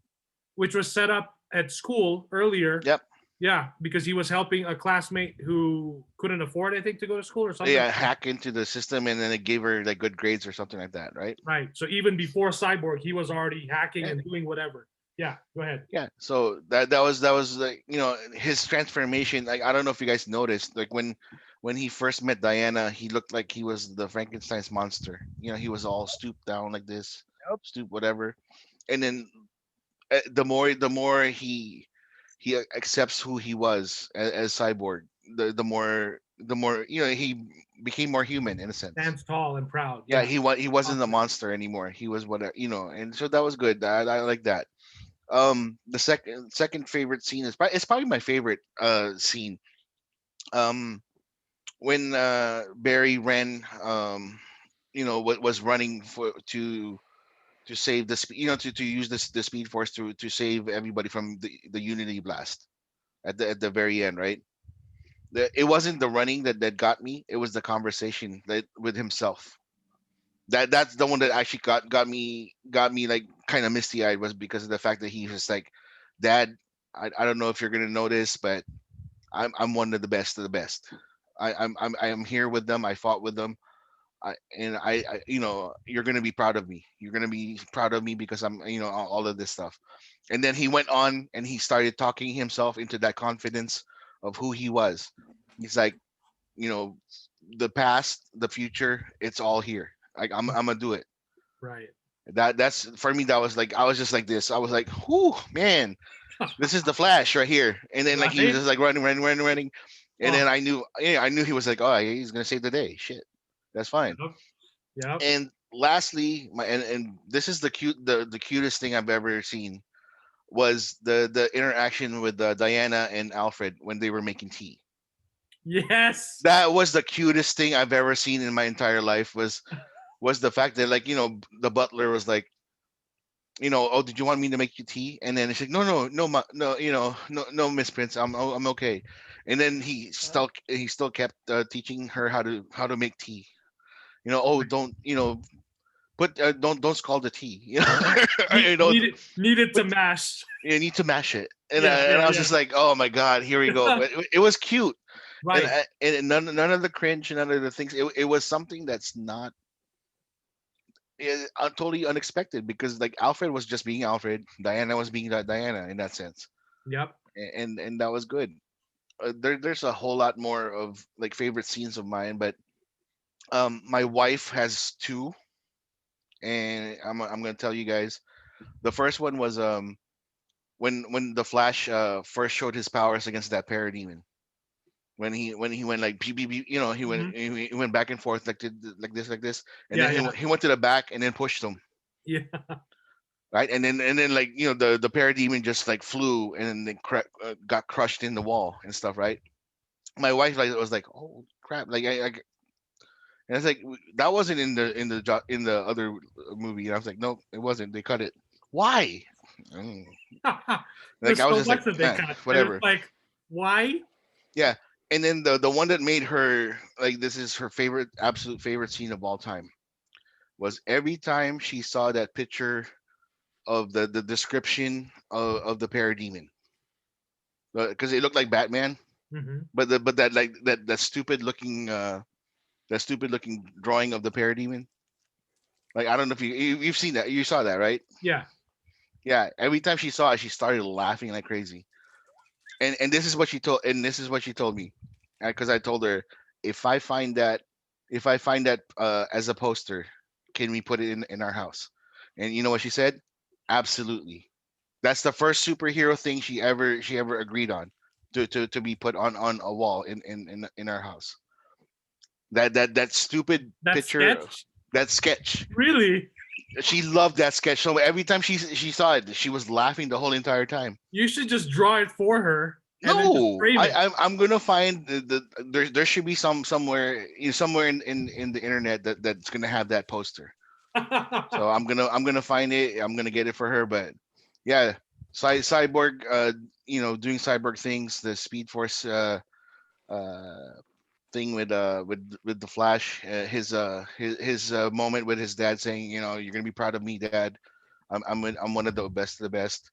Which was set up at school earlier. Yep. Yeah, because he was helping a classmate who couldn't afford, I think, to go to school or something. Yeah, hack into the system and then it gave her like good grades or something like that, right? Right. So even before Cyborg, he was already hacking and doing whatever. Yeah, go ahead. Yeah. So that was like, his transformation. Like, I don't know if you guys noticed, like when he first met Diana, he looked like he was the Frankenstein's monster. He was all stooped down like this, stoop whatever. And then the more he accepts who he was as Cyborg, the more he became more human in a sense. Stands tall and proud. Yeah, he wasn't a monster anymore. He was whatever, and so that was good. I like that. The second favorite scene is probably my favorite scene. When Barry ran, what was running to save to use the Speed Force to save everybody from the Unity blast at the very end, right? It wasn't the running that got me. It was the conversation that with himself. That's the one that actually got me like kind of misty eyed, was because of the fact that he was like, Dad, I don't know if you're gonna notice, but I'm one of the best of the best. I'm here with them. I fought with them. You're gonna be proud of me. You're gonna be proud of me because I'm, all of this stuff. And then he went on and he started talking himself into that confidence of who he was. He's like, the past, the future, it's all here. Like I'm gonna do it. Right. That's for me. That was like, I was just like this. I was like, whoo, man, this is the Flash right here. And then like he was just like running. And then I knew he was like, oh, he's gonna save the day. Shit. That's fine. Yeah. And lastly, and this is the cutest thing I've ever seen, was the interaction with Diana and Alfred when they were making tea. Yes. That was the cutest thing I've ever seen in my entire life. Was the fact that, like, the butler was like, oh, did you want me to make you tea? And then she's like, no, no, no, Miss Prince, I'm okay. And then he still kept teaching her how to make tea. Oh, don't put don't scald the tea. Needed to But mash. you need to mash it. And I was Yeah. just like, oh my god, here we go. But it was cute. Right. And none of the cringe, none of the things. It was something that's not totally unexpected, because like Alfred was just being Alfred, Diana was being Diana in that sense, Yep. and that was good. There's a whole lot more of like favorite scenes of mine, but my wife has two, and I'm gonna tell you guys. The first one was when the Flash first showed his powers against that parademon. When he went like beep, beep, beep, he went back and forth like this, and Yeah, then he went to the back and then pushed him. Yeah. Right, and then like the parademon just like flew and then got crushed in the wall and stuff, right? My wife like was like, oh crap, like and it's like that wasn't in the other movie, and I was like, no, it wasn't, they cut it. Why? Mm. There's Like I was so just much like, that they "Eh, cut. And whatever." it's like, why? Yeah, and then the one that made her like, this is her favorite, absolute favorite scene of all time, was every time she saw that picture of the description of the parademon, because it looked like Batman, Hmm. but that like that stupid looking drawing of the parademon. Like I don't know if you've seen that, you saw that, right? Yeah. Yeah. Every time she saw it, she started laughing like crazy. And this is what she told me, because I told her, if I find that as a poster, can we put it in our house? And you know what she said? Absolutely. That's the first superhero thing she ever agreed on to be put on a wall in our house. That stupid That picture, sketch? that sketch. Really? She loved that sketch. So every time she saw it, she was laughing the whole entire time. You should just draw it for her and then just No, frame it. I'm gonna find there should be somewhere somewhere in the internet that's gonna have that poster. So I'm gonna find it. I'm gonna get it for her. But yeah, Cyborg, doing Cyborg things, the Speed Force uh thing with the Flash, his moment with his dad saying, you're gonna be proud of me, Dad. I'm one of the best of the best.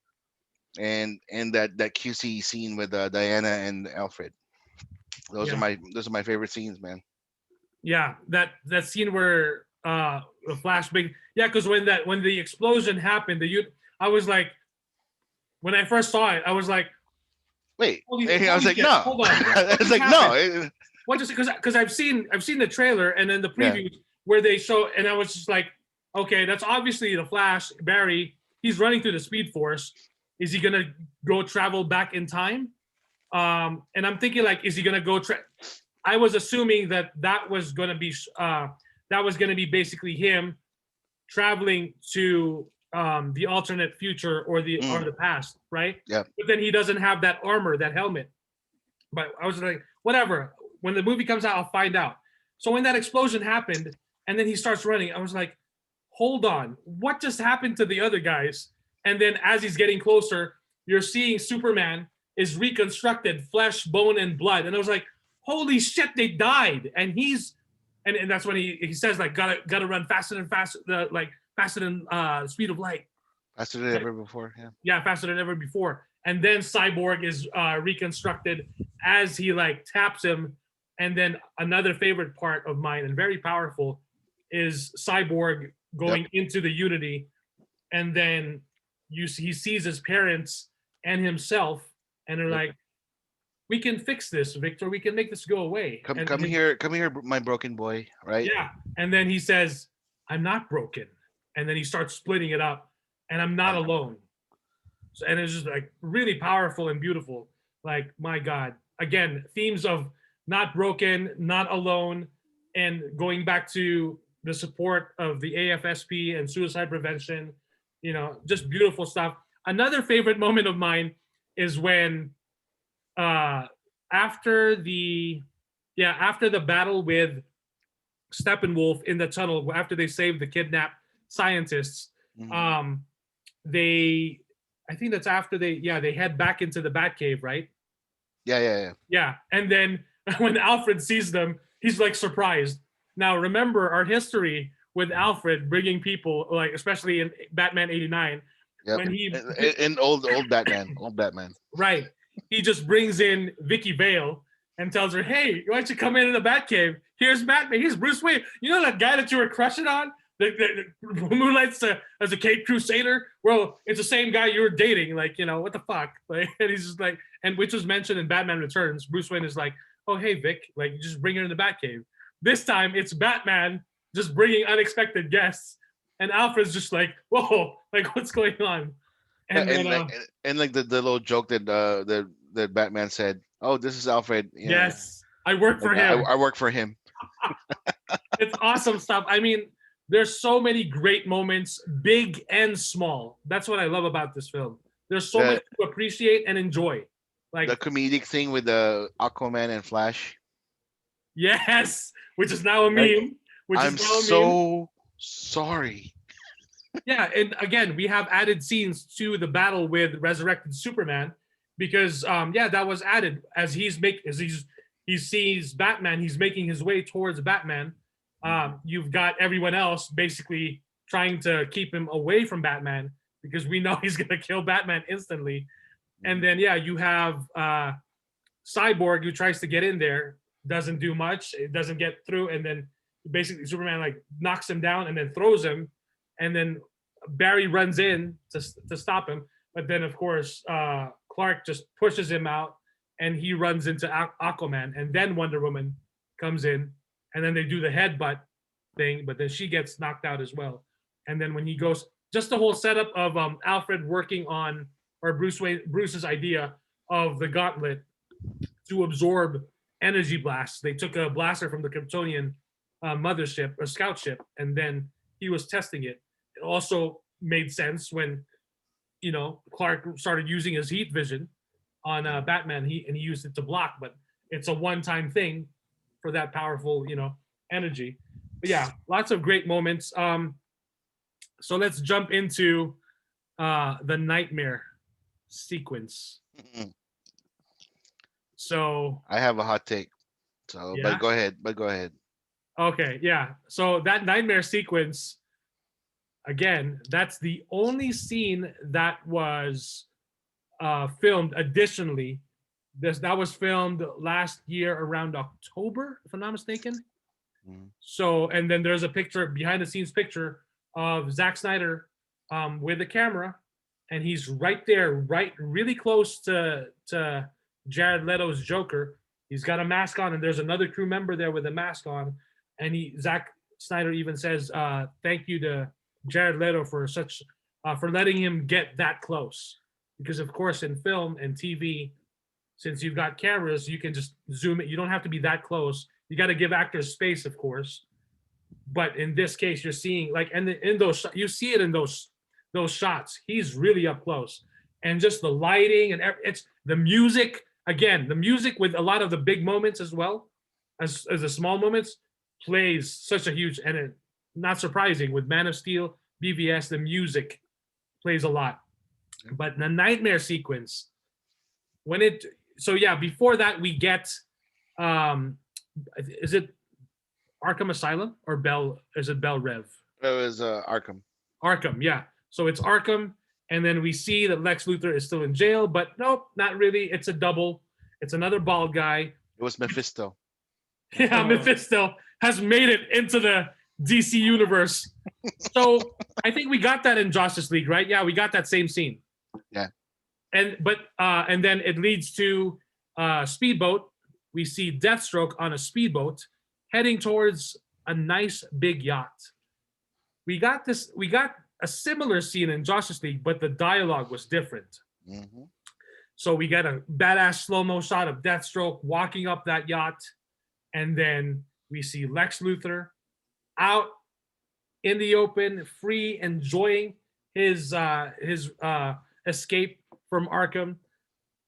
And that QC scene with Diana and Alfred. Those are Yeah. my favorite scenes, man. Yeah, that scene where the Flash big, yeah, because when the explosion happened, I was like, when I first saw it, I was like, Wait, holy, and I was holy like, shit, no. hold on, I was just like, happened? no. What just, because I've seen the trailer and then the Yeah. previews where they show, and I was just like, okay, that's obviously the Flash. Barry, he's running through the Speed Force. Is he gonna go travel back in time? And I'm thinking like, is he gonna go? I was assuming that was gonna be basically him traveling to the alternate future or the past, right? Yeah. But then he doesn't have that armor, that helmet. But I was like, whatever. When the movie comes out, I'll find out. So when that explosion happened, and then he starts running, I was like, hold on, what just happened to the other guys? And then as he's getting closer, you're seeing Superman is reconstructed, flesh, bone, and blood. And I was like, holy shit, they died. And and that's when he says like, gotta run faster than faster, like faster than speed of light. Faster than ever before. Yeah. Yeah, faster than ever before. And then Cyborg is reconstructed as he like taps him. And then another favorite part of mine and very powerful is Cyborg going into the Unity, and then he sees his parents and himself, and they're like, "We can fix this, Victor. We can make this go away." Come here, my broken boy. Right? Yeah, and then he says, "I'm not broken," and then he starts splitting it up, and I'm not alone. So, and it's just like really powerful and beautiful. Like, my God, again, themes of not broken, not alone, and going back to the support of the AFSP and suicide prevention, just beautiful stuff. Another favorite moment of mine is when after the battle with Steppenwolf in the tunnel, after they saved the kidnapped scientists, I think that's after they head back into the Batcave, right? Yeah. Yeah, and then when Alfred sees them, he's like surprised. Now remember our history with Alfred bringing people, like especially in Batman '89, Yep. when he And old Batman. right, he just brings in Vicky Vale and tells her, "Hey, why don't you come in the Batcave? Here's Batman. Here's Bruce Wayne. You know that guy that you were crushing on, that moonlights as a Cape Crusader? Well, it's the same guy you were dating. Like, you know, what the fuck?" Like, and he's just like, and which was mentioned in Batman Returns. Bruce Wayne is like, "Oh, hey, Vic, like, you just bring her in the Batcave." This time, it's Batman just bringing unexpected guests, and Alfred's just like, "Whoa, like, what's going on?" And like the little joke that that Batman said, "Oh, this is Alfred." Yeah. Yes, I work for Like, him. I work for him. It's awesome stuff. I mean, there's so many great moments, big and small. That's what I love about this film. There's so much to appreciate and enjoy. Like The comedic thing with the Aquaman and Flash. yes, which is now a meme. I'm so sorry. Yeah, and again, we have added scenes to the battle with resurrected Superman because that was added as he sees Batman, he's making his way towards Batman. You've got everyone else basically trying to keep him away from Batman because we know he's gonna kill Batman instantly. And then you have Cyborg who tries to get in there, doesn't do much, it doesn't get through, and then basically Superman like knocks him down and then throws him, and then Barry runs in to stop him, but then of course Clark just pushes him out and he runs into Aquaman, and then Wonder Woman comes in, and then they do the headbutt thing, but then she gets knocked out as well. And then when he goes, just the whole setup of Alfred working on, or Bruce's idea of the gauntlet to absorb energy blasts. They took a blaster from the Kryptonian mothership or scout ship, and then he was testing it. It also made sense when, Clark started using his heat vision on Batman. He used it to block, but it's a one-time thing for that powerful, energy. But yeah, lots of great moments. So let's jump into the nightmare sequence. So I have a hot take. So, Yeah? but go ahead. Okay, yeah. So that nightmare sequence, again, that's the only scene that was filmed additionally. That was filmed last year around October, if I'm not mistaken. So, and then there's a picture, behind the scenes picture of Zack Snyder with the camera, and he's right there, really close to Jared Leto's Joker. He's got a mask on, and there's another crew member there with a mask on, and Zack Snyder even says, "Thank you to Jared Leto for letting him get that close," because of course in film and TV, since you've got cameras, you can just zoom it. You don't have to be that close. You got to give actors space, of course. But in this case, you're seeing you see it in those shots. He's really up close, and just the lighting and it's the music. Again, the music with a lot of the big moments as well as the small moments plays such a huge, and it, not surprising with Man of Steel, BVS, the music plays a lot. But the nightmare sequence, before that we get, is it Arkham Asylum or Bell? Is it Bell Rev? It was Arkham. Arkham, yeah. So it's Arkham, and then we see that Lex Luthor is still in jail, but nope, not really. It's a double. It's another bald guy. It was Mephisto. Yeah, Mephisto has made it into the DC universe. So I think we got that in Justice League, right? Yeah, we got that same scene. Yeah. And then it leads to Speedboat. We see Deathstroke on a speedboat heading towards a nice big yacht. We got a similar scene in Justice League, but the dialogue was different. Mm-hmm. So we get a badass slow-mo shot of Deathstroke walking up that yacht, and then we see Lex Luthor out in the open, free, enjoying his escape from Arkham,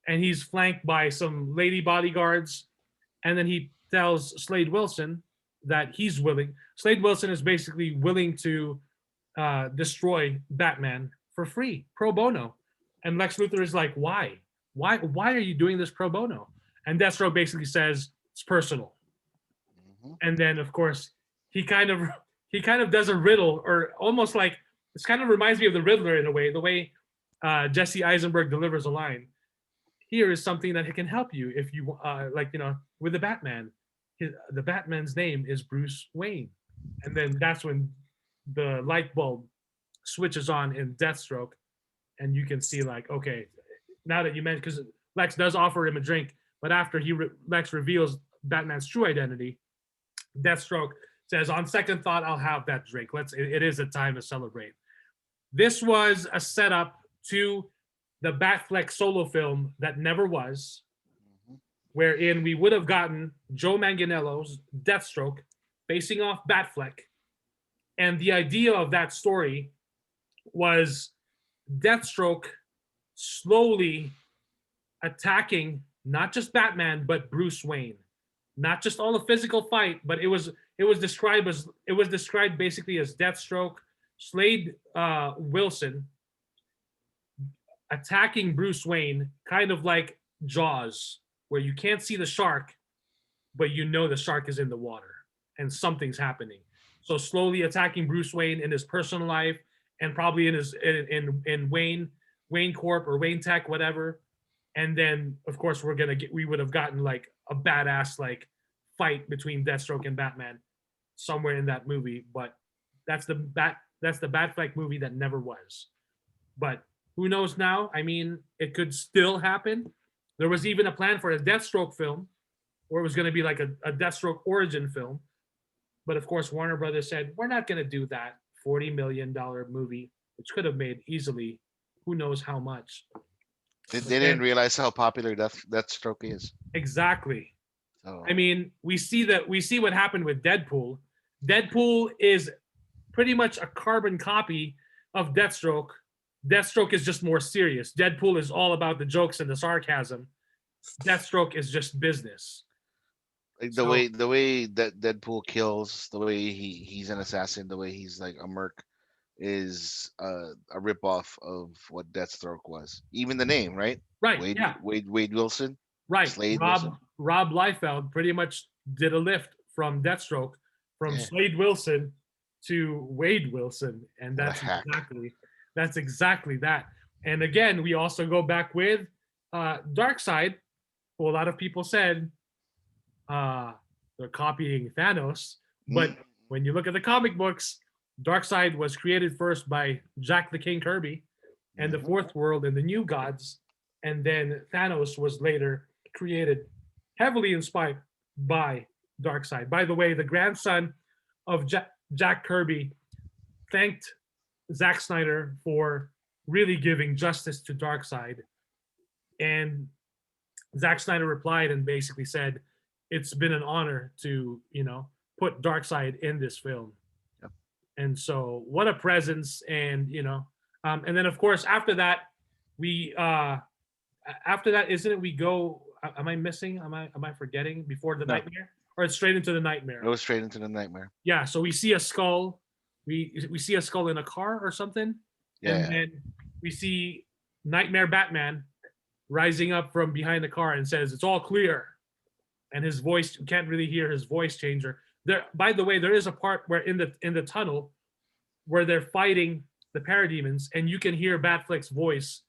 and he's flanked by some lady bodyguards. And then he tells Slade Wilson that he's willing. Slade Wilson is basically willing to destroy Batman for free, pro bono. And Lex Luthor is like, why? Why are you doing this pro bono? And Deathstroke basically says it's personal. Mhm. And then of course he kind of does a riddle, or almost like this kind of reminds me of the Riddler in a way, the way Jesse Eisenberg delivers a line. Here is something that can help you if you with the Batman. The Batman's name is Bruce Wayne. And then that's when the light bulb switches on in Deathstroke, and you can see like, okay, now that you mentioned, because Lex does offer him a drink, but after Lex reveals Batman's true identity, Deathstroke says, on second thought, I'll have that drink. It is a time to celebrate. This was a setup to the Batfleck solo film that never was, wherein we would have gotten Joe Manganiello's Deathstroke facing off Batfleck. And the idea of that story was Deathstroke slowly attacking not just Batman, but Bruce Wayne. Not just all the physical fight, but it was described basically as Deathstroke, Slade Wilson attacking Bruce Wayne, kind of like Jaws, where you can't see the shark, but you know the shark is in the water and something's happening. So slowly attacking Bruce Wayne in his personal life, and probably in his in Wayne Corp or Wayne Tech, whatever. And then of course we would have gotten like a badass like fight between Deathstroke and Batman somewhere in that movie. But that's the Batfleck movie that never was. But who knows now? I mean, it could still happen. There was even a plan for a Deathstroke film, or it was going to be like a Deathstroke origin film. But of course, Warner Brothers said, we're not going to do that $40 million movie, which could have made easily who knows how much. They didn't realize how popular Deathstroke is. Exactly. So. I mean, we see what happened with Deadpool. Deadpool is pretty much a carbon copy of Deathstroke. Deathstroke is just more serious. Deadpool is all about the jokes and the sarcasm. Deathstroke is just business. Like the way that Deadpool kills, the way he's an assassin, the way he's like a merc, is a ripoff of what Deathstroke was. Even the name, right? Right. Wade Wilson. Right. Slade Wilson. Rob Liefeld pretty much did a lift from Deathstroke, from Slade Wilson to Wade Wilson, and that's exactly that. And again, we also go back with Darkseid, who a lot of people said they're copying Thanos, but when you look at the comic books, Darkseid was created first by Jack the King Kirby and the Fourth World and the New Gods, and then Thanos was later created, heavily inspired by Darkseid. By the way, the grandson of Jack Kirby thanked Zack Snyder for really giving justice to Darkseid, and Zack Snyder replied and basically said, it's been an honor to, put Darkseid in this film. Yep. And so what a presence. And, and then of course, after that, isn't it, we go, am I missing? Am I forgetting before the nightmare, or it's straight into the nightmare? It was straight into the nightmare. Yeah. So we see a skull. We see a skull in a car or something. Yeah. And then we see Nightmare Batman rising up from behind the car and says, it's all clear. And his voice, you can't really hear his voice changer. There, by the way, there is a part where in the tunnel where they're fighting the parademons, and you can hear Batfleck's voice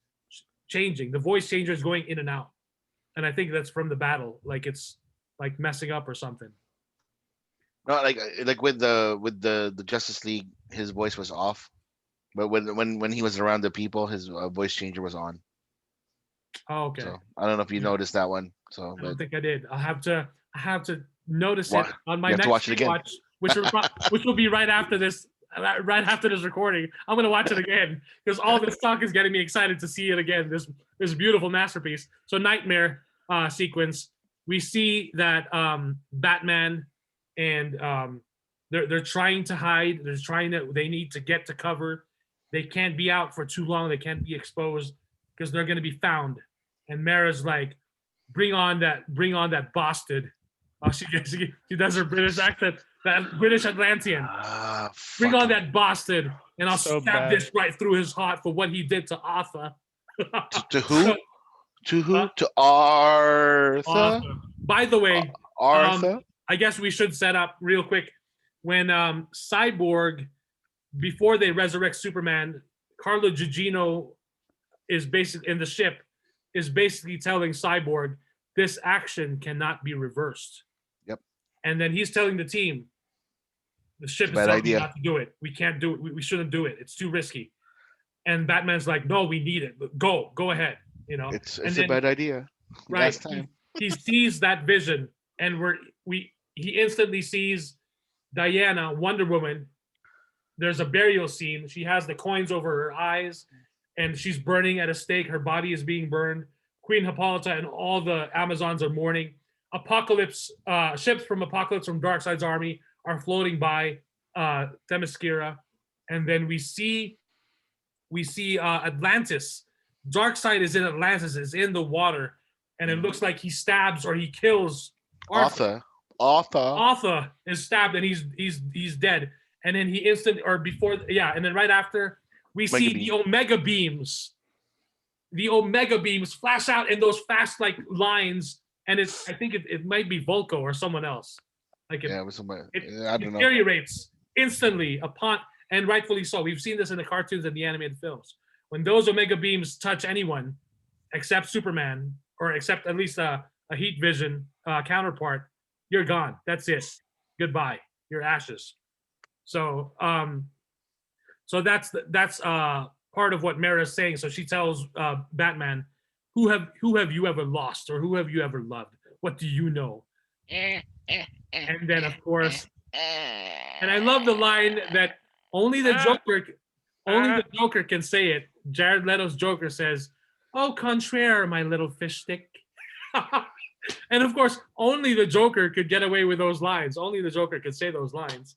changing. The voice changer is going in and out. And I think that's from the battle, like it's like messing up or something. No, like with the Justice League, his voice was off, but when he was around the people, his voice changer was on. Oh, okay. So I don't know if you noticed that one. So I don't think I did. I have to notice it on my next watch it again. watch, which will be right after this recording. I'm gonna watch it again because all this talk is getting me excited to see it again. This beautiful masterpiece. So nightmare sequence. We see that Batman and they're trying to hide. They need to get to cover. They can't be out for too long. They can't be exposed because they're gonna be found. And Mara's like, bring on that bastard. Oh, she does her British accent. that British Atlantean. Ah, Bring on fucking- that bastard, and I'll So stab bad. this right through his heart for what he did to Arthur. To who? So, To who? To Arthur. Arthur. By the way, Arthur. I guess we should set up real quick when Cyborg, before they resurrect Superman, Carlo Gugino is basically in the ship, is basically telling Cyborg this action cannot be reversed. Yep. And then he's telling the team, the ship is Bad telling me idea. not to do it. We can't do it. We shouldn't do it. It's too risky. And Batman's like, no, we need it. Go ahead. You know, It's and a then- bad idea. right. Last time. He sees that vision, and he instantly sees Diana, Wonder Woman. There's a burial scene. She has the coins over her eyes, and she's burning at a stake. Her body is being burned. Queen Hippolyta and all the Amazons are mourning. Apocalypse ships from Apocalypse from Darkseid's army are floating by Themyscira, and then we see Atlantis. Darkseid is in Atlantis, is in the water, and it looks like he stabs or he kills Arthur. Arthur is stabbed and he's dead. And then and then right after we see the Omega beams. The Omega beams flash out in those fast like lines, and I think it might be Volko or someone else. Like Yeah, it was somebody. it I don't know. deteriorates instantly upon, and rightfully so. We've seen this in the cartoons and the animated films. When those Omega beams touch anyone, except Superman, or except at least a heat vision counterpart, you're gone. That's it. Goodbye. You're ashes. So that's part of what Mara is saying. So she tells Batman, who have you ever lost, or who have you ever loved? What do you know? And then of course, and I love the line that only the Joker can say it. Jared Leto's Joker says, "Oh, contraire, my little fish stick." And of course, only the Joker could get away with those lines. Only the Joker could say those lines.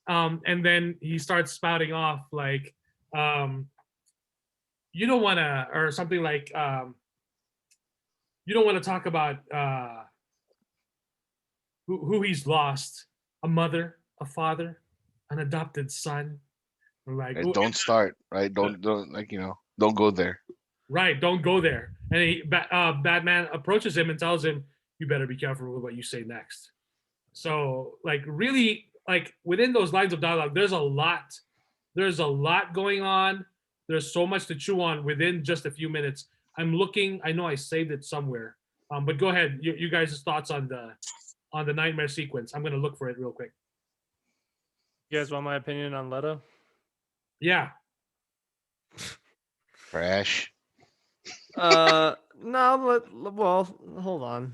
And then he starts spouting off like, you don't want to, or something like, you don't want to talk about who he's lost: a mother, a father, an adopted son. Like, Right, don't start. Right. Don't like don't go there. Right, don't go there. And Batman approaches him and tells him, "You better be careful with what you say next." So, like, really, like within those lines of dialogue, there's a lot going on. There's so much to chew on within just a few minutes. I'm looking. I know I saved it somewhere. But go ahead. You guys' thoughts on the nightmare sequence. I'm gonna look for it real quick. You guys want my opinion on Leto? Yeah. Trash. No, well, hold on.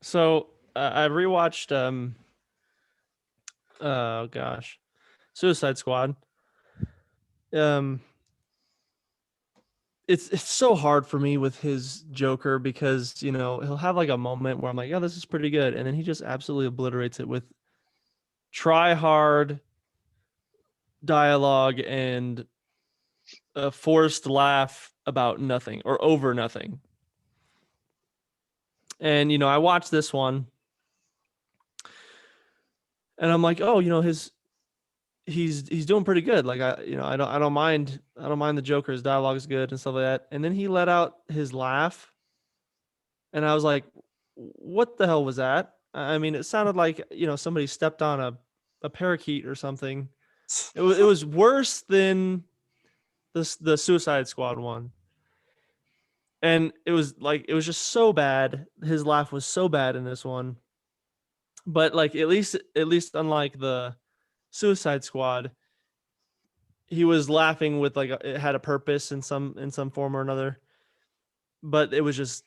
So I rewatched oh gosh, Suicide Squad. It's so hard for me with his Joker because he'll have like a moment where I'm like, oh, this is pretty good, and then he just absolutely obliterates it with try hard dialogue and a forced laugh about nothing or over nothing. And I watched this one and I'm like, oh, he's doing pretty good. Like I don't mind the Joker's dialogue is good and stuff like that. And then he let out his laugh and I was like, what the hell was that? I mean, it sounded like somebody stepped on a parakeet or something. It was worse than the Suicide Squad one. And it was just so bad. His laugh was so bad in this one. But like at least unlike the Suicide Squad, he was laughing with like it had a purpose in some form or another. But it was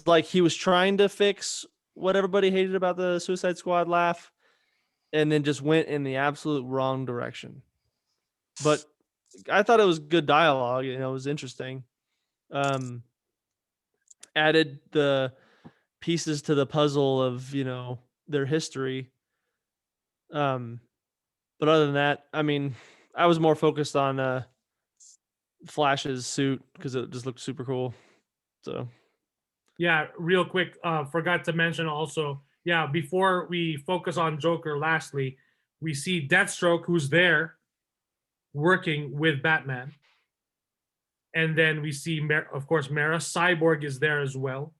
like he was trying to fix what everybody hated about the Suicide Squad laugh and then just went in the absolute wrong direction. But I thought it was good dialogue, it was interesting. Added the pieces to the puzzle of, their history. But other than that, I mean, I was more focused on Flash's suit because it just looked super cool. So Yeah, real quick, forgot to mention also, before we focus on Joker lastly, we see Deathstroke, who's there working with Batman. And then we see, of course, Mara. Cyborg is there as well.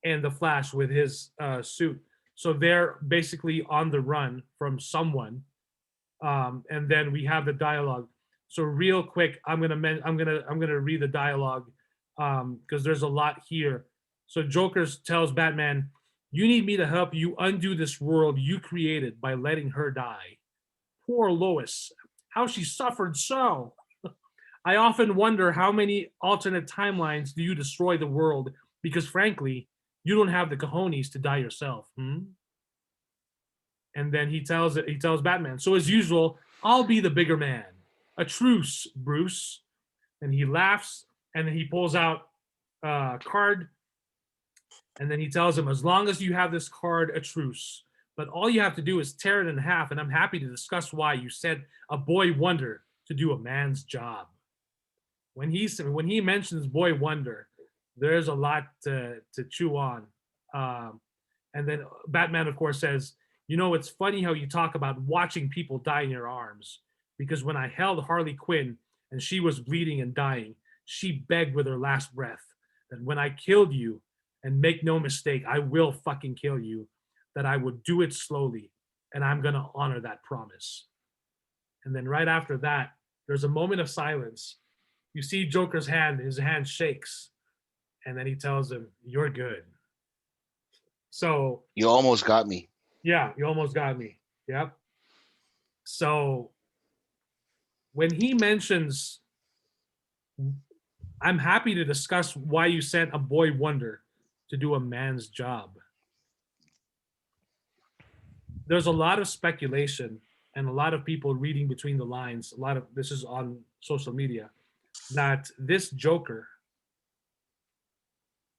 And the Flash with his suit. So they're basically on the run from someone. And then we have the dialogue. So real quick, I'm gonna read the dialogue because there's a lot here. So Joker tells Batman, "You need me to help you undo this world you created by letting her die. Poor Lois, how she suffered so. I often wonder how many alternate timelines do you destroy the world because frankly, you don't have the cojones to die yourself." And then he tells Batman, "So as usual, I'll be the bigger man. A truce, Bruce." And he laughs, and then he pulls out a card, and then he tells him, "As long as you have this card, a truce. But all you have to do is tear it in half, and I'm happy to discuss why you said a boy wonder to do a man's job." When he mentions boy wonder, there's a lot to chew on. And then Batman, of course, says, "You know, it's funny how you talk about watching people die in your arms. Because when I held Harley Quinn and she was bleeding and dying, she begged with her last breath that when I killed you, and make no mistake, I will fucking kill you, that I would do it slowly, and I'm going to honor that promise." And then right after that, there's a moment of silence. You see Joker's hand, his hand shakes, and then he tells him, "You're good." So You almost got me. yeah, you almost got me. Yep. So when he mentions, "I'm happy to discuss why you sent a boy wonder to do a man's job," there's a lot of speculation and a lot of people reading between the lines. This is on social media, that this Joker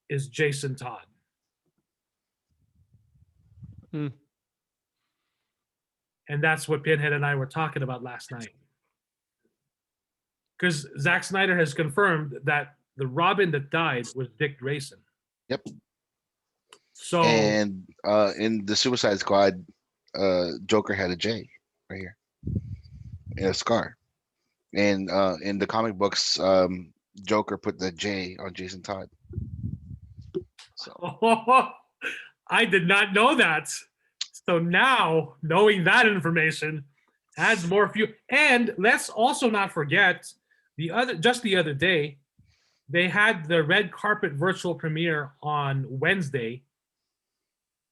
is Jason Todd. And that's what Pinhead and I were talking about last night. Because Zack Snyder has confirmed that the Robin that died was Dick Grayson. Yep. So And in the Suicide Squad, Joker had a J right here, and a scar. And in the comic books, Joker put the J on Jason Todd. So I did not know that. So now knowing that information adds more fuel. And let's also not forget the other day, they had the red carpet virtual premiere on Wednesday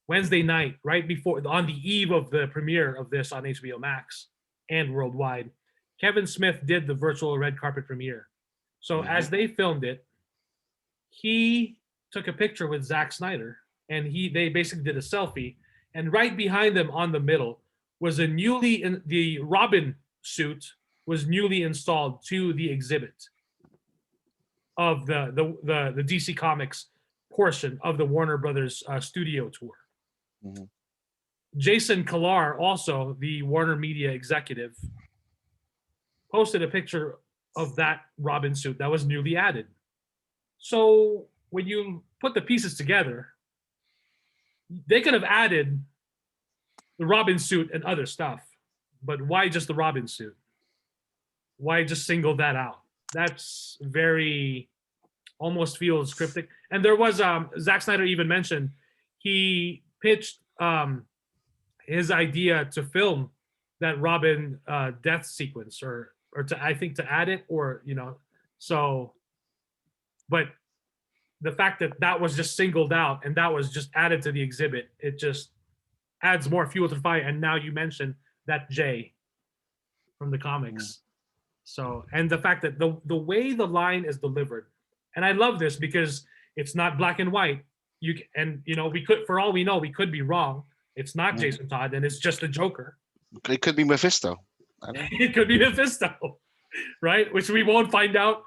night, right before, on the eve of the premiere of this on HBO Max and worldwide. Kevin Smith did the virtual red carpet premiere. So as they filmed it, he took a picture with Zack Snyder, and they basically did a selfie. And right behind them on the middle was the Robin suit was newly installed to the exhibit of the DC Comics portion of the Warner Brothers studio tour. Jason Kilar, also the Warner Media executive, posted a picture of that Robin suit that was newly added. So when you put the pieces together, they could have added the Robin suit and other stuff, but why just the Robin suit? Why just single that out? That's very, almost feels cryptic. And there was, Zack Snyder even mentioned, he pitched his idea to film that Robin death sequence, or to, I think, to add it, or, so, but the fact that that was just singled out and that was just added to the exhibit, it just adds more fuel to the fire. And now you mentioned that J from the comics. So, and the fact that the way the line is delivered, and I love this because it's not black and white. We could, for all we know, we could be wrong. It's not Jason Todd, and it's just the Joker. It could be Mephisto. It could be Mephisto, right? Which we won't find out.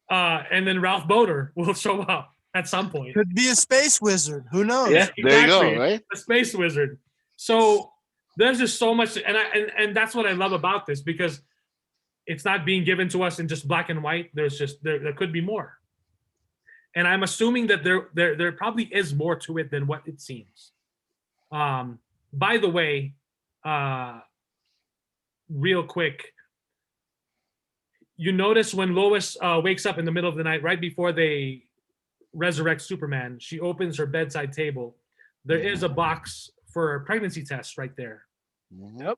And then Ralph Boner will show up at some point. Could be a space wizard. Who knows? Yeah, there you go, right? A space wizard. So there's just so much, and that's what I love about this, because it's not being given to us in just black and white. There's just there could be more, and I'm assuming that there probably is more to it than what it seems. By the way, real quick. You notice when Lois wakes up in the middle of the night, right before they resurrect Superman, she opens her bedside table. There is a box for a pregnancy test right there. Mhm.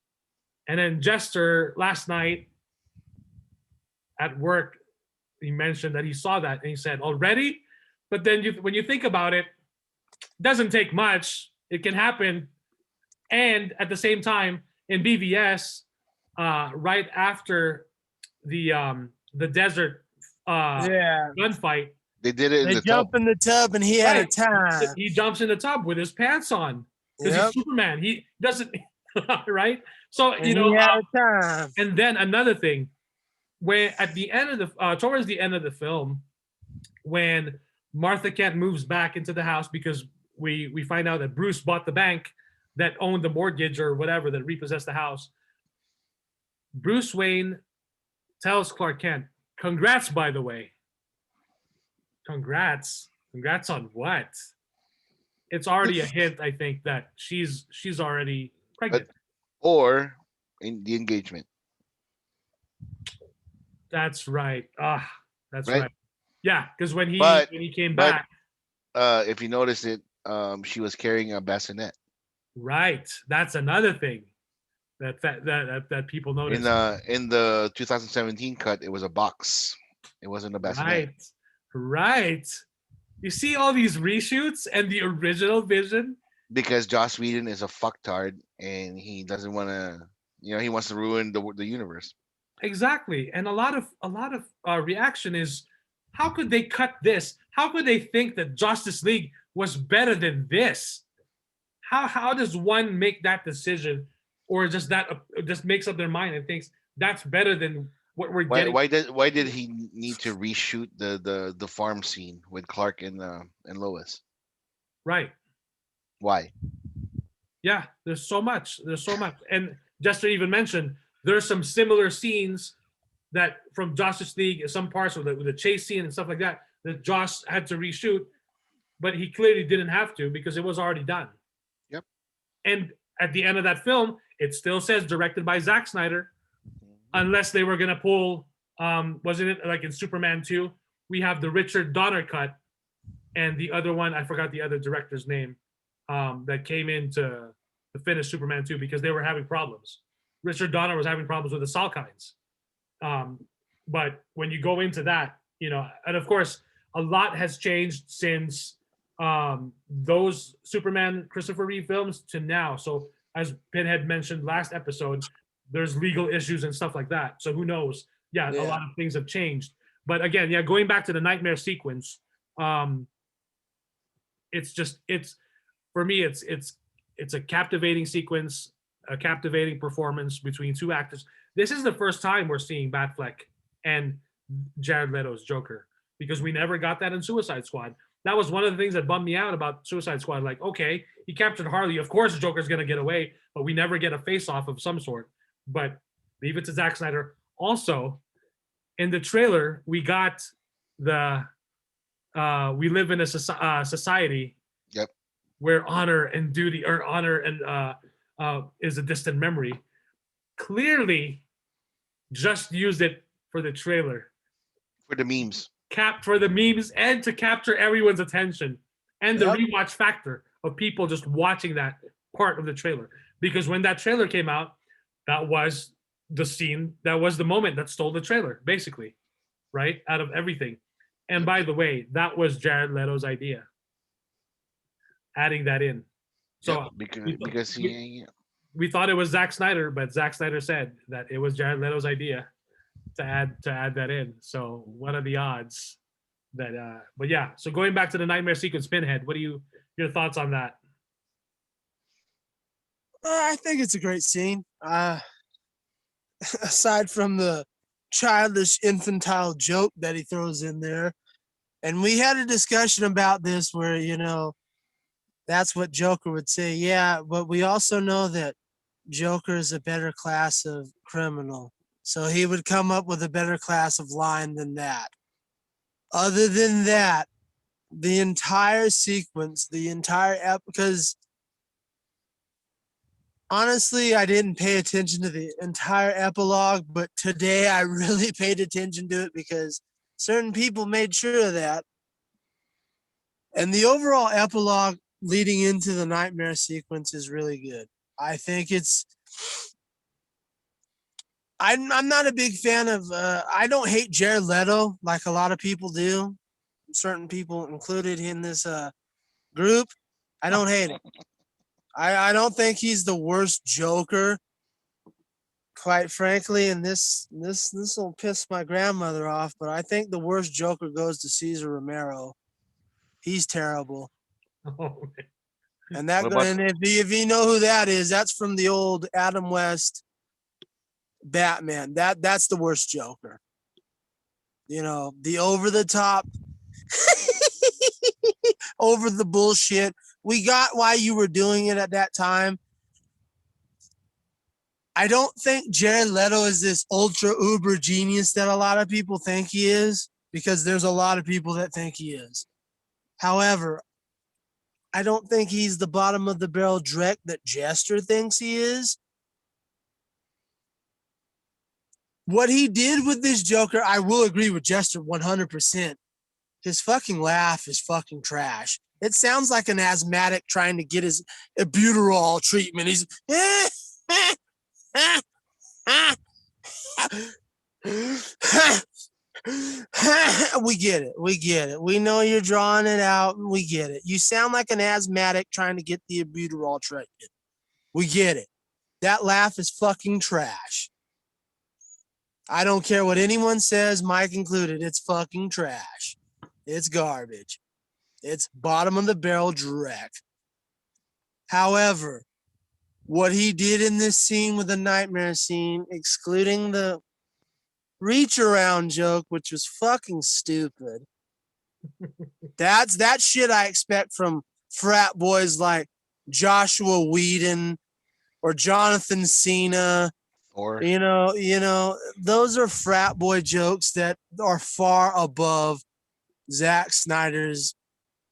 And then Jester last night at work, he mentioned that he saw that and he said, already? But then when you think about it, doesn't take much. It can happen. And at the same time, in BVS, right after the desert Yeah. gunfight, They did it in They the jump tub. in the tub and he had a time. he jumps in the tub with his pants on because Yep. he's Superman. He doesn't, right? So And you know, he had a time. and then another thing, where at the end of the towards the end of the film, when Martha Kent moves back into the house because we find out that Bruce bought the bank that owned the mortgage or whatever that repossessed the house. Bruce Wayne tells Clark Kent, "Congrats, by the way." Congrats. Congrats on what? It's already a hint, I think, that she's already pregnant. Or in the engagement. That's right. That's Right? right. Yeah, because when But- he came but- back, If you notice it, she was carrying a bassinet. right. That's another thing that people notice. In the 2017 cut, it was a box. It wasn't a bassinet. Right. You see all these reshoots and the original vision. Because Joss Whedon is a fucktard and he doesn't want to, he wants to ruin the universe. Exactly. And a lot of reaction is, how could they cut this? How could they think that Justice League was better than this? How does one make that decision, or just makes up their mind and thinks that's better than what we're getting? Why did he need to reshoot the farm scene with Clark and Lois? Right. Why? Yeah, there's so much. And Jester even mentioned there's some similar scenes that from Justice League, some parts with the chase scene and stuff like that Joss had to reshoot, but he clearly didn't have to because it was already done. Yep. And at the end of that film, it still says directed by Zack Snyder, unless they were gonna pull, wasn't it like in Superman 2? We have the Richard Donner cut, and the other one, I forgot the other director's name, that came in to finish Superman 2 because they were having problems. Richard Donner was having problems with the Salkinds. But when you go into that, and of course, a lot has changed since those Superman Christopher Reeve films to now. So as Pinhead mentioned last episode, there's legal issues and stuff like that. So who knows? Yeah, a lot of things have changed. But again, going back to the nightmare sequence, it's for me, it's a captivating sequence, a captivating performance between two actors. This is the first time we're seeing Batfleck and Jared Leto's Joker, because we never got that in Suicide Squad. That was one of the things that bummed me out about Suicide Squad. Like, okay, he captured Harley. Of course, Joker's going to get away, but we never get a face-off of some sort. But leave it to Zack Snyder. Also, in the trailer, we got the we live in a society where honor and duty, or honor and is a distant memory. Clearly, just used it for the trailer. For the memes. For the memes and to capture everyone's attention and the rewatch factor of people just watching that part of the trailer. Because when that trailer came out, that was the scene, that was the moment that stole the trailer, basically, right? Out of everything. And by the way, that was Jared Leto's idea. Adding that in. So because we thought it was Zack Snyder, but Zack Snyder said that it was Jared Leto's idea to add that in. So what are the odds that but yeah, so going back to the nightmare sequence, Pinhead, what are your thoughts on that? I think it's a great scene. Aside from the childish infantile joke that he throws in there, and we had a discussion about this where that's what Joker would say. Yeah, but we also know that Joker is a better class of criminal. So he would come up with a better class of line than that. Other than that, the entire sequence, because honestly, I didn't pay attention to the entire epilogue, but today I really paid attention to it because certain people made sure of that. And the overall epilogue leading into the nightmare sequence is really good. I think it's. I'm not a big fan of. I don't hate Jared Leto like a lot of people do. Certain people included in this group. I don't hate him. I don't think he's the worst Joker. Quite frankly, and this will piss my grandmother off, but I think the worst Joker goes to Cesar Romero. He's terrible. Oh, man. And that What about- and if you know who that is, that's from the old Adam West Batman. That's the worst Joker. You know, the over the top, over the bullshit. We got why you were doing it at that time. I don't think Jared Leto is this ultra uber genius that a lot of people think he is, because there's a lot of people that think he is. However, I don't think he's the bottom of the barrel Drek that Jester thinks he is. What he did with this Joker, I will agree with Jester 100%. His fucking laugh is fucking trash. It sounds like an asthmatic trying to get his albuterol treatment. He's we get it. We get it. We know you're drawing it out. We get it. You sound like an asthmatic trying to get the albuterol treatment. We get it. That laugh is fucking trash. I don't care what anyone says, Mike included. It's fucking trash. It's garbage. It's bottom of the barrel Drek. However, what he did in this scene with the nightmare scene, excluding the reach around joke, which was fucking stupid. That shit I expect from frat boys like Joshua Whedon or Jonathan Cena. Or You know, those are frat boy jokes that are far above Zack Snyder's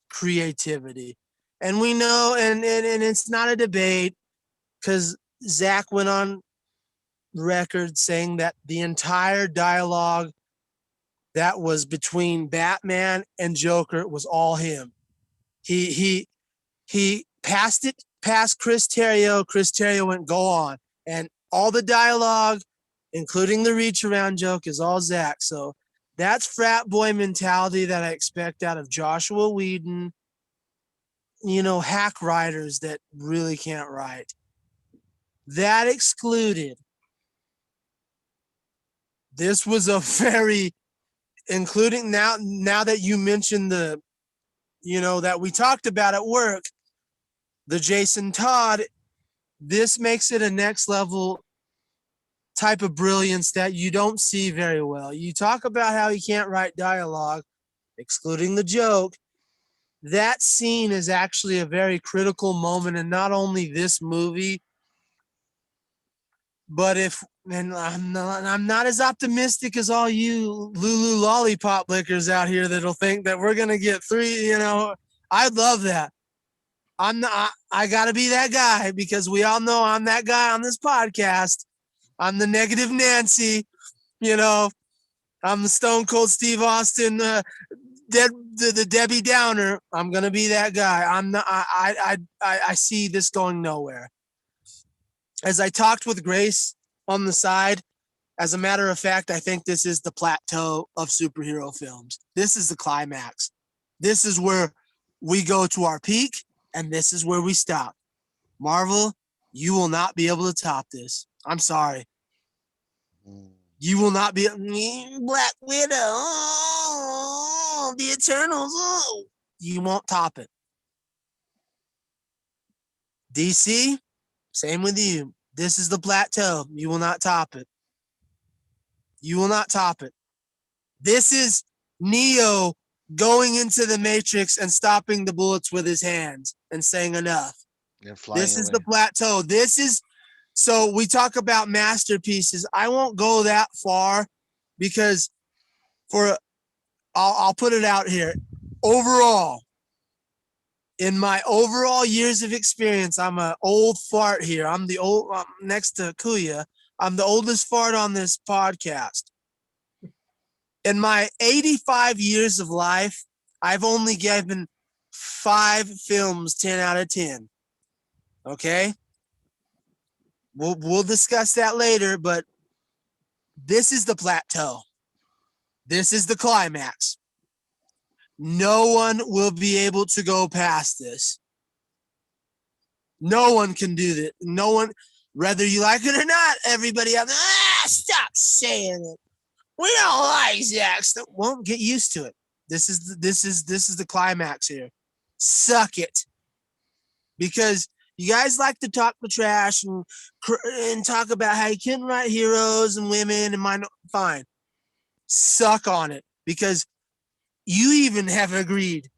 creativity. And we know, and it's not a debate, because Zack went on record saying that the entire dialogue that was between Batman and Joker was all him. He passed it past Chris Terrio. Chris Terrio went, go on. And all the dialogue, including the reach around joke, is all Zack. So that's frat boy mentality that I expect out of Joshua Whedon, you know, hack writers that really can't write. That excluded, this was a very, including now that you mentioned the, you know, that we talked about at work, the Jason Todd, this makes it a next level type of brilliance that you don't see very well. You talk about how he can't write dialogue, excluding the joke. That scene is actually a very critical moment in not only this movie, but and I'm not as optimistic as all you Lulu lollipop lickers out here that'll think that we're gonna get 3. You know, I'd love that. I gotta be that guy, because we all know I'm that guy on this podcast. I'm the negative Nancy, you know. I'm the Stone Cold Steve Austin, the Debbie Downer. I'm gonna be that guy. I'm not. I see this going nowhere. As I talked with Grace on the side, as a matter of fact, I think this is the plateau of superhero films. This is the climax. This is where we go to our peak, and this is where we stop. Marvel, you will not be able to top this. I'm sorry. You will not be Black Widow. Oh, the Eternals. Oh, you won't top it. DC, same with you. This is the plateau. You will not top it. You will not top it. This is Neo going into the Matrix and stopping the bullets with his hands and saying enough. This is the plateau. This is, so we talk about masterpieces. I won't go that far, because I'll put it out here. Overall, in my overall years of experience, I'm an old fart here. I'm the old next to Kuya. I'm the oldest fart on this podcast. In my 85 years of life, I've only given 5 films 10 out of 10. Okay? We'll discuss that later, but this is the plateau. This is the climax. No one will be able to go past this. No one can do that. No one, whether you like it or not, everybody out there, stop saying it. We don't like Zack. Won't get used to it. This is the climax here. Suck it. Because you guys like to talk the trash and talk about how you can write heroes and women and mine. Fine. Suck on it. Because you even have agreed,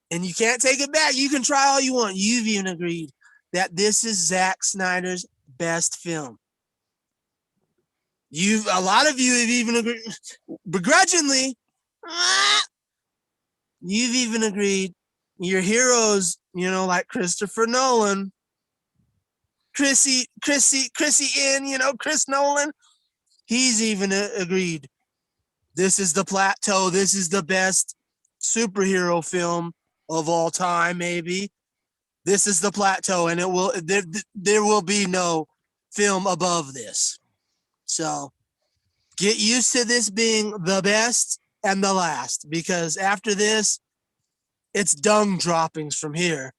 and you can't take it back. You can try all you want. You've even agreed that this is Zack Snyder's best film. A lot of you have even agreed, begrudgingly, you've even agreed your heroes, like Christopher Nolan, Chris Nolan, he's even agreed. This is the plateau. This is the best superhero film of all time, maybe. This is the plateau, and there will be no film above this. So get used to this being the best and the last, because after this, it's dung droppings from here.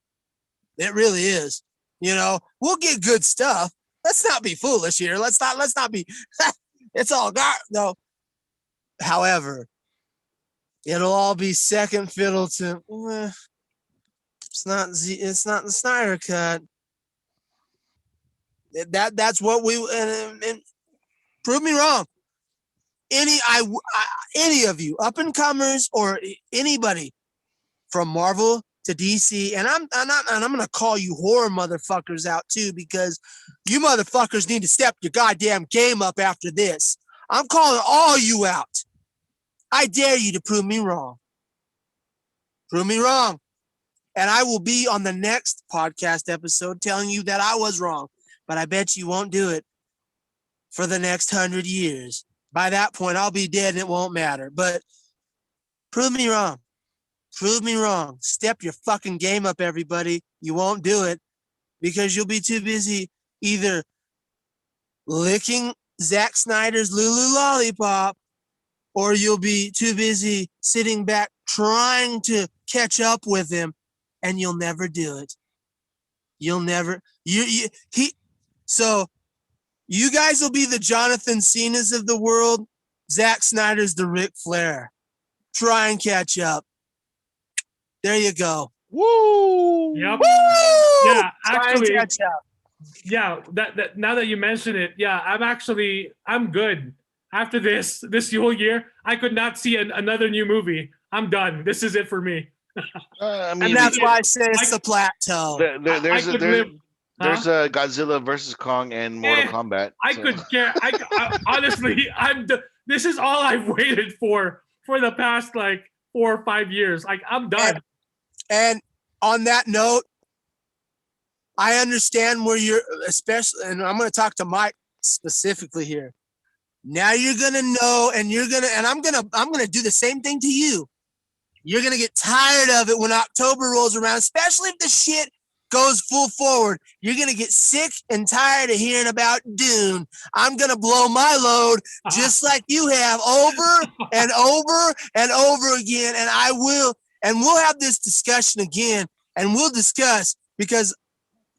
It really is. We'll get good stuff. Let's not be foolish here. Let's not be. It's all no. However, it'll all be second fiddle to. It's not the Snyder Cut. That's what we and prove me wrong. Any of you up and comers or anybody from Marvel to DC, and I'm gonna call you horror motherfuckers out too, because you motherfuckers need to step your goddamn game up after this. I'm calling all you out. I dare you to prove me wrong. Prove me wrong. And I will be on the next podcast episode telling you that I was wrong. But I bet you won't do it for the next 100 years. By that point, I'll be dead and it won't matter. But prove me wrong. Prove me wrong. Step your fucking game up, everybody. You won't do it because you'll be too busy either licking Zack Snyder's Lulu Lollipop, or you'll be too busy sitting back trying to catch up with him, and you'll never do it. You'll never. So you guys will be the Jonathan Cenas of the world. Zack Snyder's the Ric Flair. Try and catch up. There you go. Woo! Yep. Woo! Yeah, Try and actually, catch up. yeah. That now that you mention it, yeah, I'm good. After this whole year, I could not see another new movie. I'm done. This is it for me. I mean, And that's why I say it's the plateau. there's Huh? a Godzilla versus Kong and Mortal Kombat. I could care. I honestly, this is all I've waited for the past 4 or 5 years. I'm done. And on that note, I understand where you're, especially, and I'm going to talk to Mike specifically here. Now you're going to know, and I'm going to do the same thing to you. You're going to get tired of it when October rolls around, especially if the shit goes full forward. You're going to get sick and tired of hearing about Dune. I'm going to blow my load just like you have over and over and over again. And I will, and we'll have this discussion again, and we'll discuss, because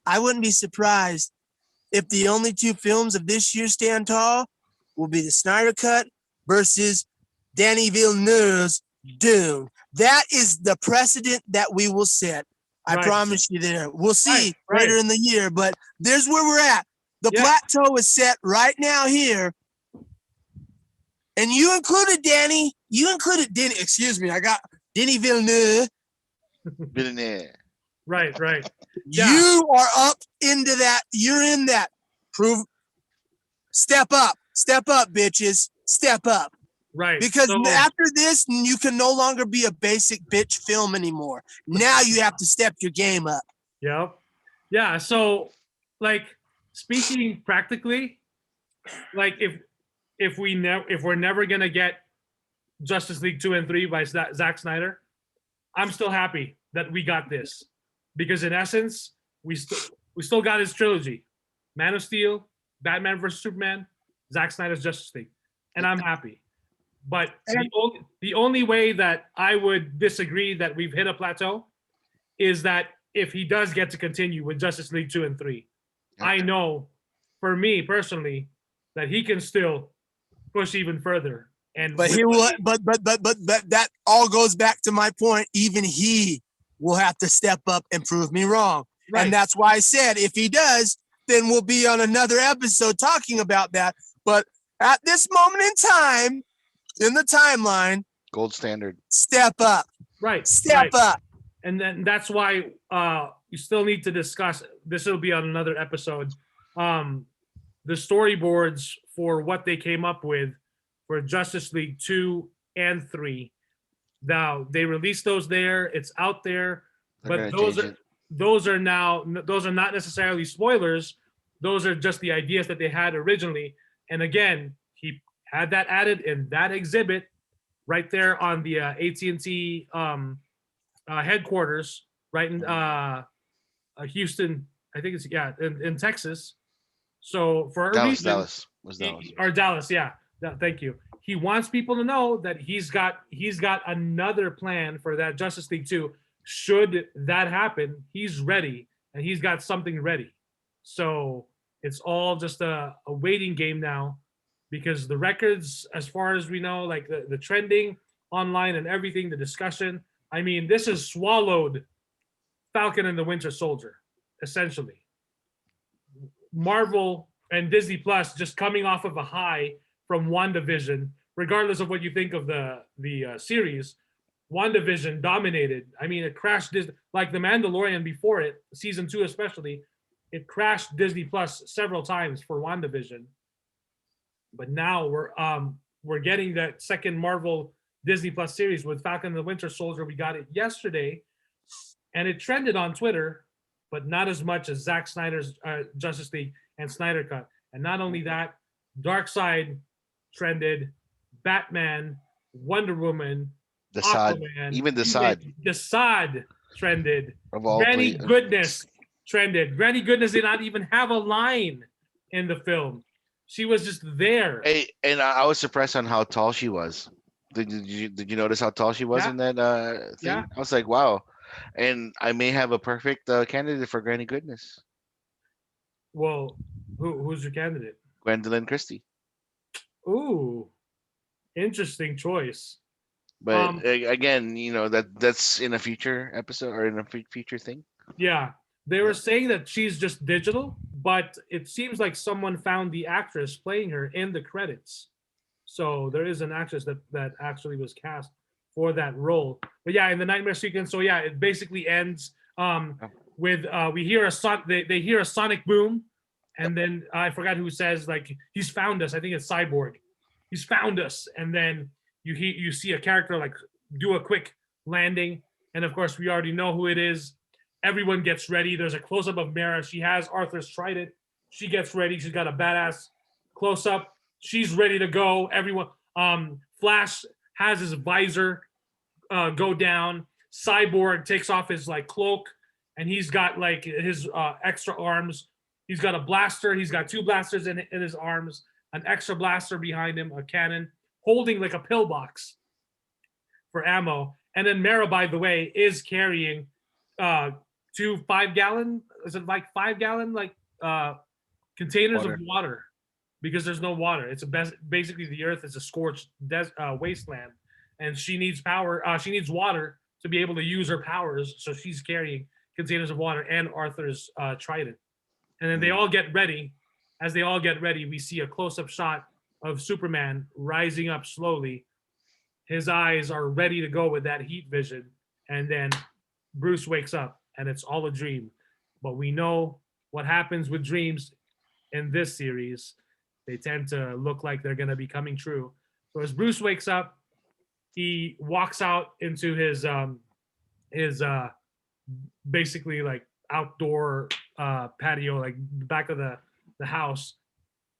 I wouldn't be surprised if the only 2 films of this year stand tall will be the Snyder Cut versus Denis Villeneuve's Dune. That is the precedent that we will set. I promise you there. We'll see later in the year, but there's where we're at. The plateau is set right now here. And you included Danny. Excuse me. I got Denis Villeneuve. Right. Yeah. You are up into that. You're in that. Step up, bitches. Step up. Right. Because So- after this, you can no longer be a basic bitch film anymore. Now you have to step your game up. Yep. Yeah. So, like, speaking practically, like if we're never gonna get Justice League 2 and 3 by Zack Snyder, I'm still happy that we got this, because in essence, we still got his trilogy: Man of Steel, Batman vs Superman, Zack Snyder's Justice League, and I'm happy. But the only way that I would disagree that we've hit a plateau is that if he does get to continue with Justice League 2 and 3, I know, for me personally, that he can still push even further. And But he will. But that all goes back to my point. Even he will have to step up and prove me wrong. Right. And that's why I said if he does, then we'll be on another episode talking about that. But at this moment in time, in the timeline, Gold standard. step up. Right. Step up. And then that's why you still need to discuss. This will be on another episode. The storyboards for what they came up with for Justice League 2 and 3. Now they released those there. It's out there, They're but gonna those are not necessarily spoilers. Those are just the ideas that they had originally. And again, he had that added in that exhibit right there on the AT&T headquarters, right in Houston. I think it's in Texas. So for a reason, Dallas, yeah. Thank you. He wants people to know that he's got another plan for that Justice League 2. Should that happen, he's ready, and he's got something ready. So it's all just a waiting game now, because the records, as far as we know, like the trending online and everything, the discussion, I mean, this has swallowed Falcon and the Winter Soldier, essentially. Marvel and Disney Plus just coming off of a high from WandaVision, regardless of what you think of the series, WandaVision dominated. I mean, it crashed like The Mandalorian before it, season 2 especially. It crashed Disney Plus several times for WandaVision. But now we're getting that second Marvel Disney Plus series with Falcon and the Winter Soldier. We got it yesterday, and it trended on Twitter, but not as much as Zack Snyder's Justice League and Snyder Cut. And not only that, Darkseid trended, Batman, Wonder Woman, Aquaman, even Desaad trended. Granny Goodness trended. Granny Goodness did not even have a line in the film. She was just there. Hey, and I was surprised on how tall she was. Did you notice how tall she was in that thing? Yeah. I was like, wow. And I may have a perfect candidate for Granny Goodness. Well, who's your candidate? Gwendolyn Christie. Ooh, interesting choice. But again, that's in a future episode or in a future thing. Yeah, they were saying that she's just digital, but it seems like someone found the actress playing her in the credits. So there is an actress that actually was cast for that role. But yeah, in the nightmare sequence, so yeah, it basically ends with we hear they hear a sonic boom, and then I forgot who says, like, he's found us. I think it's Cyborg. He's found us, and then you see a character like do a quick landing, and of course we already know who it is. Everyone gets ready. There's a close up of Mara. She has Arthur's trident. She gets ready. She's got a badass close up. She's ready to go. Everyone. Flash has his visor go down. Cyborg takes off his like cloak, and he's got like his extra arms. He's got a blaster. He's got 2 blasters in his arms, an extra blaster behind him, a cannon, holding like a pillbox for ammo. And then Mara, by the way, is carrying 2 5-gallon, is it like 5-gallon like containers of water, because there's no water. It's basically the earth is a scorched wasteland, and she needs power. She needs water to be able to use her powers. So she's carrying containers of water and Arthur's trident. And then they all get ready. As they all get ready, we see a close-up shot of Superman rising up slowly. His eyes are ready to go with that heat vision. And then Bruce wakes up, and it's all a dream. But we know what happens with dreams in this series. They tend to look like they're going to be coming true. So as Bruce wakes up, he walks out into his basically like outdoor patio, like the back of the house,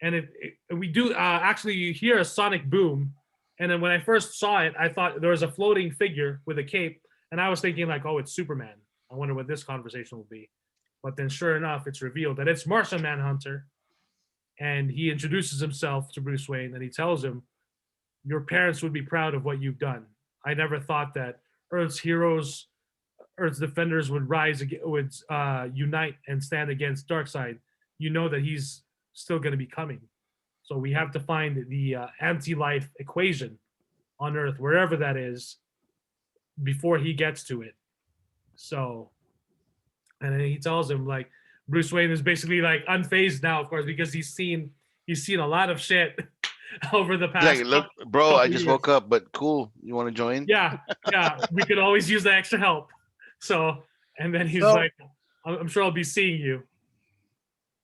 and we do actually you hear a sonic boom, and then when I first saw it, I thought there was a floating figure with a cape, and I was thinking like, oh, it's Superman. I wonder what this conversation will be, but then sure enough, it's revealed that it's Martian Manhunter, and he introduces himself to Bruce Wayne, and he tells him, "Your parents would be proud of what you've done. I never thought that Earth's heroes." Earth's defenders would unite and stand against Darkseid. You know that he's still going to be coming. So we have to find the anti-life equation on Earth, wherever that is, before he gets to it. So, and then he tells him like Bruce Wayne is basically like unfazed now, of course, because he's seen a lot of shit over the past. Like, look, bro, I just woke up, but cool. You want to join? Yeah, we could always use the extra help. So, and then he's like, I'm sure I'll be seeing you.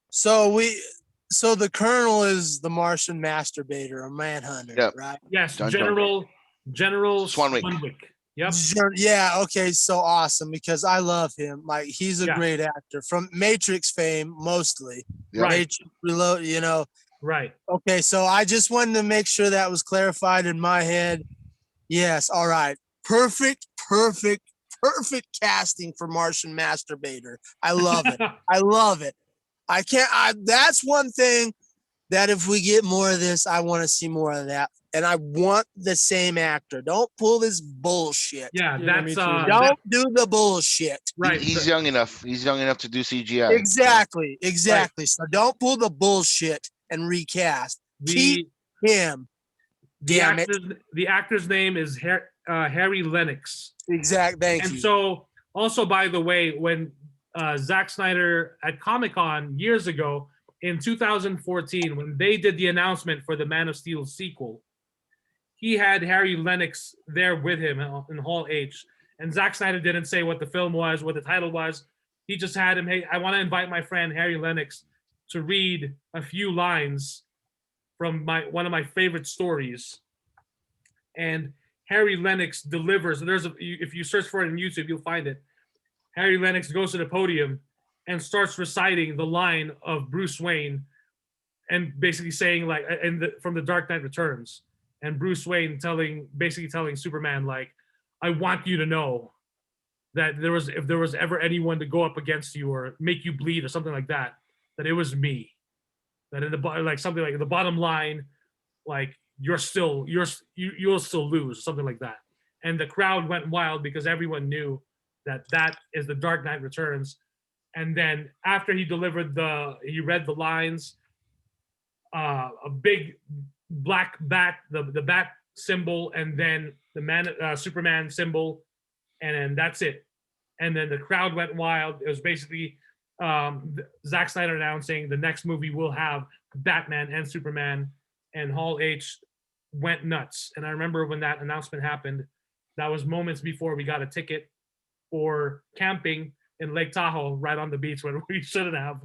So the Colonel is the Martian masturbator or manhunter, right? Yes, General Swanwick. Yep. Yeah, okay, so awesome because I love him. Like he's a great actor from Matrix fame mostly. Right. Matrix Reload, Right. Okay, so I just wanted to make sure that was clarified in my head. Yes, all right. Perfect casting for Martian masturbator. I love it. I love it. That's one thing that if we get more of this, I want to see more of that. And I want the same actor. Don't pull this bullshit. Yeah, that's don't do the bullshit. Right. He's young enough. He's young enough to do CGI. Exactly. Right. So don't pull the bullshit and recast. Keep him. Damn it. The actor's name is Harry Lennox. Exact. Thank you. And so, also, by the way, when Zack Snyder at Comic-Con years ago in 2014, when they did the announcement for the Man of Steel sequel, he had Harry Lennox there with him in Hall H. And Zack Snyder didn't say what the film was, what the title was. He just had him, hey, I want to invite my friend Harry Lennox to read a few lines from one of my favorite stories. And Harry Lennox delivers. If you search for it on YouTube, you'll find it. Harry Lennox goes to the podium and starts reciting the line of Bruce Wayne, and basically saying like, from The Dark Knight Returns, and Bruce Wayne basically telling Superman like, I want you to know that if there was ever anyone to go up against you or make you bleed or something like that, that it was me. That in something like the bottom line, like you'll still lose, something like that. And the crowd went wild because everyone knew that is The Dark Knight Returns. And then after he read the lines, a big black bat, the bat symbol, and then the Superman symbol, and then that's it. And then the crowd went wild. It was basically Zack Snyder announcing the next movie will have Batman and Superman, and Hall H went nuts. And I remember when that announcement happened, that was moments before we got a ticket for camping in Lake Tahoe, right on the beach, when we shouldn't have.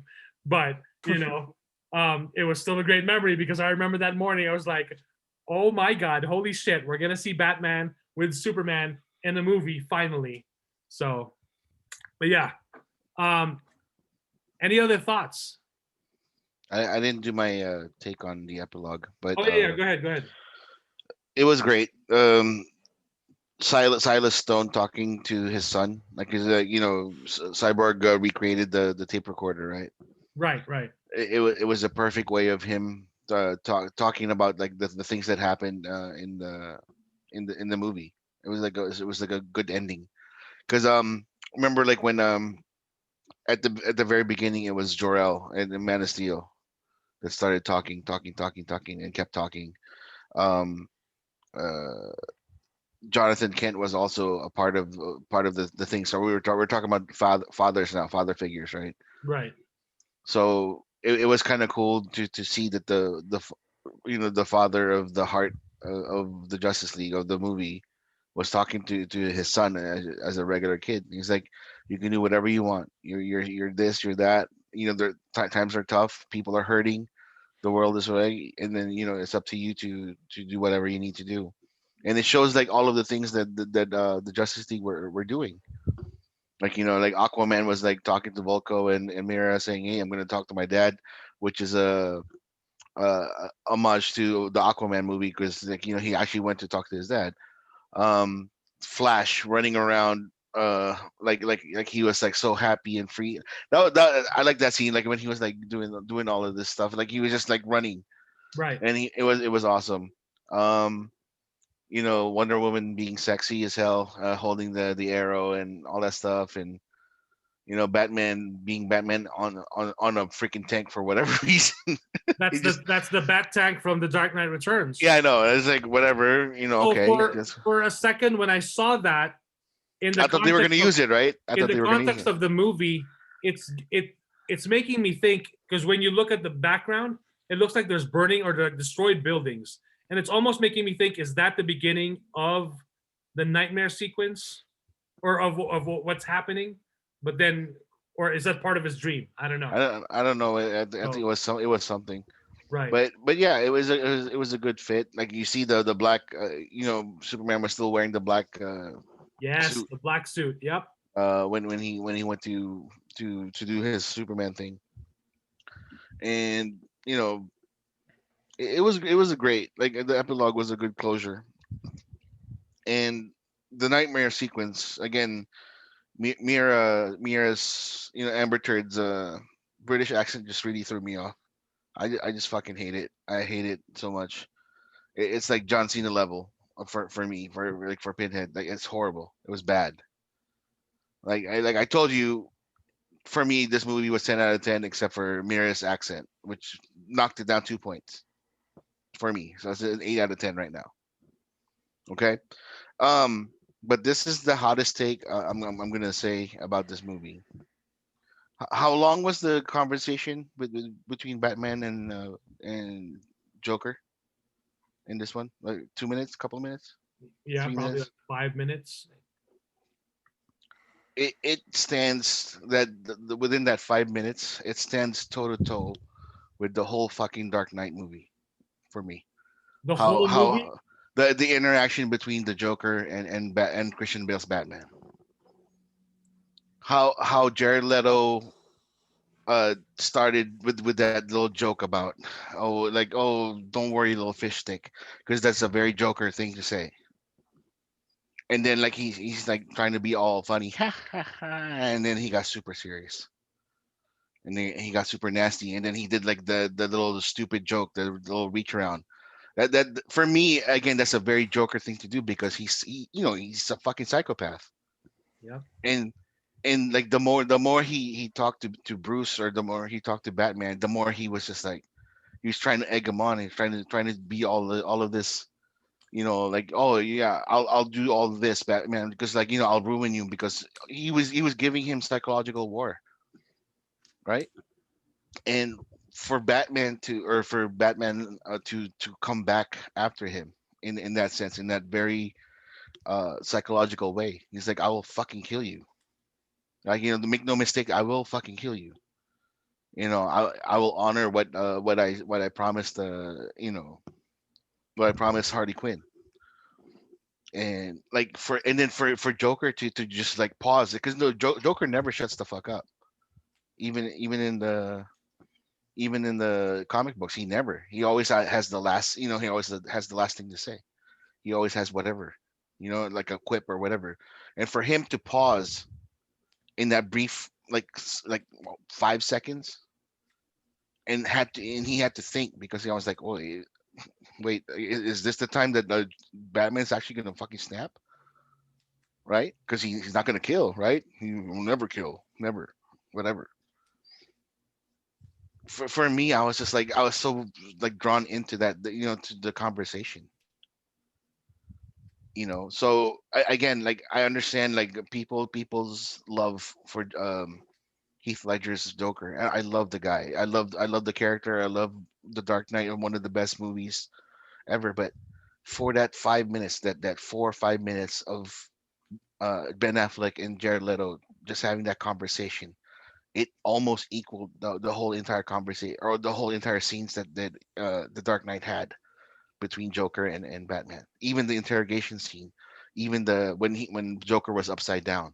But, it was still a great memory because I remember that morning, I was like, oh my God, holy shit, we're going to see Batman with Superman in the movie finally. So, but yeah. Any other thoughts? I didn't do my take on the epilogue, but go ahead. It was great. Silas Stone talking to his son, like his, Cyborg recreated the tape recorder, right? Right. It was a perfect way of him talking about like the things that happened in the movie. It was like a good ending, because remember like when at the very beginning it was Jor-El and the Man of Steel that started talking and kept talking. Jonathan Kent was also a part of the thing. So we're talking about fathers now, father figures, right? Right. So it was kind of cool to see that the father of the heart of the Justice League of the movie was talking to his son as a regular kid. He's like, you can do whatever you want. You're this, you're that. Times are tough. People are hurting. the world this way, and then it's up to you to do whatever you need to do. And it shows like all of the things that the Justice League were doing. Like like Aquaman was like talking to Volko and Mira saying, "Hey, I'm gonna talk to my dad," which is a homage to the Aquaman movie because like he actually went to talk to his dad. Um, Flash running around like he was like so happy and free. That I like that scene, like when he was like doing all of this stuff, like he was just like running, Right. and it was awesome. Um, Wonder Woman being sexy as hell, holding the arrow and all that stuff, and Batman being Batman on a freaking tank for whatever reason. That's He just that's the Bat Tank from The Dark Knight Returns. Yeah, I know. It's like whatever, So okay. Just for a second when I saw that in the I thought they were gonna context use it, right? I in thought the they were gonna use context it. of the movie, it's making me think because when you look at the background, it looks like there's burning or the destroyed buildings, and it's almost making me think: is that the beginning of the nightmare sequence, or of what's happening? But then, or is that part of his dream? I don't know. I don't know. I think So, it was something. right. But yeah, it was a good fit. Like you see the black, Superman was still wearing the black Yes, suit the black suit. Yep. when he went to do his Superman thing, and it was a great, like the epilogue was a good closure, and the nightmare sequence again. Mira's Amber Turd's British accent just really threw me off. I just fucking hate it. I hate it so much. It's like John Cena level for me for Pinhead. Like it's horrible. It was bad. Like I told you, for me this movie was 10 out of 10 except for Mira's accent, which knocked it down 2 points for me. So it's an 8 out of 10 right now. Okay. Um, but this is the hottest take I'm gonna say about this movie. How long was the conversation between Batman and Joker in this one? Like 2 minutes, couple of minutes, Yeah, three probably like minutes. 5 minutes. It stands that within that 5 minutes, it stands toe to toe with the whole fucking Dark Knight movie for me. The How whole movie. how the interaction between the Joker and Christian Bale's Batman. How Jared Leto started with that little joke about, don't worry, little fish stick, because that's a very Joker thing to say. And then like he's like trying to be all funny, ha ha ha, and then he got super serious, and then he got super nasty, and then he did like the little stupid joke, the little reach around. That for me again, that's a very Joker thing to do because he's a fucking psychopath. Yeah. And like the more he talked to Bruce, or the more he talked to Batman, the more he was just like he was trying to egg him on and trying to be all of this, like, oh yeah, I'll do all of this, Batman, because like I'll ruin you, because he was giving him psychological war, right? And for Batman to come back after him in that sense, in that very psychological way, he's like, I will fucking kill you. Like, make no mistake, I will fucking kill you. I will honor what I promised, what I promised Harley Quinn. And like for Joker to just like pause it, because no, Joker never shuts the fuck up. Even in the comic books, he always has the last, he always has the last thing to say. He always has whatever, like a quip or whatever. And for him to pause in that brief, like 5 seconds, and he had to think, because he was like, oh, wait, is this the time that Batman's actually gonna fucking snap, right? Because he's not gonna kill, right? He will never kill, never, whatever. For me, I was just like, I was so like drawn into that, to the conversation. So again, like I understand like people's love for Heath Ledger's Joker. I love the guy. I love the character. I love The Dark Knight, one of the best movies ever. But for that 5 minutes, that 4 or 5 minutes of Ben Affleck and Jared Leto just having that conversation, it almost equaled the whole entire conversation or the whole entire scenes that the Dark Knight had between Joker and Batman. Even the interrogation scene, even the when Joker was upside down,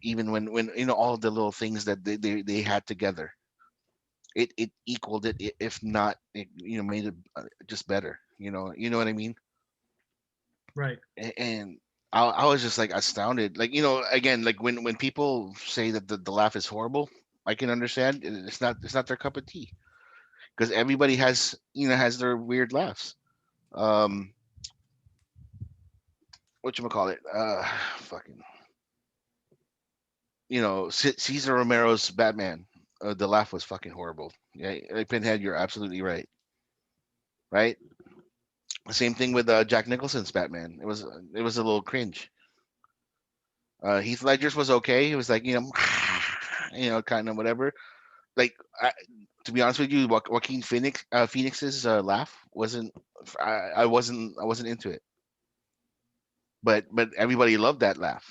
even when all the little things that they had together, it equaled it, if not it made it just better. You know what I mean? Right. And I was just like astounded. Like again, like when people say that the laugh is horrible, I can understand. It's not their cup of tea because everybody has their weird laughs. Um, what you call it? Fucking. Cesar Romero's Batman. The laugh was fucking horrible. Yeah, Pinhead, you're absolutely right. Right. Same thing with Jack Nicholson's Batman. It was a little cringe. Heath Ledger's was okay. It was like kind of whatever. Like to be honest with you, Joaquin Phoenix's laugh wasn't. I wasn't into it. But everybody loved that laugh.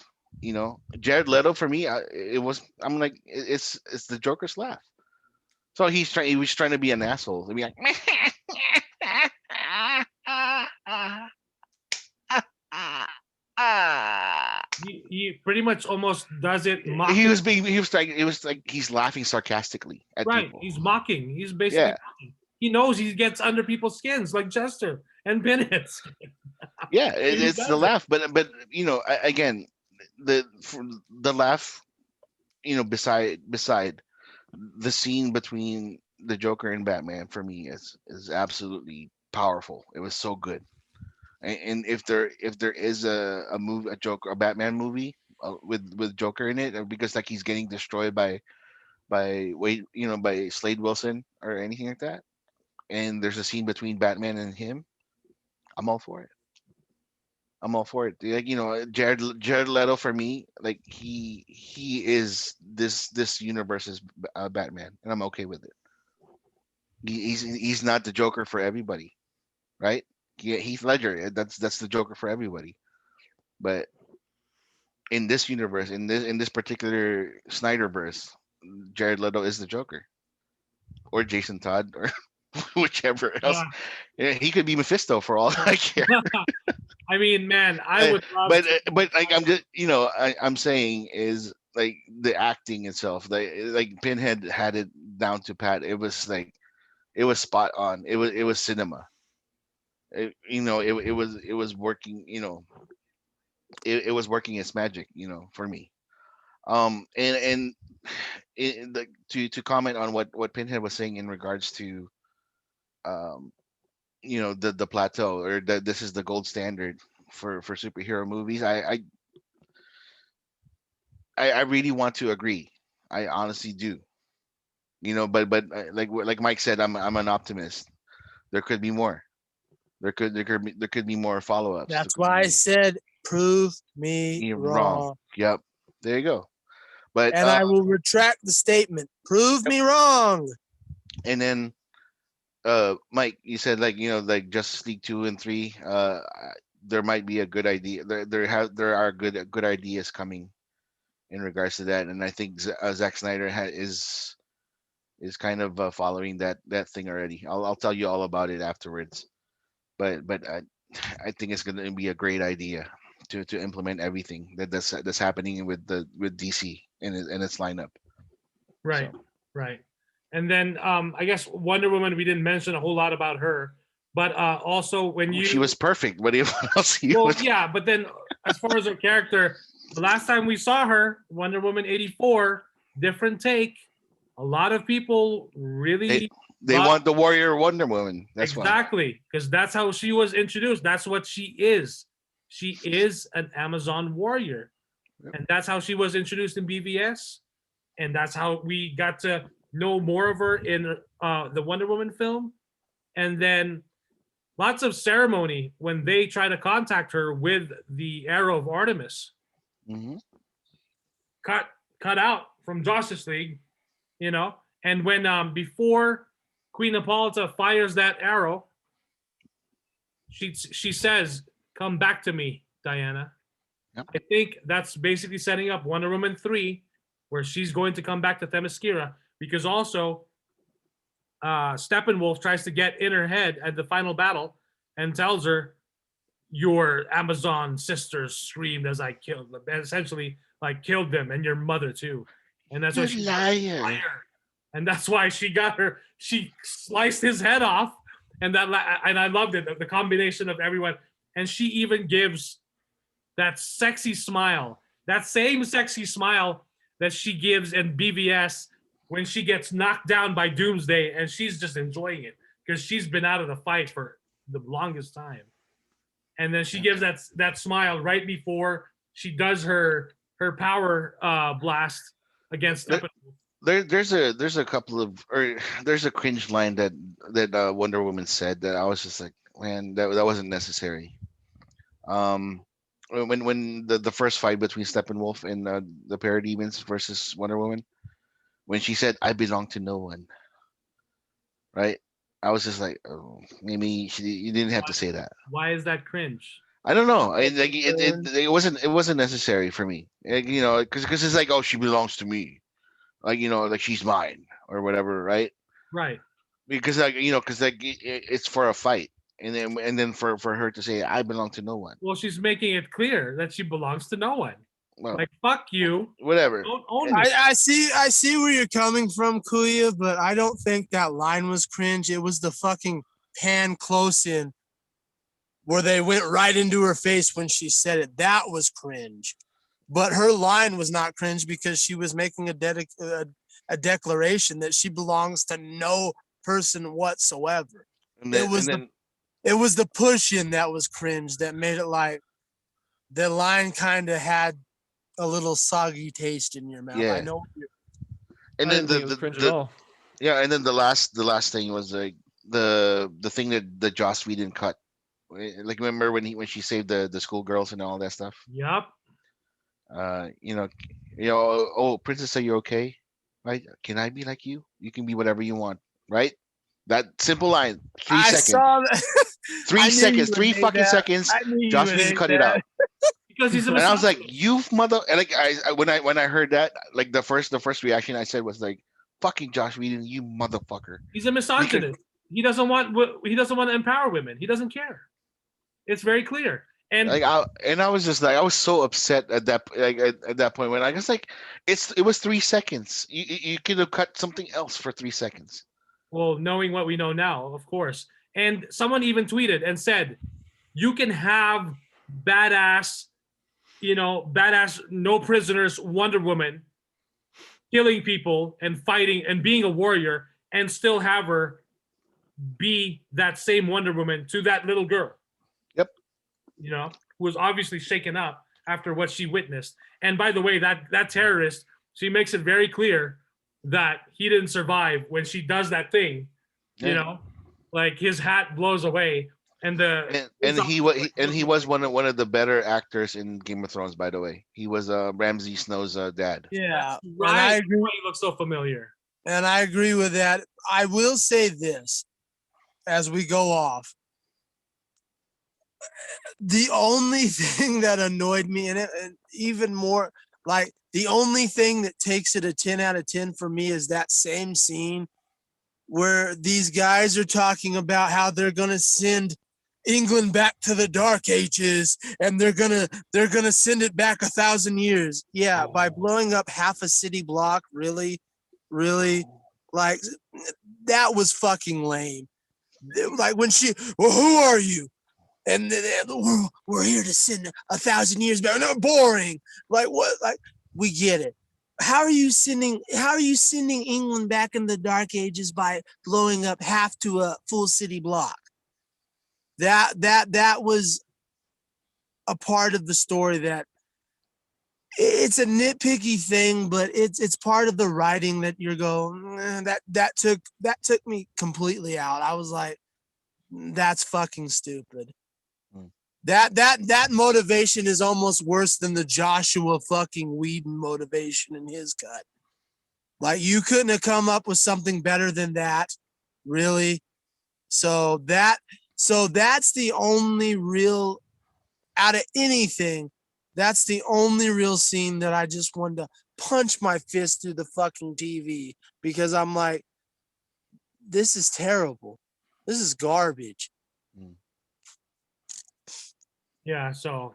Jared Leto for me, it was. I'm like, it's the Joker's laugh. So he was trying to be an asshole. To be like, He pretty much almost does it he mocking. was being he was like it was like he's laughing sarcastically at Right. people. He's mocking. He's basically Yeah. mocking. He knows he gets under people's skins like Jester and Pinhead. Yeah, He it's the does it. laugh, but again, the laugh, beside the scene between the Joker and Batman for me is absolutely powerful. It was so good. And if there is a Batman movie with Joker in it, because like he's getting destroyed by Slade Wilson or anything like that, and there's a scene between Batman and him, I'm all for it. I'm all for it. Like Jared Leto for me, like he is this universe's Batman, and I'm okay with it. He's not the Joker for everybody, right? Yeah, Heath Ledger, that's the Joker for everybody. But in this universe, in this particular Snyderverse, Jared Leto is the Joker, or Jason Todd, or whichever else. Yeah. Yeah, he could be Mephisto for all I care. I mean, man, I would love But like I'm just I'm saying is like the acting itself, like Pinhead had it down to pat. It was spot on. It was cinema. It was working. It was working its magic. For me. And to comment on what Pinhead was saying in regards to um the plateau, or this is the gold standard for superhero movies. I really want to agree. I honestly do. But like Mike said, I'm an optimist. There could be more. There could be more follow-ups. That's why I said, prove me You're wrong. wrong. Yep. There you go. But And I will retract the statement. Prove me wrong. and then Mike, you said like Justice League 2 and 3. There might be a good idea. There are good ideas coming in regards to that, and I think Zack Snyder is kind of following that thing already. I'll tell you all about it afterwards. But I think it's going to be a great idea to implement everything that's happening with DC in its lineup. right, So. right. And then I guess Wonder Woman, we didn't mention a whole lot about her, but also when She was perfect. What else? Yeah, but then as far as her character, the last time we saw her, Wonder Woman 84, different take. A lot of people really They want the warrior Wonder Woman. That's exactly, because that's how she was introduced. That's what she is. She is an Amazon warrior, and that's how she was introduced in BVS, and that's how we got to know more of her in the Wonder Woman film, and then lots of ceremony when they try to contact her with the arrow of Artemis. Mm-hmm. Cut out from Justice League, and when before Queen Hippolyta fires that arrow, she says, "Come back to me, Diana." Yep. I think that's basically setting up Wonder Woman 3 where she's going to come back to Themyscira, because also Steppenwolf tries to get in her head at the final battle and tells her, your Amazon sisters screamed as I killed them, essentially like killed them, and your mother too. And that's what she liar. And that's why she sliced his head off. And and I loved it, the combination of everyone. And she even gives that sexy smile, that same sexy smile that she gives in BVS when she gets knocked down by Doomsday, and she's just enjoying it because she's been out of the fight for the longest time. And then she gives that smile right before she does her power blast against Steppenwolf. There's a couple of, or there's a cringe line that Wonder Woman said that I was just like, man, that wasn't necessary. When the first fight between Steppenwolf and the Parademons versus Wonder Woman, when she said, "I belong to no one," right? I was just like, oh, maybe you didn't have to say that. Why is that cringe? I don't know. It wasn't necessary for me. Because it's like, oh, she belongs to me. Like, like she's mine or whatever, right? Right. Because it's for a fight, and then for her to say I belong to no one. Well, she's making it clear that she belongs to no one. Well, like, fuck you. Whatever. Don't own me. I see where you're coming from, Kuya, but I don't think that line was cringe. It was the fucking pan close in where they went right into her face when she said it. That was cringe. But her line was not cringe because she was making a declaration that she belongs to no person whatsoever. It was the push in that was cringe that made it like the line kind of had a little soggy taste in your mouth. Yeah. I know. And then and then the last thing was like the thing that Joss Whedon cut. Like, remember when she saved the schoolgirls and all that stuff? Yep. Oh, Princess, are you okay? Right? Can I be like you? You can be whatever you want, right? That simple line. 3 seconds. Saw that. 3 seconds. 3 fucking seconds. Joss Whedon cut it out. Because he's and I was like, "You mother!" And like when I heard that, like the first reaction I said was like, "Fucking Joss Whedon, you motherfucker!" He's a misogynist. He doesn't want to empower women. He doesn't care. It's very clear. And I was just like, I was so upset at that at that point when I was like, it was 3 seconds. You could have cut something else for 3 seconds. Well, knowing what we know now, of course. And someone even tweeted and said, you can have badass, no prisoners Wonder Woman killing people and fighting and being a warrior, and still have her be that same Wonder Woman to that little girl. Yep. Who was obviously shaken up after what she witnessed. And by the way, that terrorist, she makes it very clear that he didn't survive when she does that thing. Like his hat blows away, and he was one of the better actors in Game of Thrones. By the way, he was Ramsay Snow's dad. Yeah, right. And I agree. He looks so familiar. And I agree with that. I will say this as we go off. The only thing that annoyed me in it, and even more, like the only thing that takes it a 10 out of 10 for me is that same scene where these guys are talking about how they're going to send England back to the Dark Ages, and they're gonna send it back 1,000 years. Yeah, by blowing up half a city block. Really, like that was fucking lame. Like when well, who are you? And we're here to send 1,000 years back. No, boring. Like what? Like we get it. How are you sending England back in the Dark Ages by blowing up half to a full city block? That was a part of the story that it's a nitpicky thing, but it's part of the writing that you're going, that took me completely out. I was like, that's fucking stupid. That motivation is almost worse than the Joshua fucking Whedon motivation in his cut. Like you couldn't have come up with something better than that, really. So that's the only real, out of anything, That's the only real scene that I just wanted to punch my fist through the fucking TV because I'm like, this is terrible. This is garbage. Yeah. So,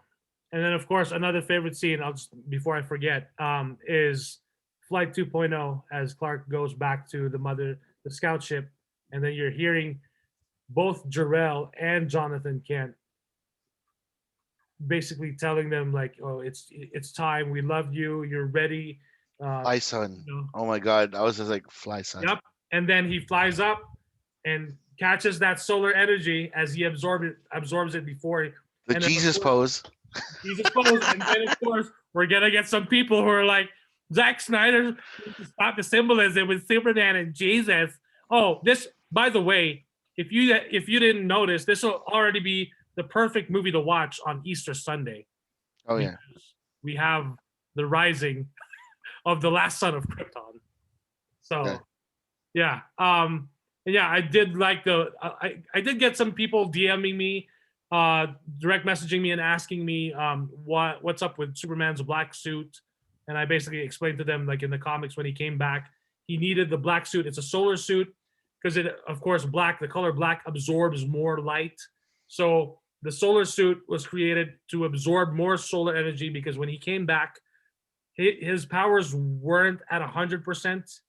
and then of course another favorite scene. I'll just before I forget, is Flight 2.0 as Clark goes back to the scout ship, and then you're hearing both Jarrell and Jonathan Kent basically telling them like, "Oh, it's time. We love you. You're ready." Fly son. You know. Oh my god, I was just like fly son. Yep. And then he flies up and catches that solar energy as he absorbs it before he, The and then, Jesus of course, pose. Jesus pose, and then of course we're gonna get some people who are like, Zack Snyder needs to stop the symbolism with Superman and Jesus. Oh, this, by the way, if you didn't notice, this will already be the perfect movie to watch on Easter Sunday. Oh yeah. We have the rising of the last son of Krypton. So yeah. Yeah, I did like I did get some people DMing me, direct messaging me and asking me what's up with Superman's black suit. And I basically explained to them, like in the comics when he came back, he needed the black suit. It's a solar suit because it, of course, the color black absorbs more light. So the solar suit was created to absorb more solar energy because when he came back, his powers weren't at 100%.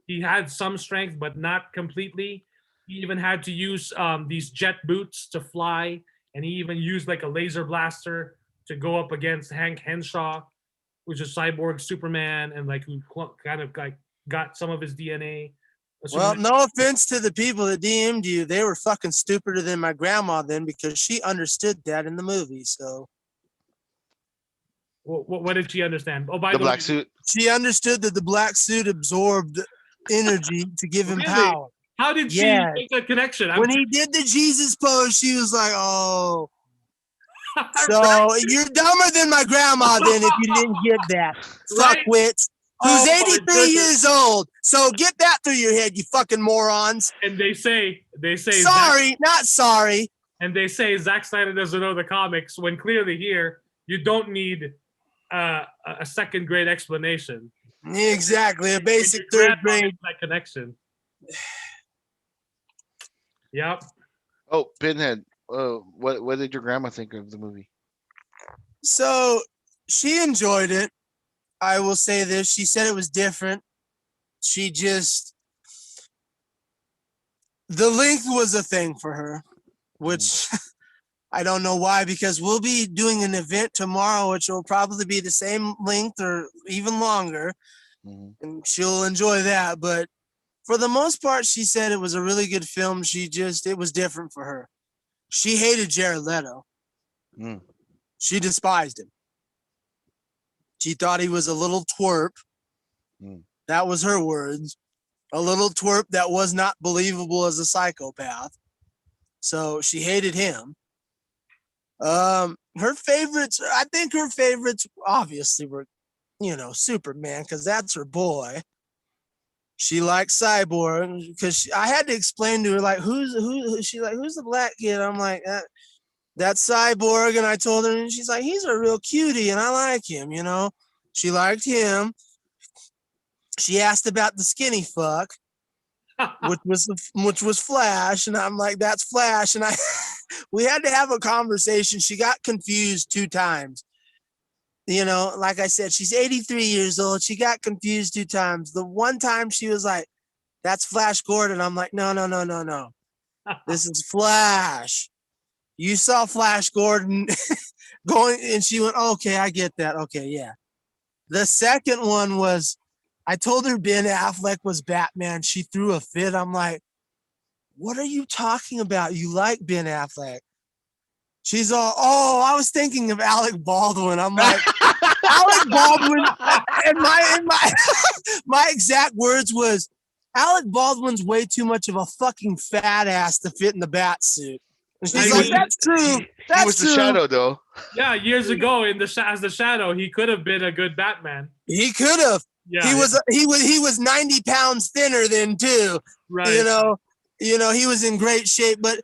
He had some strength, but not completely. He even had to use these jet boots to fly, and he even used like a laser blaster to go up against Hank Henshaw, which is Cyborg Superman, and like who kind of like got some of his DNA. Well, no offense to the people that DM'd you, they were fucking stupider than my grandma then because she understood that in the movie. So, what did she understand? Oh, by The the black way, suit. she understood that the black suit absorbed energy to give him Really? power. How did she Yes. make that connection? When he did the Jesus pose, she was like, "Oh." Right. So you're dumber than my grandma then if you didn't get that. Right? Fuckwits. Oh, Who's my 83 goodness. years old. So get that through your head, you fucking morons. And they say Sorry, not sorry. and they say Zack Snyder doesn't know the comics when clearly here you don't need a second grade explanation. Exactly. A basic Your third grandma grade. makes that connection. Yep. Oh, Pinhead. What did your grandma think of the movie? So she enjoyed it. I will say this. She said it was different. She just, the length was a thing for her, which I don't know why, because we'll be doing an event tomorrow, which will probably be the same length or even longer. And she'll enjoy that. But for the most part, she said it was a really good film. It was different for her. She hated Jared Leto. She despised him. She thought he was a little twerp. That was her words. A little twerp that was not believable as a psychopath. So she hated him. Her favorites, I think her favorites obviously were, Superman, because that's her boy. She liked Cyborg because I had to explain to her, like, who's the black kid? I'm like, that's Cyborg. And I told her, and she's like, he's a real cutie and I like him, She liked him. She asked about the skinny fuck, which was Flash, and I'm like, that's Flash. And we had to have a conversation. She got confused 2 times. Like I said, she's 83 years old. She got confused 2 times. The one time she was like, that's Flash Gordon. I'm like, no. This is Flash. You saw Flash Gordon going, and she went, okay, I get that. Okay, yeah. The second one was, I told her Ben Affleck was Batman. She threw a fit. I'm like, what are you talking about? You like Ben Affleck? She's all, oh, I was thinking of Alec Baldwin. I'm like, Alec Baldwin, and my exact words was, Alec Baldwin's way too much of a fucking fat ass to fit in the bat suit. And she's like, that's true. He was the Shadow, though. Yeah, years ago as the Shadow, he could have been a good Batman. He could have. Yeah, he was 90 pounds thinner than too. Right. He was in great shape, but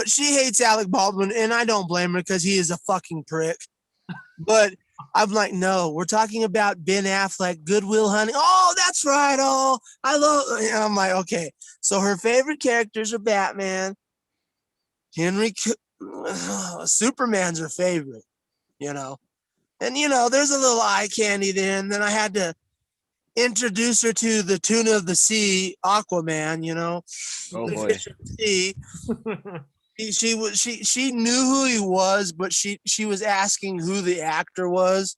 she hates Alec Baldwin, and I don't blame her because he is a fucking prick. But I'm like, no, we're talking about Ben Affleck, Good Will Hunting. Oh, that's right. Oh, I love. And I'm like, okay. So her favorite characters are Batman, Superman's her favorite, you know. And there's a little eye candy there. And then I had to introduce her to the tuna of the sea, Aquaman. Oh The boy. fish of the sea. She knew who he was, but she was asking who the actor was.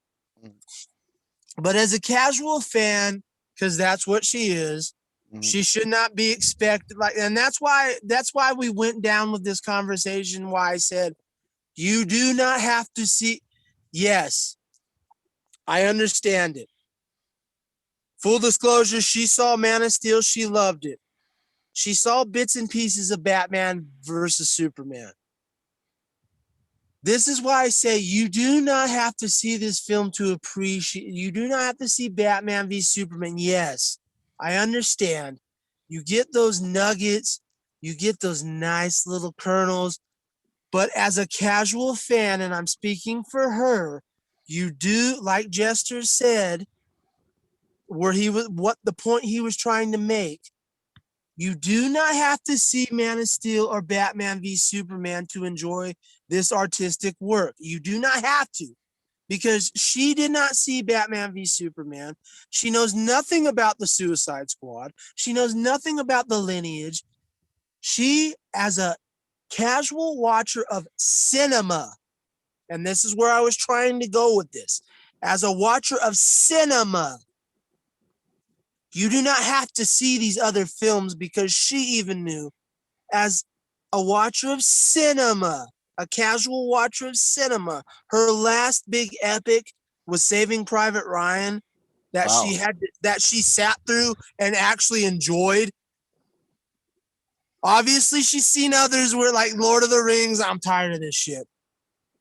But as a casual fan, because that's what she is, she should not be expected and that's why we went down with this conversation. Why I said you do not have to see. Yes, I understand it. Full disclosure, she saw Man of Steel, she loved it. She saw bits and pieces of Batman versus Superman. This is why I say you do not have to see this film to appreciate. You do not have to see Batman v Superman. Yes, I understand. You get those nuggets. You get those nice little kernels. But as a casual fan, and I'm speaking for her, you do, like Jester said, what the point he was trying to make. You do not have to see Man of Steel or Batman v Superman to enjoy this artistic work. You do not have to, because she did not see Batman v Superman. She knows nothing about the Suicide Squad. She knows nothing about the lineage. She, as a casual watcher of cinema, and this is where I was trying to go with this, as a watcher of cinema, you do not have to see these other films, because she even knew, as a watcher of cinema, a casual watcher of cinema, her last big epic was Saving Private Ryan, that Wow. she sat through and actually enjoyed. Obviously, she's seen others where, like Lord of the Rings, I'm tired of this shit.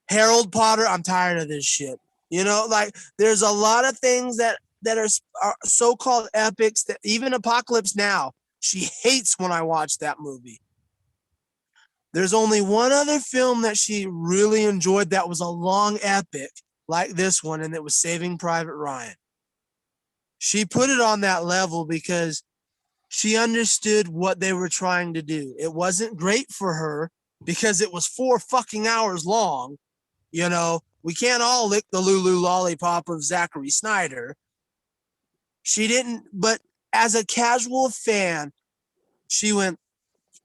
Harold Potter, I'm tired of this shit. There's a lot of things that are so-called epics that even Apocalypse Now, she hates when I watch that movie. There's only one other film that she really enjoyed that was a long epic like this one, and it was Saving Private Ryan. She put it on that level because she understood what they were trying to do. It wasn't great for her because it was 4 fucking hours long. We can't all lick the Lulu lollipop of Zachary Snyder. She didn't, but as a casual fan, she went,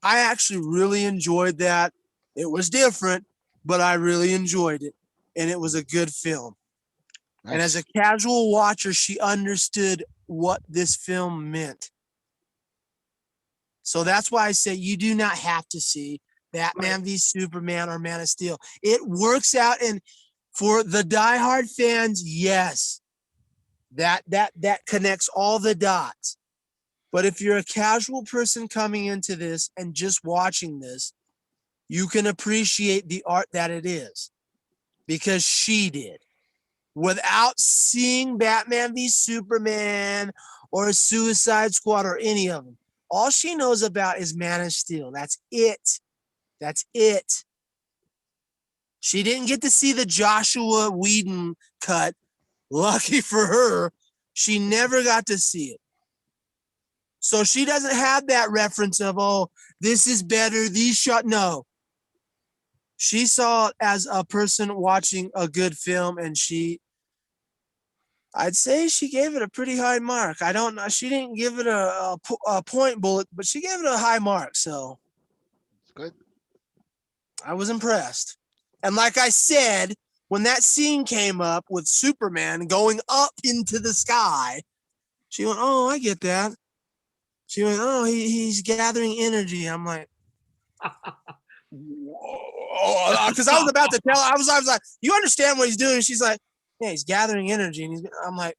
I actually really enjoyed that. It was different, but I really enjoyed it. And it was a good film. Nice. And as a casual watcher, she understood what this film meant. So that's why I say you do not have to see Batman v Superman or Man of Steel. It works out, and for the diehard fans, yes, that connects all the dots. But if you're a casual person coming into this and just watching this, you can appreciate the art that it is, because she did. Without seeing Batman v Superman or Suicide Squad or any of them, all she knows about is Man of Steel. That's it. That's it. She didn't get to see the Joshua Whedon cut. Lucky for her, she never got to see it. So she doesn't have that reference of, oh, this is better, these shot. No. She saw it as a person watching a good film, and I'd say she gave it a pretty high mark. I don't know. She didn't give it a point bullet, but she gave it a high mark. So It's good. I was impressed. And like I said, when that scene came up with Superman going up into the sky, she went, oh, I get that. She went, oh, he's gathering energy. I'm like, because I was about to tell her, I was like, you understand what he's doing? She's like, yeah, he's gathering energy. And I'm like,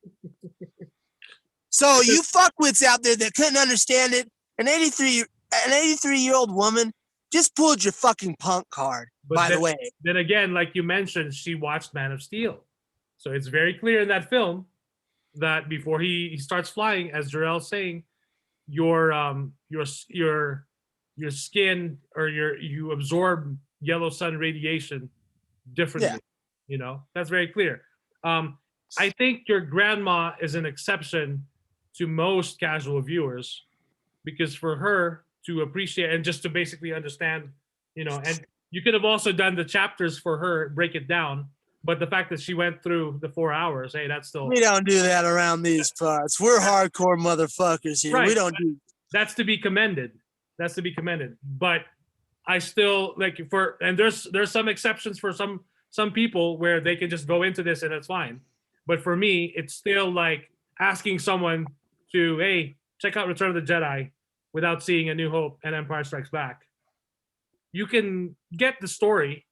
so you fuckwits out there that couldn't understand it, an 83-year-old woman just pulled your fucking punk card, by the way. Then again, like you mentioned, she watched Man of Steel. So it's very clear in that film that before he starts flying, as Jarrell's saying, your skin, or you absorb yellow sun radiation differently. You know, that's very clear. I think your grandma is an exception to most casual viewers, because for her to appreciate and just to basically understand, you know, and you could have also done the chapters for her, break it down. But the fact that she went through the 4 hours, hey, that's still We don't do that around these parts. We're hardcore motherfuckers here. Right. We don't do. That's to be commended. That's to be commended. But I still like and there's some exceptions for some people where they can just go into this and it's fine. But for me, it's still like asking someone to, hey, check out Return of the Jedi without seeing A New Hope and Empire Strikes Back. You can get the story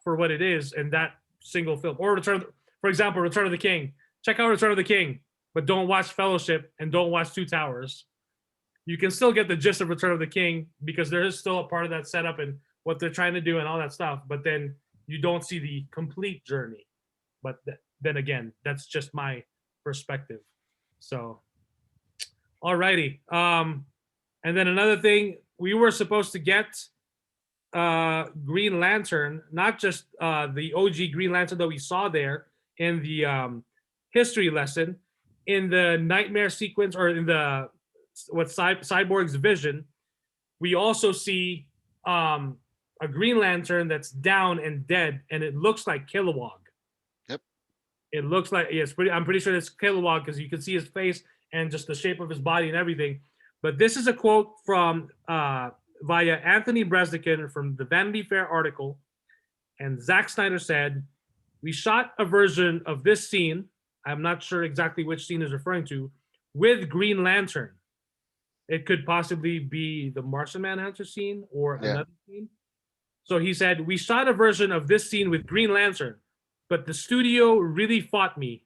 for what it is in that single film. Or for example, Return of the King. Check out Return of the King, but don't watch Fellowship and don't watch Two Towers. You can still get the gist of Return of the King because there is still a part of that setup and what they're trying to do and all that stuff. But then you don't see the complete journey. But then again, that's just my perspective. So, alrighty. And then another thing, we were supposed to get Green Lantern, not just the OG Green Lantern that we saw there in the history lesson, in the nightmare sequence, or in the Cyborg's vision. We also see a Green Lantern that's down and dead, and it looks like Kilowog. Yep. It looks like, yeah, I'm pretty sure it's Kilowog because you can see his face and just the shape of his body and everything. But this is a quote from via Anthony Bresnikan from the Vanity Fair article. And Zack Snyder said, "We shot a version of this scene," I'm not sure exactly which scene is referring to, "with Green Lantern. It could possibly be the Martian Manhunter scene or another scene." So he said, "We shot a version of this scene with Green Lantern, but the studio really fought me.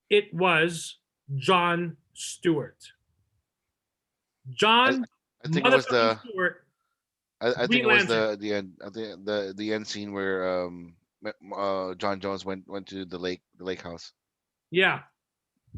It was John Stewart." John I think it was the Stewart. I think Green it was Lantern. the end the end scene where John Jones went to the lake house. Yeah.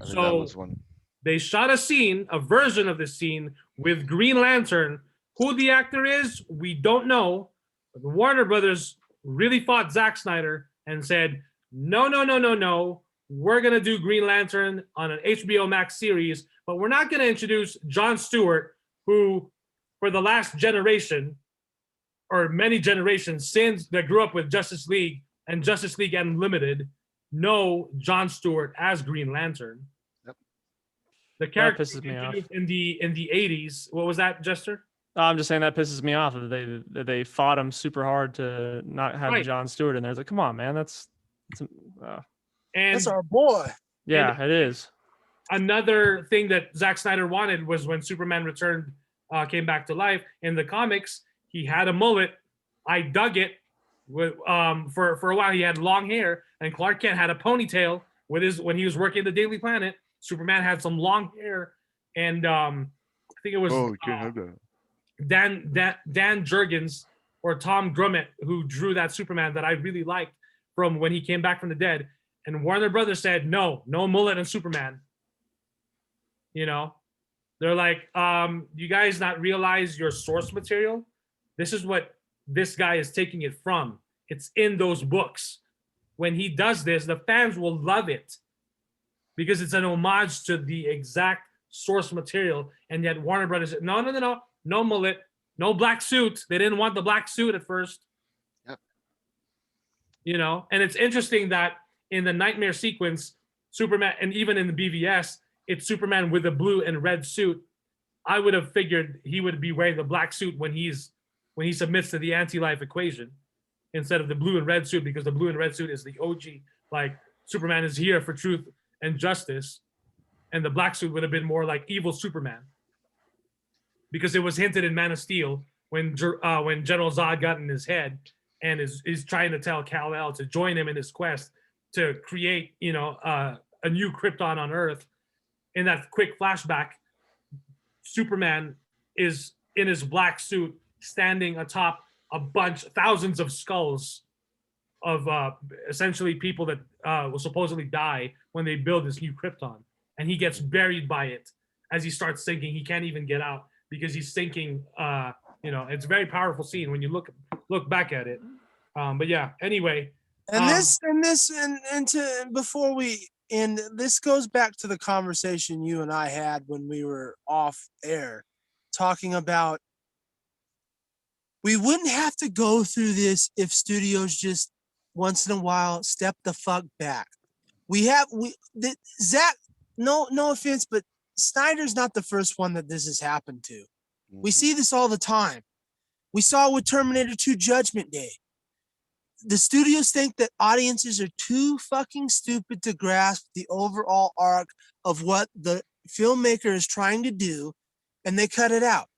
I think that So was one. they shot a version of the scene with Green Lantern. Who the actor is, we don't know. But the Warner Brothers really fought Zack Snyder and said, no. We're going to do Green Lantern on an HBO Max series, but we're not going to introduce John Stewart, who for the last generation or many generations since that grew up with Justice League and Justice League Unlimited know John Stewart as Green Lantern. Yep. The character pisses me off. in the 80s. What was that, Jester? I'm just saying that pisses me off that they fought him super hard to not have Right. John Stewart in there. It's like, come on, man, that's And That's our boy. yeah, it is. another thing that Zack Snyder wanted was when Superman returned, came back to life in the comics, he had a mullet. I dug it. With for a while he had long hair, and Clark Kent had a ponytail with his when he was working the Daily Planet. Superman had some long hair, and I think it was Oh, you can't have that. Dan Jurgens or Tom Grummett who drew that Superman that I really liked from when he came back from the dead. And Warner Brothers said, no mullet and Superman. You know, they're like, you guys not realize your source material? This is what this guy is taking it from. It's in those books. When he does this, the fans will love it because it's an homage to the exact source material. And yet Warner Brothers said, no mullet, no black suit. They didn't want the black suit at first. Yep. You know, and it's interesting that in the nightmare sequence, Superman, and even in the BVS, it's Superman with a blue and red suit. I would have figured he would be wearing the black suit when he submits to the anti-life equation instead of the blue and red suit, because the blue and red suit is the OG, like Superman is here for truth and justice. And the black suit would have been more like evil Superman, because it was hinted in Man of Steel when General Zod got in his head and is trying to tell Kal-El to join him in his quest to create, a new Krypton on Earth. In that quick flashback, Superman is in his black suit, standing atop thousands of skulls of essentially people that will supposedly die when they build this new Krypton. And he gets buried by it as he starts sinking. He can't even get out because he's sinking. It's a very powerful scene when you look back at it. But yeah, anyway, Before we end, this goes back to the conversation you and I had when we were off air, talking about we wouldn't have to go through this if studios just once in a while step the fuck back. Zack, no offense, but Snyder's not the first one that this has happened to. We see this all the time. We saw it with Terminator 2 Judgment Day. The studios think that audiences are too fucking stupid to grasp the overall arc of what the filmmaker is trying to do, and they cut it out.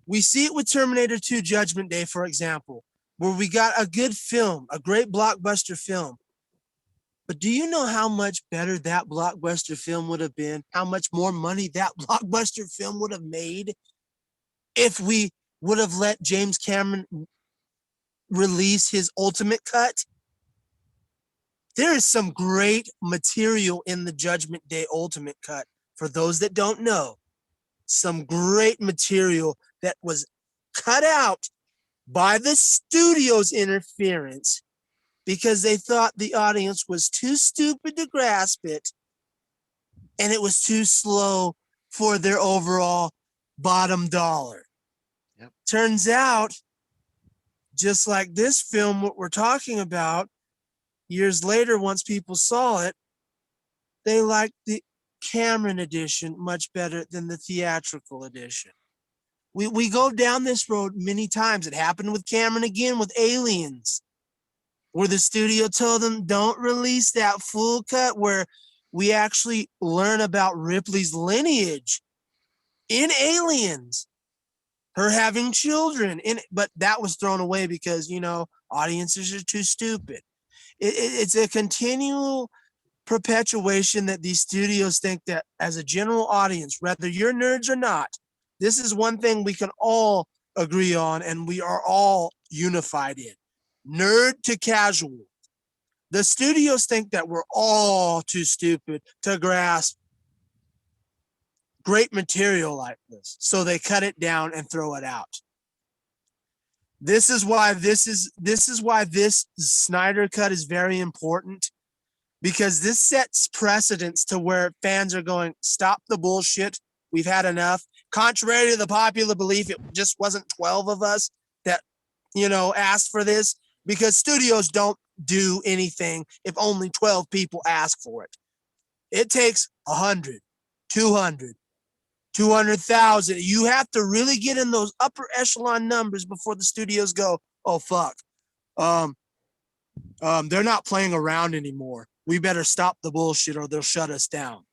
We see it with Terminator 2 Judgment Day, for example, where we got a good film, a great blockbuster film. But do you know how much better that blockbuster film would have been? How much more money that blockbuster film would have made if we would have let James Cameron release his ultimate cut? There is some great material in the Judgment Day ultimate cut. For those that don't know, some great material that was cut out by the studio's interference because they thought the audience was too stupid to grasp it, and it was too slow for their overall bottom dollar. Yep. Turns out, just like this film, what we're talking about, years later, once people saw it, they liked the Cameron edition much better than the theatrical edition. We go down this road many times. It happened with Cameron again with Aliens, where the studio told them, don't release that full cut where we actually learn about Ripley's lineage in Aliens, her having children in it, but that was thrown away because, audiences are too stupid. It's a continual perpetuation that these studios think that as a general audience, whether you're nerds or not, this is one thing we can all agree on and we are all unified in. Nerd to casual. The studios think that we're all too stupid to grasp great material like this, so they cut it down and throw it out. This is why this Snyder Cut is very important, because this sets precedents to where fans are going, stop the bullshit. We've had enough. Contrary to the popular belief, it just wasn't 12 of us that, asked for this, because studios don't do anything if only 12 people ask for it. It takes 100, 200, 200,000. You have to really get in those upper echelon numbers before the studios go, oh, fuck. They're not playing around anymore. We better stop the bullshit or they'll shut us down.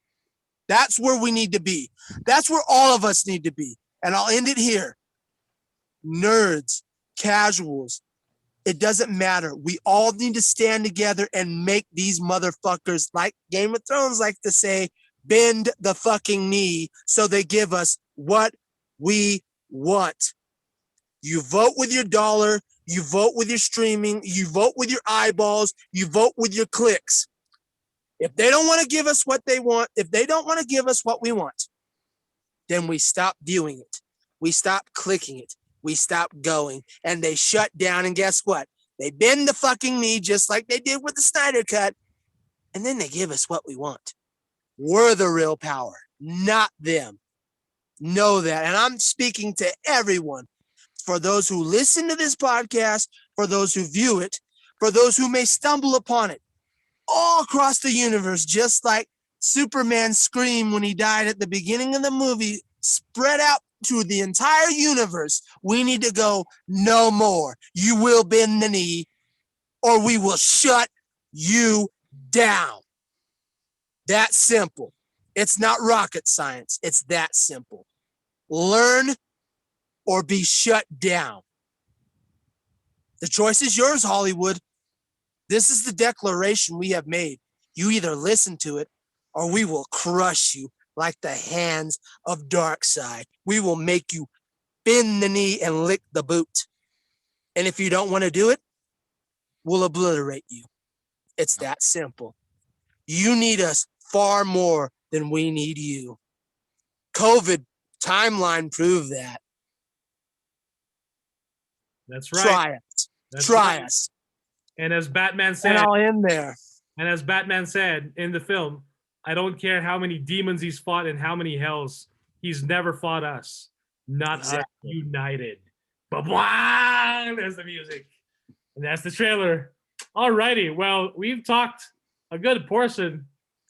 That's where we need to be. That's where all of us need to be. And I'll end it here. Nerds, casuals, it doesn't matter. We all need to stand together and make these motherfuckers, like Game of Thrones like to say, bend the fucking knee so they give us what we want. You vote with your dollar. You vote with your streaming. You vote with your eyeballs. You vote with your clicks. If they don't want to give us what they want, if they don't want to give us what we want, then we stop viewing it. We stop clicking it. We stop going. And they shut down. And guess what? They bend the fucking knee just like they did with the Snyder Cut. And then they give us what we want. We're the real power, not them. Know that. And I'm speaking to everyone. For those who listen to this podcast, for those who view it, for those who may stumble upon it, all across the universe, just like Superman's scream when he died at the beginning of the movie, spread out to the entire universe. We need to go, no more. You will bend the knee or we will shut you down. That simple. It's not rocket science. It's that simple. Learn or be shut down. The choice is yours, Hollywood. This is the declaration we have made. You either listen to it or we will crush you like the hands of Darkseid. We will make you bend the knee and lick the boot. And if you don't want to do it, we'll obliterate you. It's that simple. You need us far more than we need you. COVID timeline proved that. That's right. Try us. That's Try right. us. And as Batman And said, I'll end there. in the film, I don't care how many demons he's fought and how many hells, he's never fought us. Not us united. Ba-bwah! There's the music. And that's the trailer. Alrighty, well, we've talked a good portion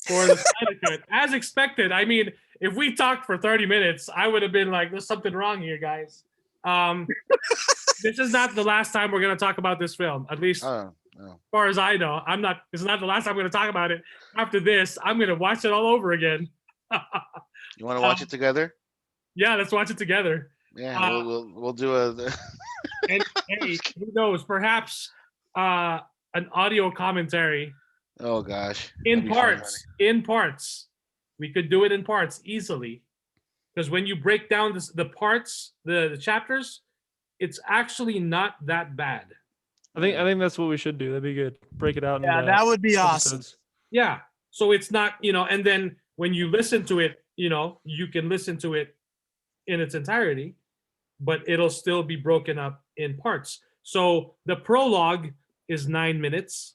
for the Snyder Cut. As expected. I mean, if we talked for 30 minutes, I would have been like, there's something wrong here, guys. This is not the last time we're going to talk about this film, at least as far as I know. It's not the last time I'm going to talk about it. After this, I'm going to watch it all over again. You want to watch it together? Yeah, let's watch it together. Yeah, we'll do a. And hey, who knows? Perhaps an audio commentary. Oh gosh. In parts. We could do it in parts easily, because when you break down the parts, the chapters, it's actually not that bad. I think that's what we should do. That'd be good. Break it out. Yeah, that would be awesome. Yeah. So it's not, and then when you listen to it, you can listen to it in its entirety, but it'll still be broken up in parts. So the prologue is 9 minutes.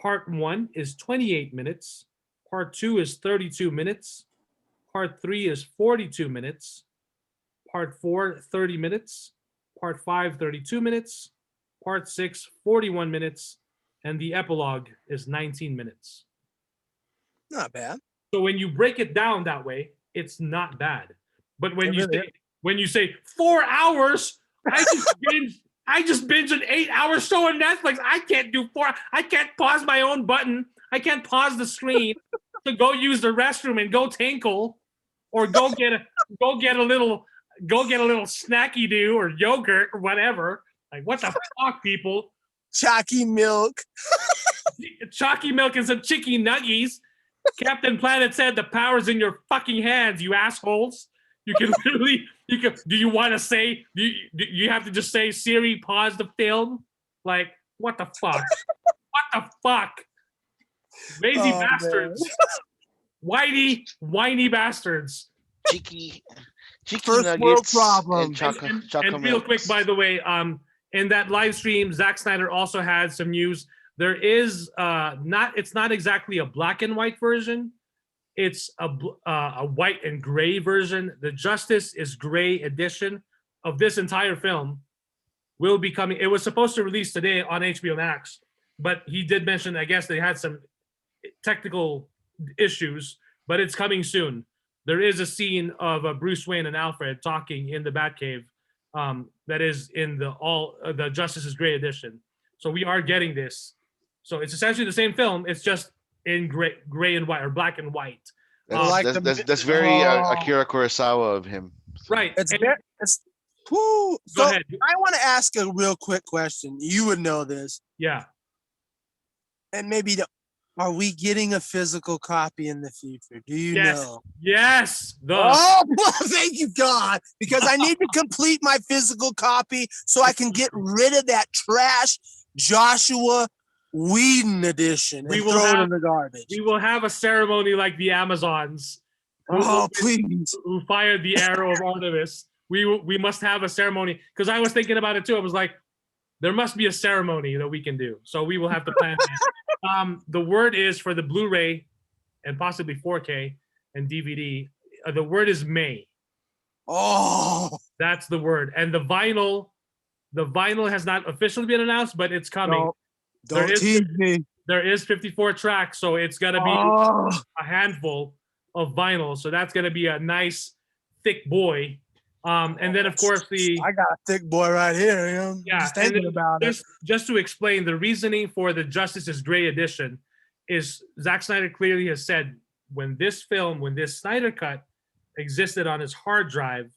Part 1 is 28 minutes. Part 2 is 32 minutes. Part 3 is 42 minutes. Part 4, 30 minutes. Part 5, 32 minutes. Part 6, 41 minutes. And the epilogue is 19 minutes. Not bad. So when you break it down that way, it's not bad. But when you say 4 hours, I just binged an 8-hour show on Netflix. I can't do 4. I can't pause my own button. I can't pause the screen to go use the restroom and go tinkle, or go get a little snacky do or yogurt or whatever. Like, what the fuck, people? Chalky milk. Chalky milk and some chicken nuggies. Captain Planet said the power's in your fucking hands, you assholes. You can literally, do you want to say, do you have to just say, Siri, pause the film? Like, what the fuck? What the fuck? Lazy bastards. Whiny bastards. Cheeky First nuggets world problem. and chocolate and real quick, by the way, in that live stream, Zack Snyder also had some news. There is it's not exactly a black and white version. It's a white and gray version. The Justice is Gray edition of this entire film will be coming. It was supposed to release today on HBO Max, but he did mention, I guess they had some technical issues, but it's coming soon. There is a scene of Bruce Wayne and Alfred talking in the Batcave that is in the Justice is Gray edition. So we are getting this. So it's essentially the same film. It's just in gray and white, or black and white. That's very Akira Kurosawa of him. Right. Go ahead. I want to ask a real quick question. You would know this. Yeah. And maybe are we getting a physical copy in the future? Do you know? Yes. Oh, thank you, God. Because I need to complete my physical copy so I can get rid of that trash Joshua Whedon edition and throw it in the garbage. We will have a ceremony like the Amazons. Please. Who fired the arrow of Artemis. We must have a ceremony. Because I was thinking about it too. I was like, there must be a ceremony that we can do. So we will have to plan that. The word is for the Blu-ray and possibly 4K and DVD. The word is May. Oh, that's the word. And the vinyl has not officially been announced, but it's coming. Don't tease me. There is 54 tracks, so it's gonna be a handful of vinyl. So that's gonna be a nice thick boy. And then of course I got a thick boy right here. Just thinking about it. Just to explain the reasoning for the Justice is Gray edition is Zack Snyder clearly has said when this Snyder Cut existed on his hard drive,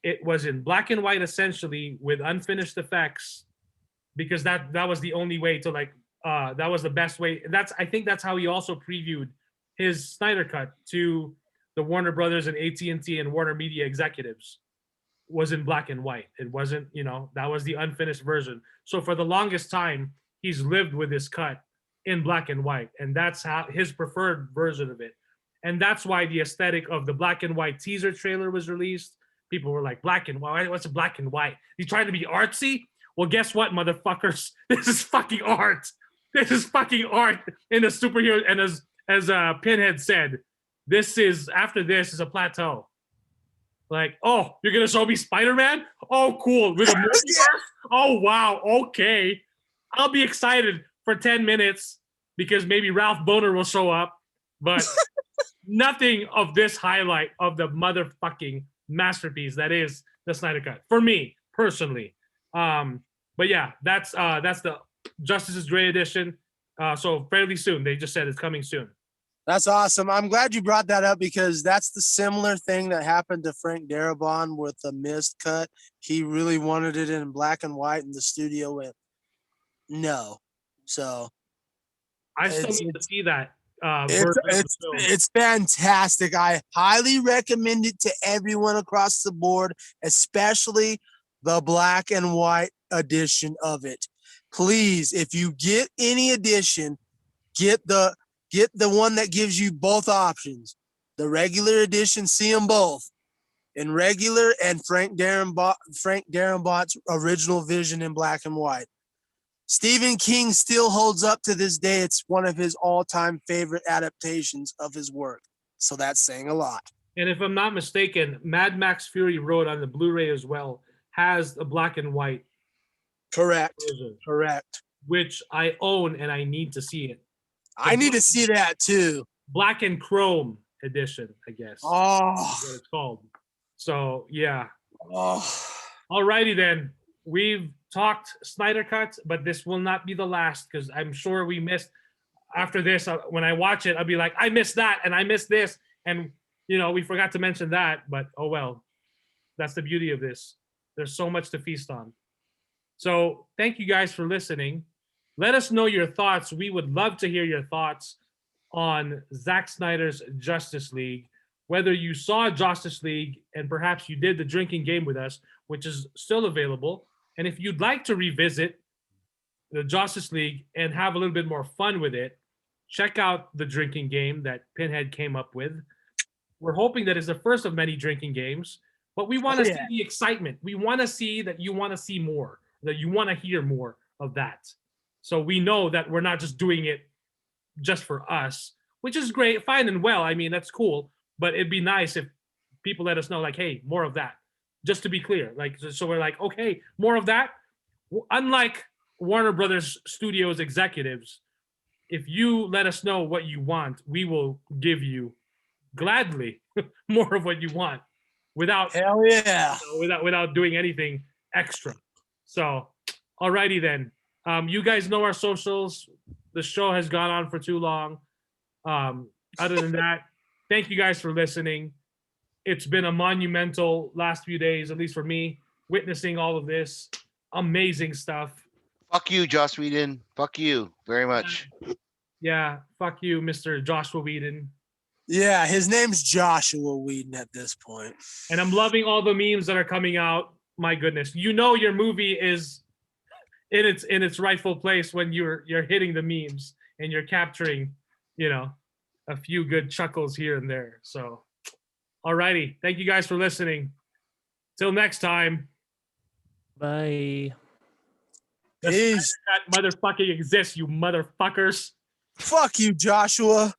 it was in black and white essentially with unfinished effects, because that was the only way to that was the best way. I think that's how he also previewed his Snyder Cut to the Warner Brothers and AT&T and Warner Media executives, was in black and white. It wasn't, that was the unfinished version. So for the longest time, he's lived with this cut in black and white, and that's how his preferred version of it. And that's why the aesthetic of the black and white teaser trailer was released. People were like, black and white, what's a black and white? He's trying to be artsy? Well, guess what, motherfuckers? This is fucking art. This is fucking art in the superhero. And as Pinhead said, after this is a plateau. Like, oh, you're gonna show me Spider-Man? Oh, cool. With a multiverse? Oh, wow. Okay. I'll be excited for 10 minutes because maybe Ralph Boner will show up, but nothing of this highlight of the motherfucking masterpiece that is the Snyder Cut for me personally. But yeah, that's the Justice's Gray edition. So fairly soon. They just said it's coming soon. That's awesome. I'm glad you brought that up because that's the similar thing that happened to Frank Darabont with the Mist cut. He really wanted it in black and white, and the studio went no. So I still need to see that. It's fantastic. I highly recommend it to everyone across the board, especially the black and white edition of it. Please, if you get any edition, get the one that gives you both options. The regular edition, see them both in regular, and Frank Darabont's original vision in black and white. Stephen King still holds up to this day. It's one of his all-time favorite adaptations of his work. So that's saying a lot. And if I'm not mistaken, Mad Max Fury Road on the Blu-ray as well has a black and white. Correct. version, Correct. which I own and I need to see it. I need to see that too. Black and Chrome edition, I guess. Oh. Is what it's called. So yeah. Oh. Alrighty then. We've talked Snyder Cut, but this will not be the last because I'm sure we missed. After this, when I watch it, I'll be like, I missed that and I missed this, and we forgot to mention that. But oh well, that's the beauty of this. There's so much to feast on. So thank you guys for listening. Let us know your thoughts. We would love to hear your thoughts on Zack Snyder's Justice League. Whether you saw Justice League and perhaps you did the drinking game with us, which is still available. And if you'd like to revisit the Justice League and have a little bit more fun with it, check out the drinking game that Pinhead came up with. We're hoping that it's the first of many drinking games, but we want to see the excitement. We want to see that you want to see more, that you want to hear more of that. So we know that we're not just doing it just for us, which is great, fine and well. I mean, that's cool, but it'd be nice if people let us know, like, hey, more of that. Just to be clear, like, so we're like, okay, more of that. Unlike Warner Brothers Studios executives, if you let us know what you want, we will give you gladly more of what you want without hell yeah, without doing anything extra. So, alrighty then. You guys know our socials. The show has gone on for too long. Other than that, thank you guys for listening. It's been a monumental last few days, at least for me, witnessing all of this amazing stuff. Fuck you, Joss Whedon. Fuck you very much. Yeah, fuck you, Mr. Joshua Whedon. Yeah, his name's Joshua Whedon at this point. And I'm loving all the memes that are coming out. My goodness, your movie is in its rightful place when you're hitting the memes and you're capturing, a few good chuckles here and there. So. Alrighty. Thank you guys for listening. Till next time. Bye. Peace. That motherfucking exists, you motherfuckers. Fuck you, Joshua.